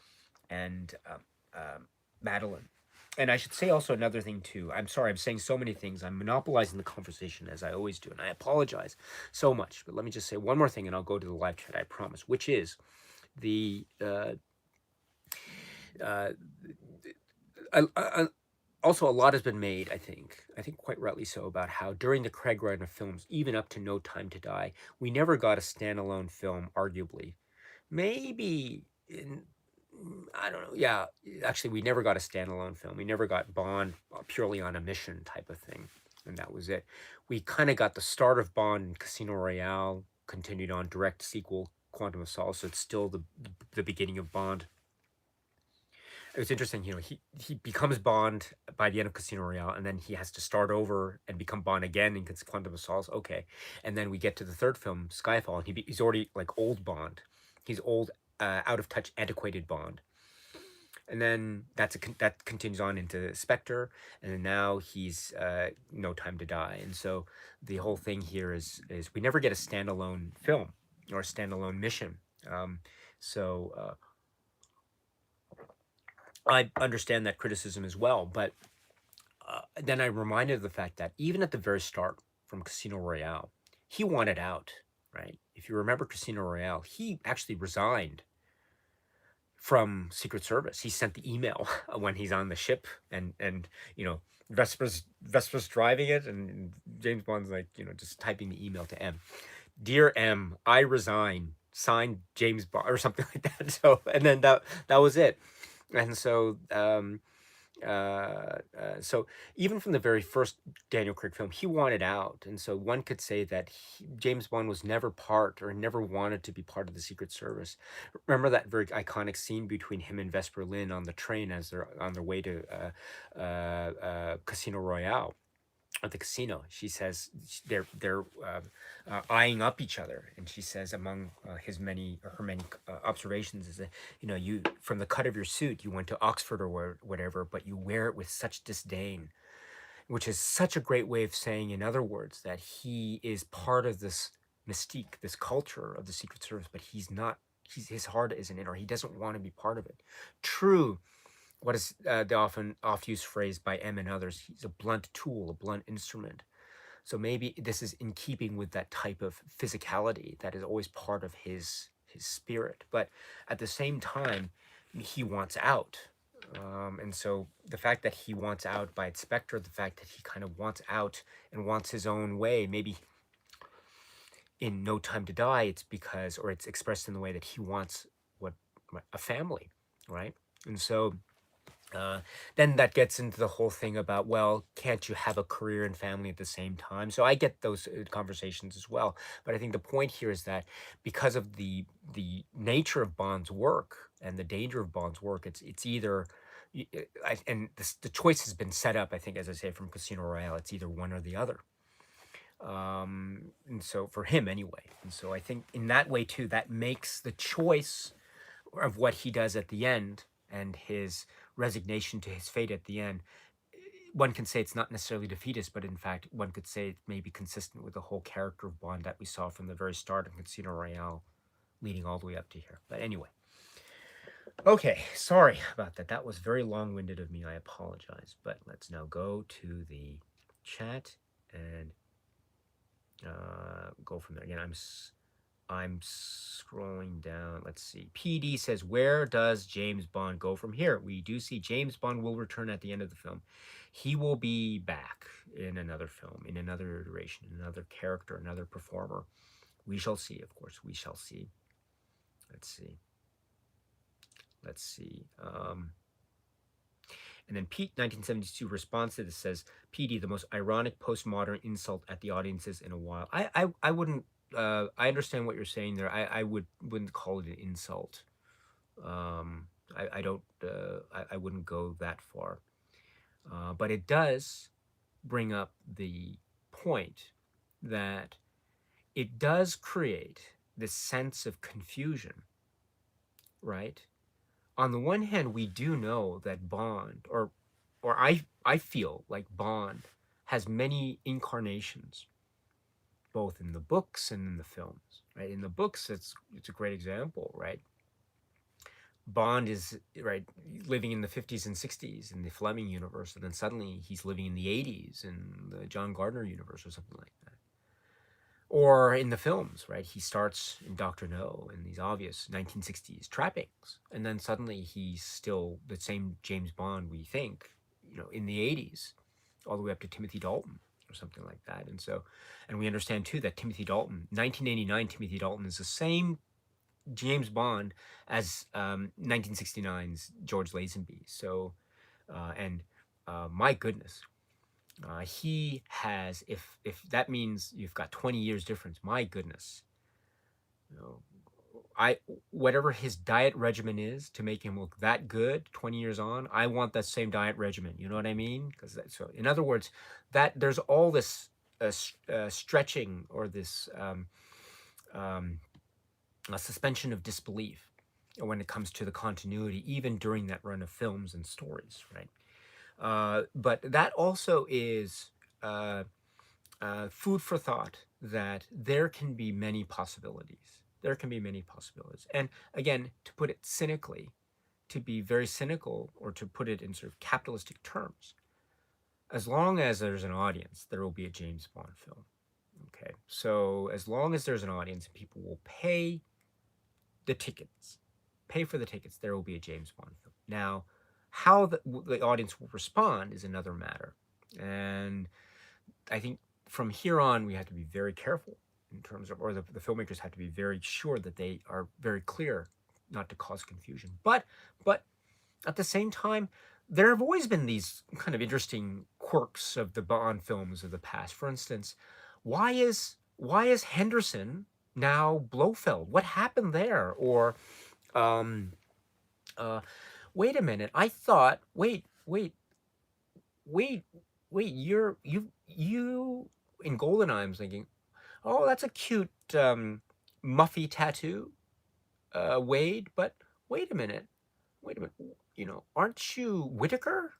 Madeline. And I should say also another thing too. I'm sorry, I'm saying so many things. I'm monopolizing the conversation as I always do, and I apologize so much. But let me just say one more thing, and I'll go to the live chat. I promise. Which is the also a lot has been made. I think quite rightly so, about how during the Craig run of films, even up to No Time to Die, we never got a standalone film. Arguably, maybe in I don't know. Yeah, actually, we never got a standalone film. We never got Bond purely on a mission type of thing, and that was it. We kind of got the start of Bond in Casino Royale, continued on direct sequel, Quantum of Solace. So it's still the beginning of Bond. It was interesting, he becomes Bond by the end of Casino Royale, and then he has to start over and become Bond again in Quantum of Solace. Okay, and then we get to the third film, Skyfall, and he's already like old Bond. He's old, out of touch, antiquated Bond. And then that continues on into Spectre, and then now he's No Time to Die. And so the whole thing here is we never get a standalone film or a standalone mission. So I understand that criticism as well, but then I'm reminded of the fact that even at the very start from Casino Royale, he wanted out, right? If you remember Casino Royale, he actually resigned from Secret Service. He sent the email when he's on the ship, and Vesper's driving it, and James Bond's like, just typing the email to M. Dear M, I resign. Signed, James Bond, or something like that. So, and then that was it. And so so even from the very first Daniel Craig film, he wanted out, and so one could say that James Bond was never part, or never wanted to be part of the Secret Service. Remember that very iconic scene between him and Vesper Lynn on the train as they're on their way to Casino Royale. At the casino, she says they're eyeing up each other, and she says among her many observations is that you, from the cut of your suit, you went to Oxford or whatever, but you wear it with such disdain. which is such a great way of saying, in other words, that he is part of this mystique, this culture of the Secret Service, but he's not. His heart isn't in, or he doesn't want to be part of it. True, what is the often oft-used phrase by M and others? He's a blunt tool, a blunt instrument. So maybe this is in keeping with that type of physicality that is always part of his spirit. But at the same time, he wants out. And so the fact that he wants out by its specter, the fact that he kind of wants out and wants his own way, maybe in No Time to Die, it's because, or it's expressed in the way that he wants what a family, right? And so then that gets into the whole thing about, well, can't you have a career and family at the same time? So I get those conversations as well. But I think the point here is that because of the nature of Bond's work and the danger of Bond's work, it's either and the choice has been set up, I think, as I say, from Casino Royale, it's either one or the other. And so for him anyway. And so I think in that way too, that makes the choice of what he does at the end and his resignation to his fate at the end, one can say it's not necessarily defeatist, but in fact, one could say it may be consistent with the whole character of Bond that we saw from the very start of Casino Royale, leading all the way up to here. But anyway, okay, sorry about that. That was very long-winded of me. I apologize. But let's now go to the chat and go from there. Again, I'm scrolling down. Let's see. PD says, where does James Bond go from here? We do see James Bond will return at the end of the film. He will be back in another film, in another iteration, another character, another performer. We shall see, of course. We shall see. Let's see. Let's see. And then Pete 1972 responds to this, says, PD, the most ironic postmodern insult at the audiences in a while. I wouldn't I understand what you're saying there. I wouldn't call it an insult. I don't I wouldn't go that far. But it does bring up the point that it does create this sense of confusion, right? On the one hand, we do know that Bond, or I feel like Bond has many incarnations, both in the books and in the films. Right? In the books, it's a great example, right? Bond is right living in the 50s and 60s in the Fleming universe, and then suddenly he's living in the 80s in the John Gardner universe or something like that. Or in the films, right? He starts in Dr. No in these obvious 1960s trappings, and then suddenly he's still the same James Bond we think, in the 80s, all the way up to Timothy Dalton or something like that. And so, and we understand too that Timothy Dalton, 1989 Timothy Dalton, is the same James Bond as 1969's George Lazenby. So, and my goodness, he has, if that means you've got 20 years difference, my goodness, whatever his diet regimen is to make him look that good 20 years on, I want that same diet regimen. You know what I mean? So in other words, that there's all this stretching or this a suspension of disbelief when it comes to the continuity, even during that run of films and stories, right? But that also is food for thought, that there can be many possibilities. There can be many possibilities. And again, to put it cynically, to be very cynical, or to put it in sort of capitalistic terms, as long as there's an audience, there will be a James Bond film. Okay, so as long as there's an audience and people will pay the tickets, pay for the tickets, there will be a James Bond film. Now, how the audience will respond is another matter. And I think from here on, we have to be very careful in terms of, or the filmmakers have to be very sure that they are very clear not to cause confusion. But at the same time, there have always been these kind of interesting quirks of the Bond films of the past. For instance, why is Henderson now Blofeld? What happened there? Or wait a minute, I thought, wait, you in GoldenEye, I'm thinking, oh, that's a cute Muffy tattoo, Wade, but wait a minute, aren't you Whitaker?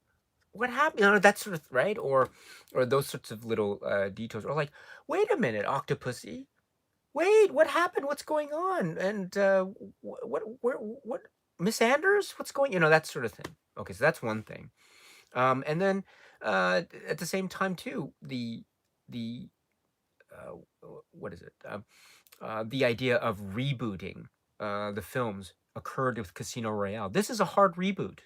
what happened? You know, that sort of right, or those sorts of little details, or like, wait a minute, Octopussy, wait, what happened? What's going on? And what, Miss Anders? What's going? You know, that sort of thing. Okay, so that's one thing. And then at the same time too, the what is it? The idea of rebooting the films occurred with Casino Royale. This is a hard reboot.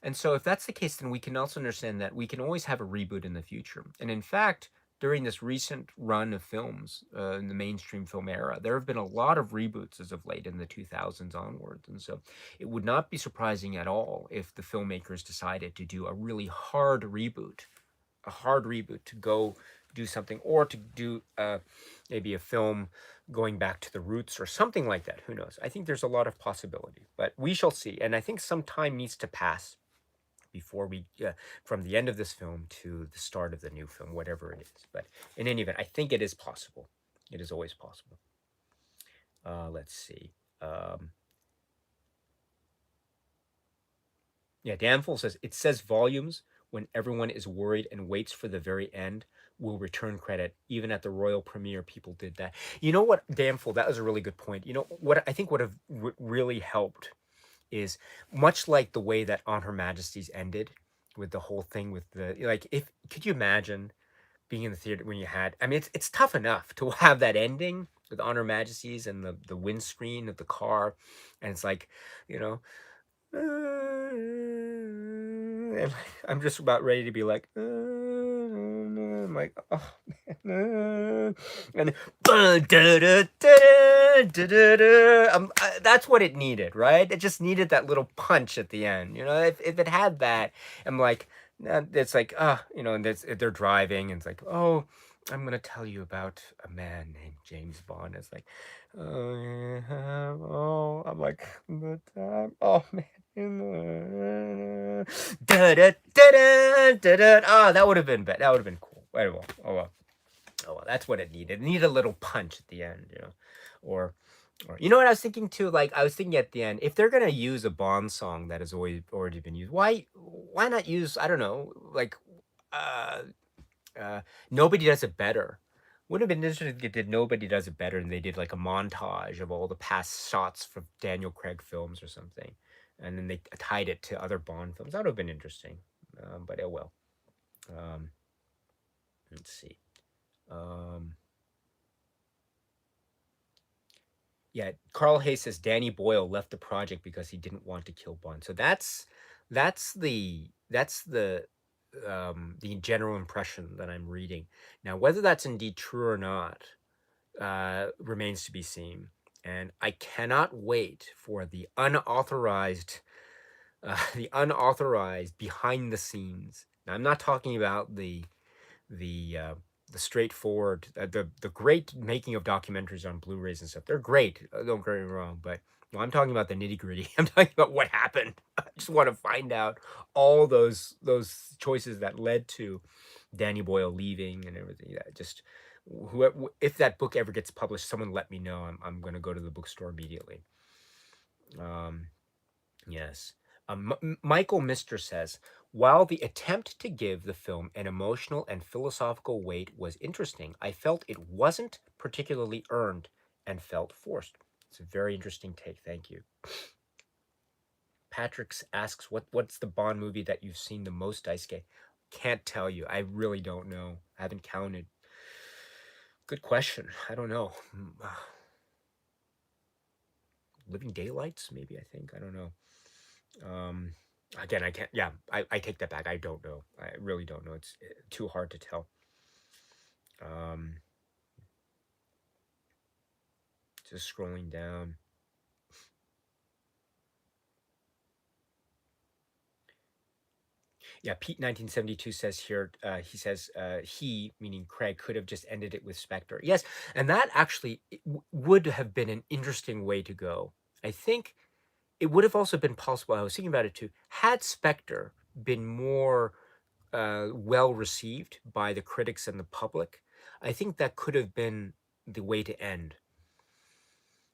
And so, if that's the case, then we can also understand that we can always have a reboot in the future. And in fact, during this recent run of films in the mainstream film era, there have been a lot of reboots as of late in the 2000s onwards. And so, it would not be surprising at all if the filmmakers decided to do a really hard reboot to go do something, or to do maybe a film going back to the roots or something like that. Who knows? I think there's a lot of possibility, but we shall see. And I think some time needs to pass before we from the end of this film to the start of the new film, whatever it is. But in any event, I think it is possible. It is always possible. Let's see. Yeah, Danful says it says volumes when everyone is worried and waits for the very end. Will return credit. Even at the royal premiere, people did that. You know what, Danful? That was a really good point. You know what I think would have really helped is, much like the way that On Her Majesty's ended, with the whole thing with the, like, if could you imagine being in the theater when you had, I mean, it's tough enough to have that ending with On Her Majesty's and the windscreen of the car, and it's like, you know, and I'm just about ready to be like, I'm like, oh man, and that's what it needed, right? It just needed that little punch at the end. You know, if it had that, I'm like, it's like, you know, and they're driving, and it's like, oh, I'm gonna tell you about a man named James Bond. It's like, oh, yeah, oh, I'm like, the time, oh man. Da, da, da, da, da, da. Oh, that would have been that would have been cool. Oh well, oh well, oh well. That's what it needed. It needed a little punch at the end, you know, or you know what I was thinking too. Like, I was thinking at the end, if they're gonna use a Bond song that has already been used, why not use, I don't know, like uh Nobody Does It Better. Would have been interesting if they did Nobody Does It Better, and they did like a montage of all the past shots from Daniel Craig films or something, and then they tied it to other Bond films. That would have been interesting, but oh well. Um, let's see. Um, yeah, Carl Hayes says Danny Boyle left the project because he didn't want to kill Bond. So that's the general impression that I'm reading. Now, whether that's indeed true or not remains to be seen. And I cannot wait for the unauthorized behind the scenes. Now, I'm not talking about the uh, the straightforward, the great making of documentaries on Blu-rays and stuff. They're great. Don't get me wrong, but no, I'm talking about the nitty gritty. I'm talking about what happened. I just want to find out all those choices that led to Danny Boyle leaving and everything. Yeah, just whoever, if that book ever gets published, someone let me know. I'm going to go to the bookstore immediately. Um, yes. Michael Mister says, while the attempt to give the film an emotional and philosophical weight was interesting, I felt it wasn't particularly earned and felt forced. It's a very interesting take. Thank you. Patrick asks, what's the Bond movie that you've seen the most, Daisuke? Can't tell you. I really don't know. I haven't counted. Good question. I don't know. Living Daylights, maybe, I think. I don't know. Um, Again, I can't. Yeah, I take that back. I don't know. I really don't know. It's too hard to tell. Um, just scrolling down. Yeah, Pete 1972 says here. He says he, meaning Craig, could have just ended it with Spectre. Yes, and that actually would have been an interesting way to go. I think it would have also been possible. I was thinking about it too. Had Spectre been more well received by the critics and the public, I think that could have been the way to end.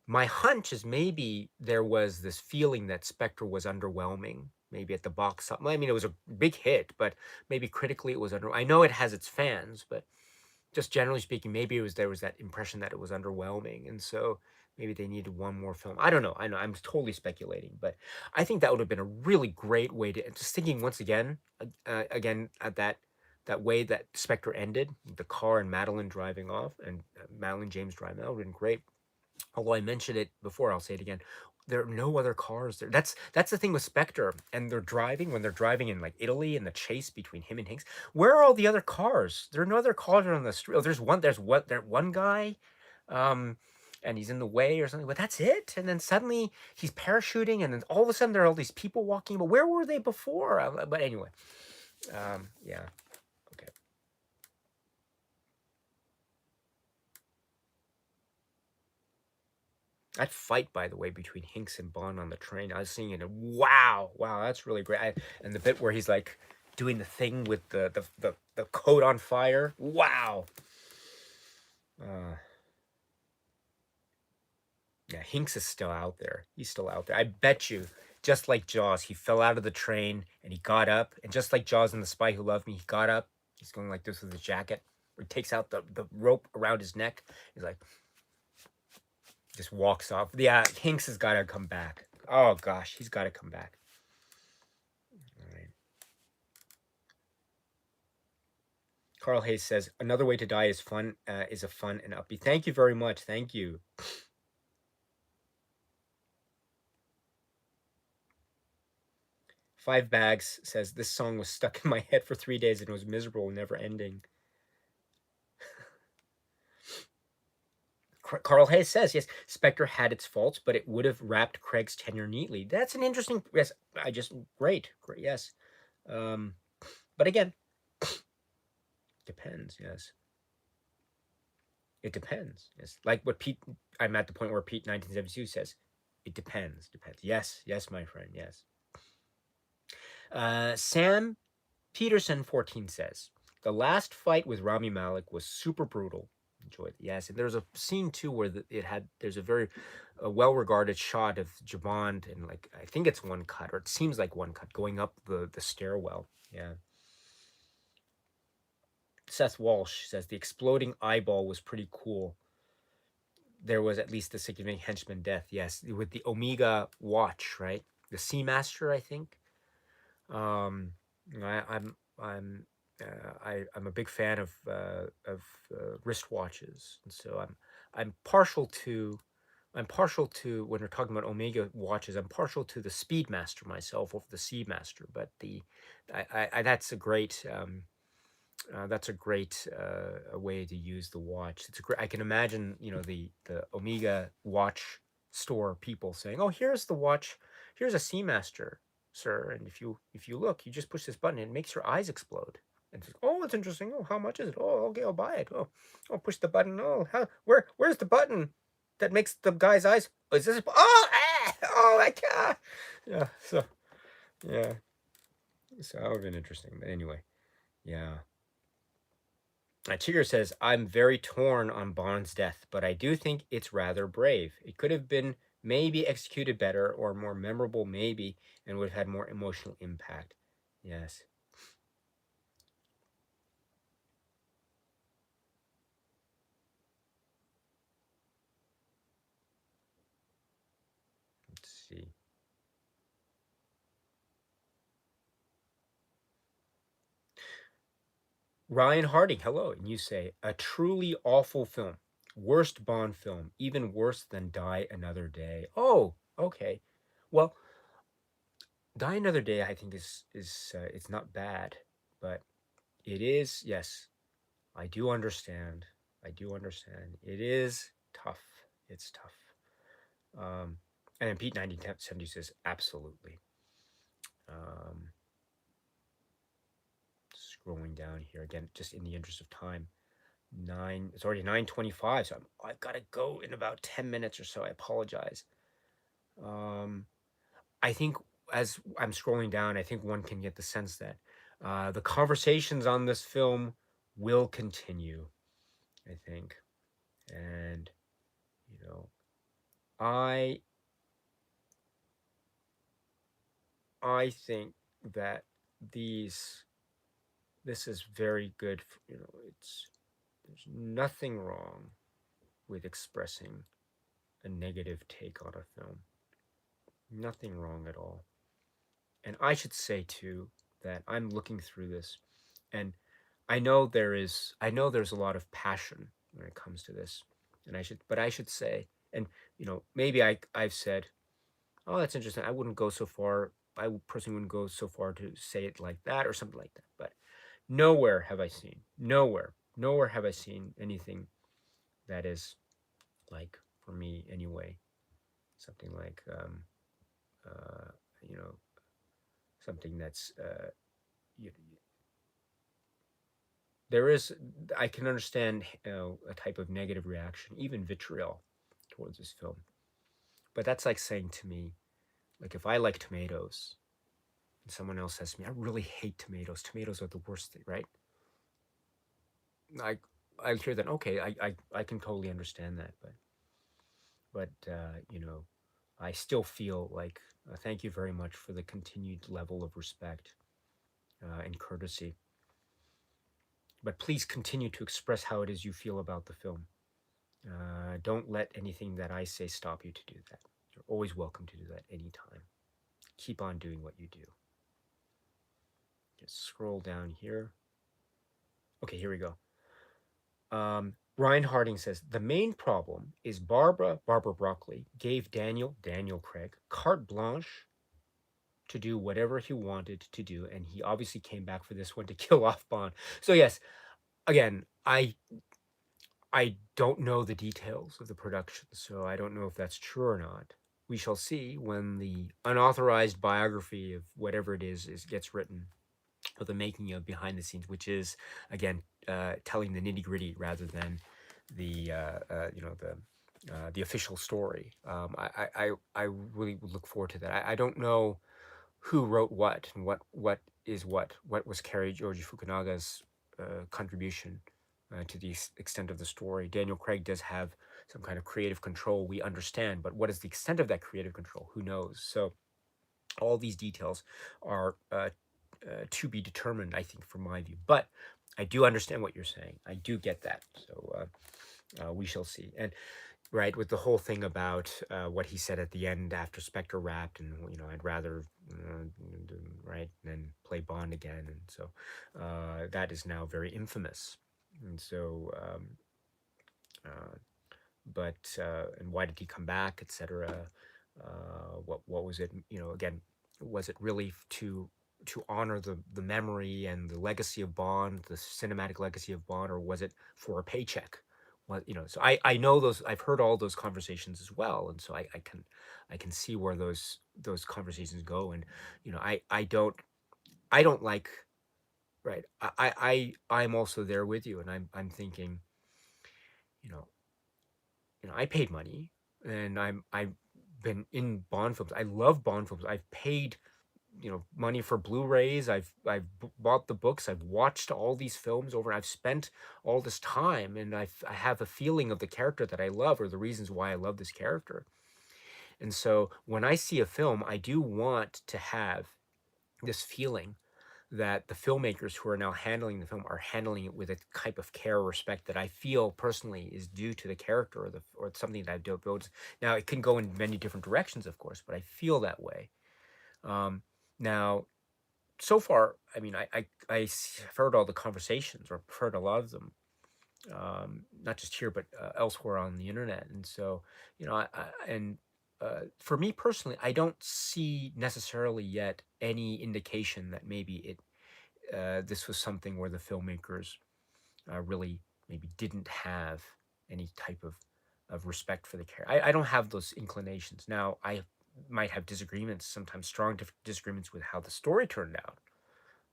My hunch is maybe there was this feeling that Spectre was underwhelming, maybe at the box. I mean, it was a big hit, but maybe critically it was under. I know it has its fans, but just generally speaking, maybe there was that impression that it was underwhelming, and so maybe they needed one more film. I don't know. I know I'm totally speculating, but I think that would have been a really great way to. Just thinking once again, again at that way that Spectre ended, the car and Madeline driving off, and Madeline James driving. That would have been great. Although I mentioned it before, I'll say it again. There are no other cars there. That's the thing with Spectre, and they're driving when they're driving in like Italy, and the chase between him and Hinks. Where are all the other cars? There are no other cars on the street. Oh, there's one. There's what? There one guy, um, and he's in the way or something. But that's it. And then suddenly he's parachuting, and then all of a sudden there are all these people walking. But where were they before? But anyway, yeah. Okay. That fight, by the way, between Hinks and Bond on the train, I was seeing it. And wow, wow, that's really great. And the bit where he's like doing the thing with the coat on fire. Wow. Uh, yeah, Hinks is still out there. He's still out there. I bet you, just like Jaws, he fell out of the train and he got up. And just like Jaws and the Spy Who Loved Me, he got up. He's going like this with his jacket. Or he takes out the rope around his neck. He's like, just walks off. Yeah, Hinks has got to come back. Oh gosh, he's got to come back. All right. Carl Hayes says another way to die is fun. Is a fun and upbeat. Thank you very much. Thank you. Five Bags says this song was stuck in my head for 3 days and it was miserable, never ending. Carl Hayes says, yes, Spectre had its faults, but it would have wrapped Craig's tenure neatly. That's an interesting, yes, great, yes. But again, depends, yes. It depends, yes. Like what Pete, I'm at the point where Pete 1972 says, it depends. Yes, my friend, yes. Sam Peterson 14 says, the last fight with Rami Malek was super brutal. Enjoyed it. Yes, and there's a scene too where there's a very well-regarded shot of Jabond, and like I think it's one cut, or it seems like one cut, going up the stairwell. Yeah. Seth Walsh says the exploding eyeball was pretty cool. There was at least a significant henchman death. Yes, with the Omega watch, right? The Seamaster, I think. I'm I'm a big fan of wristwatches, and so I'm partial to when we're talking about Omega watches. I'm partial to the Speedmaster myself over the Seamaster, but that's a great way to use the watch. It's a great. I can imagine the Omega watch store people saying, "Oh, here's the watch. Here's a Seamaster, sir. And if you look, you just push this button, and it makes your eyes explode." And it's, oh, it's interesting. Oh, how much is it? Oh, okay, I'll buy it. Oh, push the button. Oh, where's the button that makes the guy's eyes? Oh, is this? Oh, my God. Yeah. So yeah. So that would have been interesting. But anyway, yeah. Tigger says, I'm very torn on Bond's death, but I do think it's rather brave. It could have been maybe executed better or more memorable, maybe, and would have had more emotional impact. Yes. Let's see. Ryan Harding, hello. And you say, a truly awful film. Worst Bond film, even worse than Die Another Day. Oh, okay. Well, Die Another Day, I think is it's not bad, but it is, yes, I do understand. I do understand. It is tough. It's tough. And then Pete 1970 says, absolutely. Scrolling down here again, just in the interest of time. It's already 9:25, so I've got to go in about 10 minutes or so. I apologize. I think as I'm scrolling down, I think one can get the sense that the conversations on this film will continue, I think. And, I I think that these this is very good. It's there's nothing wrong with expressing a negative take on a film. Nothing wrong at all. And I should say too that I'm looking through this, and I know there's a lot of passion when it comes to this, but I should say, and maybe I've said, oh, that's interesting. I wouldn't go so far. I personally wouldn't go so far to say it like that or something like that. But nowhere have I seen anything that is like, for me anyway, something like uh, you know something that's you, there is I can understand a type of negative reaction, even vitriol, towards this film. But that's like saying to me, like, if I like tomatoes and someone else says to me, I really hate tomatoes. Tomatoes are the worst thing, right? I I hear that. Okay, I can totally understand that, but I still feel like thank you very much for the continued level of respect and courtesy. But please continue to express how it is you feel about the film. Don't let anything that I say stop you to do that. You're always welcome to do that anytime. Keep on doing what you do. Just scroll down here. Okay, here we go. Ryan Harding says the main problem is Barbara Broccoli gave Daniel Craig carte blanche to do whatever he wanted to do, and he obviously came back for this one to kill off Bond. So yes, again, I don't know the details of the production, so I don't know if that's true or not. We shall see when the unauthorized biography of whatever it is gets written, or the making of behind the scenes, which is again telling the nitty gritty rather than the the official story. I really look forward to that. I don't know who wrote what and what is what was Cary George Fukunaga's contribution to the extent of the story. Daniel Craig does have some kind of creative control, we understand, but what is the extent of that creative control? Who knows? So all these details are to be determined, I think, from my view. But I do understand what you're saying. I do get that. So we shall see. And right, with the whole thing about what he said at the end after Spectre wrapped, and I'd rather right than play Bond again, and so that is now very infamous. And so, uh, and why did he come back, etc. What was it? Again, was it really to honor the memory and the legacy of Bond, the cinematic legacy of Bond, or was it for a paycheck? So I know those. I've heard all those conversations as well, and so I can see where those conversations go. And I don't like, right. I'm also there with you, and I'm thinking, you know I paid money, and I've been in Bond films. I love Bond films. I've paid money for Blu-rays. I've bought the books. I've watched all these films over. I've spent all this time, and I have a feeling of the character that I love, or the reasons why I love this character. And so when I see a film, I do want to have this feeling that the filmmakers who are now handling the film are handling it with a type of care or respect that I feel personally is due to the character, or something that I've built. Now it can go in many different directions, of course, but I feel that way. Now, so far, I mean, I've heard all the conversations, or heard a lot of them, not just here, but elsewhere on the internet. And so, for me personally, I don't see necessarily yet any indication that maybe this was something where the filmmakers really maybe didn't have any type of respect for the character. I don't have those inclinations. Now, I might have disagreements, sometimes strong disagreements with how the story turned out.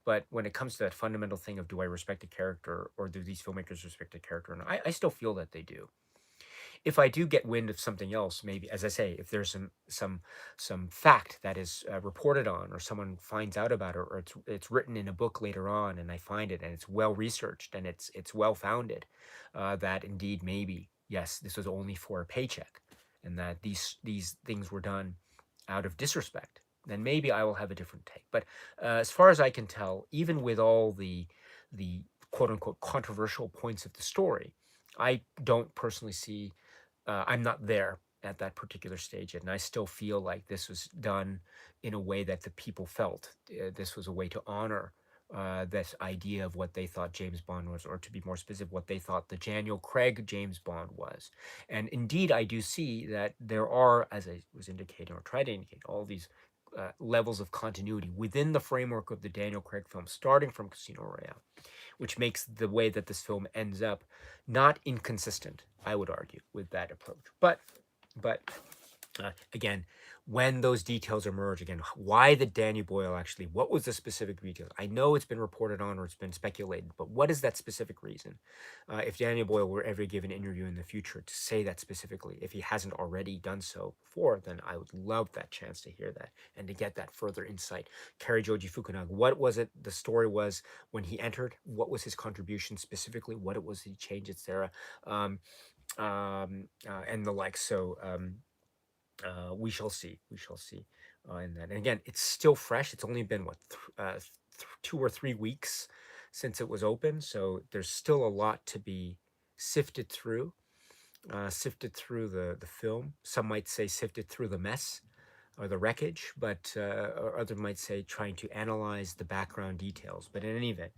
But when it comes to that fundamental thing of, do I respect a character, or do these filmmakers respect a character? And I still feel that they do. If I do get wind of something else, maybe, as I say, if there's some fact that is reported on, or someone finds out about it, or it's written in a book later on, and I find it, and it's well researched, and it's well founded, that indeed maybe, yes, this was only for a paycheck, and that these things were done out of disrespect, then maybe I will have a different take. But as far as I can tell, even with all the quote unquote controversial points of the story, I don't personally see. I'm not there at that particular stage yet, and I still feel like this was done in a way that the people felt. This was a way to honor this idea of what they thought James Bond was, or to be more specific, what they thought the Daniel Craig James Bond was. And indeed, I do see that there are, as I was indicating or tried to indicate, all these levels of continuity within the framework of the Daniel Craig film, starting from Casino Royale, which makes the way that this film ends up not inconsistent, I would argue, with that approach. But again, when those details emerge, again, why the Danny Boyle actually, what was the specific details? I know it's been reported on or it's been speculated, but what is that specific reason? If Danny Boyle were ever given an interview in the future to say that specifically, if he hasn't already done so before, then I would love that chance to hear that and to get that further insight. Kari Joji Fukunaga, what was it the story was when he entered? What was his contribution specifically? What it was he changed, etc. And the like. So we shall see. We shall see. In that, and again, it's still fresh. It's only been what 2 or 3 weeks since it was open, so there's still a lot to be sifted through. Sifted through the film. Some might say sifted through the mess or the wreckage, but or other might say trying to analyze the background details. But in any event,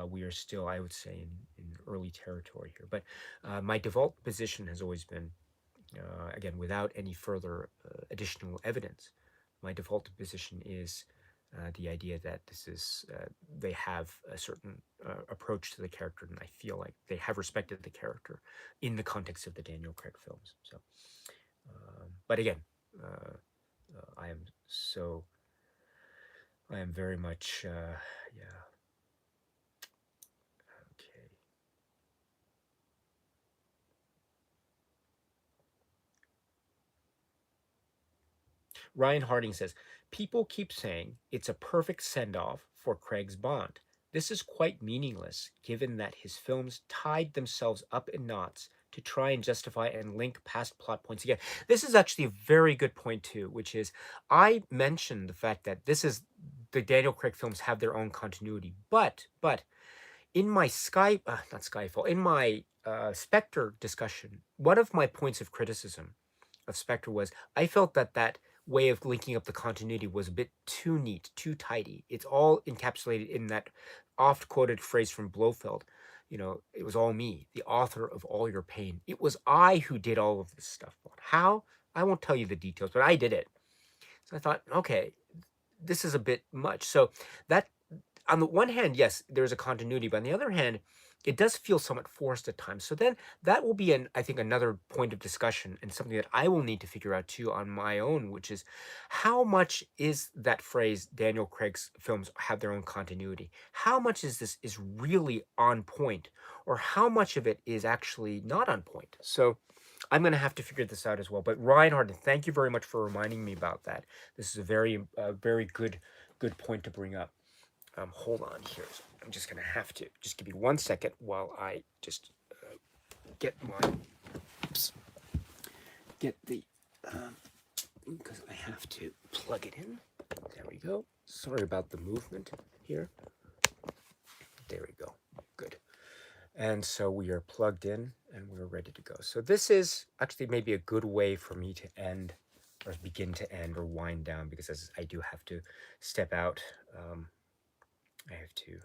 we are still, I would say, in early territory here. But my default position has always been, again, without any further additional evidence, my default position is the idea that this is they have a certain approach to the character, and I feel like they have respected the character in the context of the Daniel Craig films. So, but again, I am so I am very much yeah. Okay. Ryan Harding says, people keep saying it's a perfect send off for Craig's Bond. This is quite meaningless, given that his films tied themselves up in knots to try and justify and link past plot points again. This is actually a very good point, too, which is I mentioned the fact that this is the Daniel Craig films have their own continuity, but in my not Skyfall, in my Spectre discussion, one of my points of criticism of Spectre was I felt that that way of linking up the continuity was a bit too neat, too tidy. It's all encapsulated in that oft quoted phrase from Blofeld. You know, it was all me, the author of all your pain. It was I who did all of this stuff. How? I won't tell you the details, but I did it. So I thought, okay, this is a bit much. So that on the one hand, yes, there's a continuity, but on the other hand, it does feel somewhat forced at times. So then that will be I think, another point of discussion and something that I will need to figure out too on my own, which is how much is that phrase Daniel Craig's films have their own continuity? How much is this is really on point, or how much of it is actually not on point? So I'm going to have to figure this out as well. But Ryan, thank you very much for reminding me about that. This is a very good point to bring up. Hold on here. I'm just gonna have to just give me 1 second while I just get my get the because I have to plug it in. There we go. Sorry about the movement here. There we go. Good. And so we are plugged in and we're ready to go. So this is actually maybe a good way for me to end or begin to end or wind down, because as I do have to step out. I have to.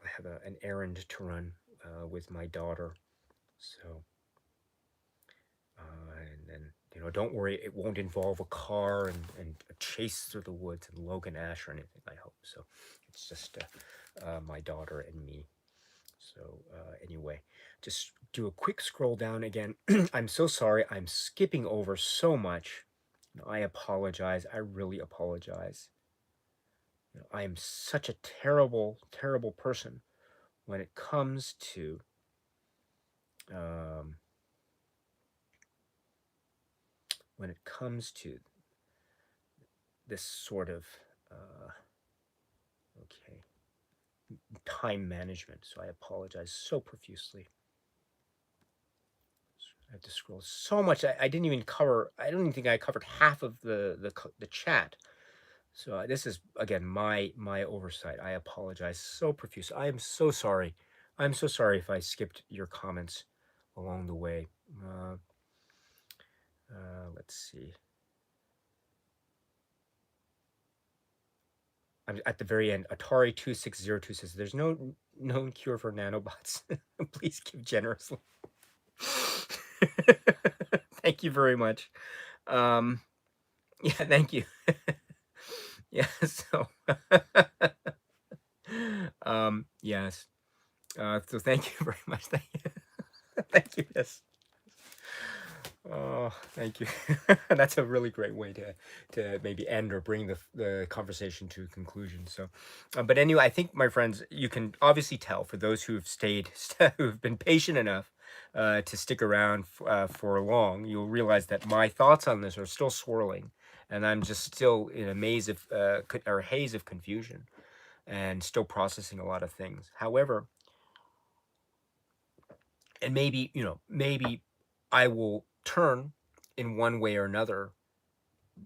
I have an errand to run with my daughter, so and then don't worry, it won't involve a car and a chase through the woods and Logan Ash or anything. I hope so. It's just my daughter and me. So anyway, just do a quick scroll down again. I'm so sorry. I'm skipping over so much. I apologize. I really apologize. I am such a terrible, terrible person when it comes to um, this sort of okay time management. So I apologize so profusely. have to scroll so much. I didn't even cover. I don't even think I covered half of the chat. So this is again my oversight. I apologize so profuse. I am so sorry. I'm so sorry if I skipped your comments along the way. Let's see. I'm at the very end. Atari2602 says there's no known cure for nanobots. Please give generously. Thank you very much. Yeah, thank you. Yeah, so yes. So thank you very much. Thank you. Thank you. Yes. Oh, thank you. That's a really great way to maybe end or bring the conversation to a conclusion. So, but anyway, I think, my friends, you can obviously tell, for those who have stayed, who've been patient enough to stick around for long, you'll realize that my thoughts on this are still swirling, and I'm just still in a maze of or haze of confusion, and still processing a lot of things. However, and maybe, maybe I will turn in one way or another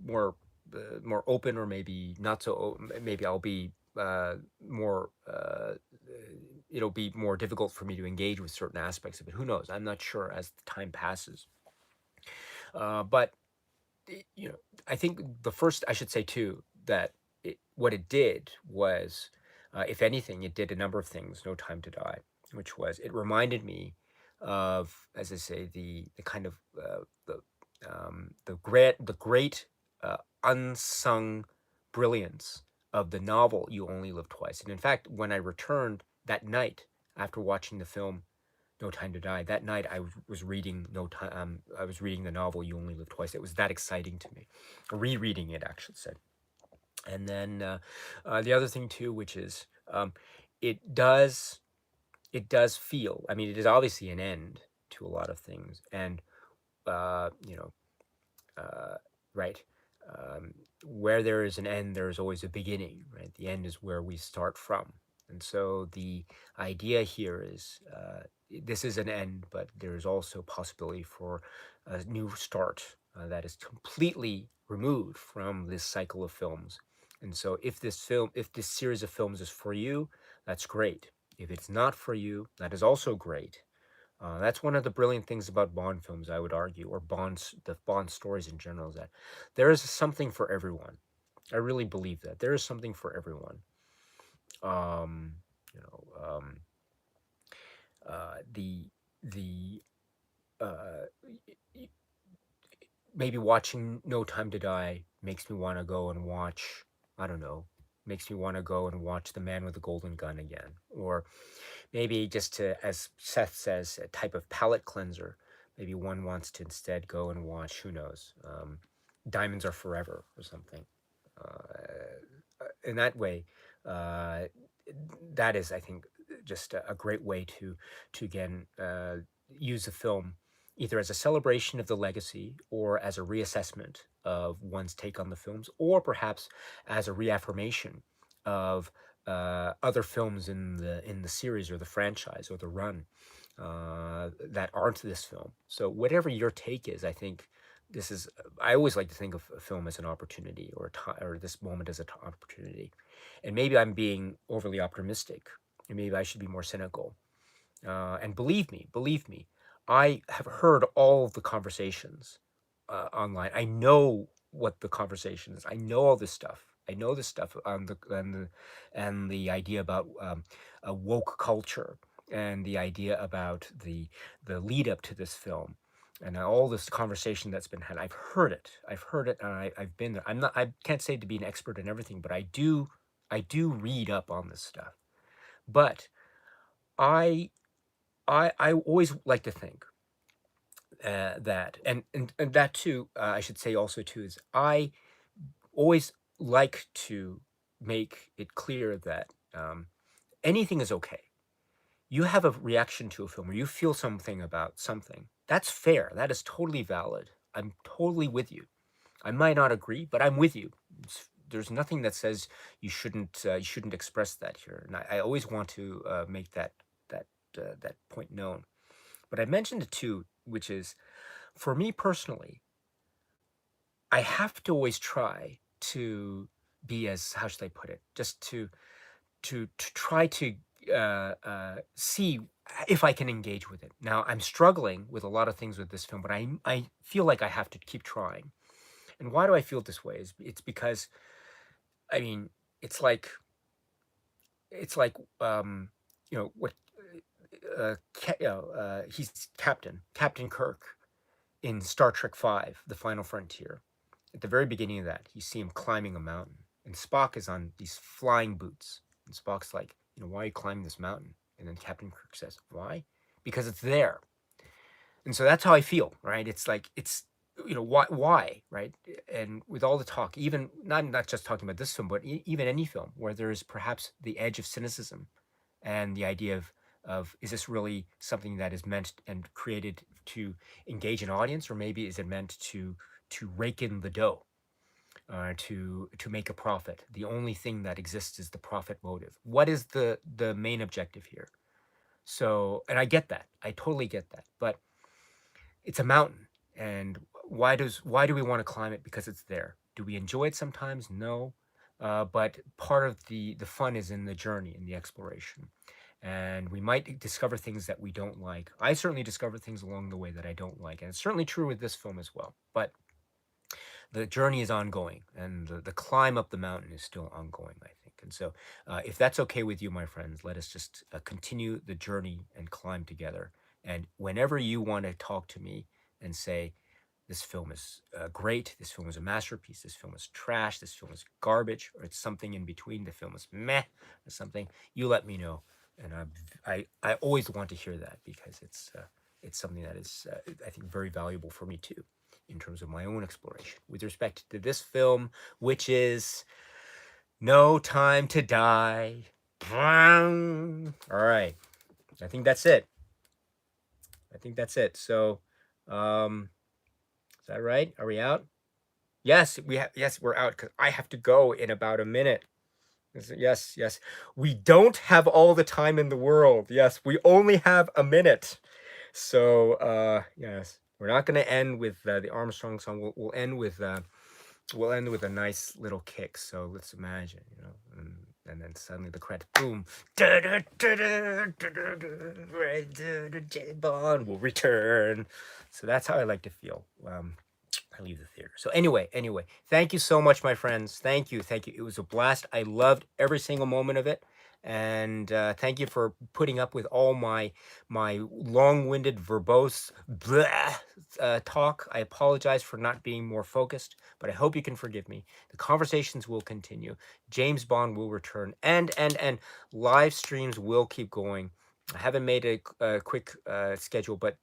more more open, or maybe not so maybe I'll be more it'll be more difficult for me to engage with certain aspects of it. Who knows? I'm not sure as the time passes. But you know, I think the first, I should say too, that what it did was, if anything, it did a number of things. No Time to Die, which was, it reminded me of, as I say, the kind of the great unsung brilliance of the novel You Only Live Twice. And in fact, when I returned that night after watching the film No Time to Die, that night I was reading No Time. I was reading the novel You Only Live Twice. It was that exciting to me, rereading it, actually said. And then the other thing too, which is, it does feel. I mean, it is obviously an end to a lot of things, and you know, right. Where there is an end, there is always a beginning, right? The end is where we start from. And so the idea here is, this is an end, but there is also possibility for a new start that is completely removed from this cycle of films. And so if this series of films is for you, that's great. If it's not for you, that is also great. That's one of the brilliant things about Bond films, I would argue, or the Bond stories in general, is that there is something for everyone. I really believe that there is something for everyone. Um, you know, the uh, maybe watching No Time to Die makes me want to go and watch. I don't know. Makes me want to go and watch The Man with the Golden Gun again, or maybe just to, as Seth says, a type of palate cleanser. Maybe one wants to instead go and watch, who knows, Diamonds Are Forever or something. In that way, uh, that is, I think, just a great way to again use the film either as a celebration of the legacy, or as a reassessment of one's take on the films, or perhaps as a reaffirmation of other films in the series or the franchise or the run that aren't this film. So whatever your take is, I think this is. I always like to think of a film as an opportunity, or or this moment as an opportunity. And maybe I'm being overly optimistic, and maybe I should be more cynical. And believe me, I have heard all of the conversations online. I know what the conversation is. I know all this stuff. I know this stuff on and the idea about a woke culture, and the idea about the lead up to this film, and all this conversation that's been had. I've heard it. I've heard it, and I've been there. I'm not. I can't say to be an expert in everything, but I do. I do read up on this stuff. But I I always like to think that, and that too, I should say also too, is I always like to make it clear that anything is okay. You have a reaction to a film, or you feel something about something. That's fair. That is totally valid. I'm totally with you. I might not agree, but I'm with you. There's nothing that says you shouldn't express that here, and I always want to make that point known. But I mentioned it too, which is, for me personally, I have to always try to be as, how should I put it, just to try to see if I can engage with it. Now, I'm struggling with a lot of things with this film, but I feel like I have to keep trying. And why do I feel this way? It's because, I mean, it's like it's like what he's Captain Kirk in Star Trek Five: The Final Frontier. At the very beginning of that, you see him climbing a mountain, and Spock is on these flying boots. And Spock's like, why are you climbing this mountain? And then Captain Kirk says, why? Because it's there. And so that's how I feel, right? It's like, why, right? And with all the talk, even not just talking about this film, but even any film where there is perhaps the edge of cynicism and the idea of is this really something that is meant and created to engage an audience, or maybe is it meant to rake in the dough, to make a profit? The only thing that exists is the profit motive. What is the main objective here? So, and I get that, I totally get that, but it's a mountain, and why do we want to climb it? Because it's there. Do we enjoy it sometimes? No, but part of the fun is in the journey, in the exploration, and we might discover things that we don't like. I certainly discovered things along the way that I don't like, and it's certainly true with this film as well. But the journey is ongoing, and the climb up the mountain is still ongoing, I think. And so, if that's okay with you, my friends, let us just continue the journey and climb together. And whenever you want to talk to me and say, this film is great, this film is a masterpiece, this film is trash, this film is garbage, or it's something in between, the film is meh, or something, you let me know. And I always want to hear that, because it's something that is, I think, very valuable for me too, in terms of my own exploration with respect to this film, which is No Time to Die. All right. I think that's it. So, is that right? Are we out? Yes, yes, we're out, because I have to go in about a minute. Yes, yes. We don't have all the time in the world. Yes, we only have a minute. So, yes, we're not going to end with the Armstrong song. We'll end with a nice little kick. So let's imagine, and then suddenly the credits, boom, James Bond will return. So that's how I like to feel. I leave the theater. So anyway, thank you so much, my friends. Thank you. It was a blast. I loved every single moment of it. And thank you for putting up with all my long-winded, verbose talk. I apologize for not being more focused, but I hope you can forgive me. The conversations will continue. James Bond will return, and live streams will keep going. I haven't made a quick schedule, but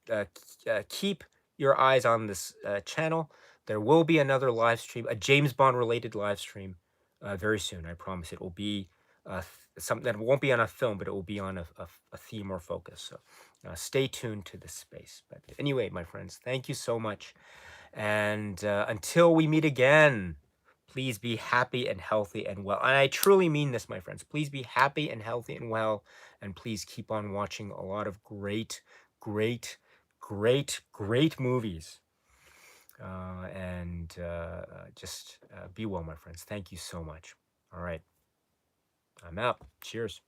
keep your eyes on this channel. There will be another live stream, a James Bond related live stream, very soon. I promise. It will be something that won't be on a film, but it will be on a theme or focus. So stay tuned to this space. But anyway, my friends, thank you so much. And until we meet again, please be happy and healthy and well. And I truly mean this, my friends. Please be happy and healthy and well. And please keep on watching a lot of great, great, great movies. And just be well, my friends. Thank you so much. All right. I'm out. Cheers.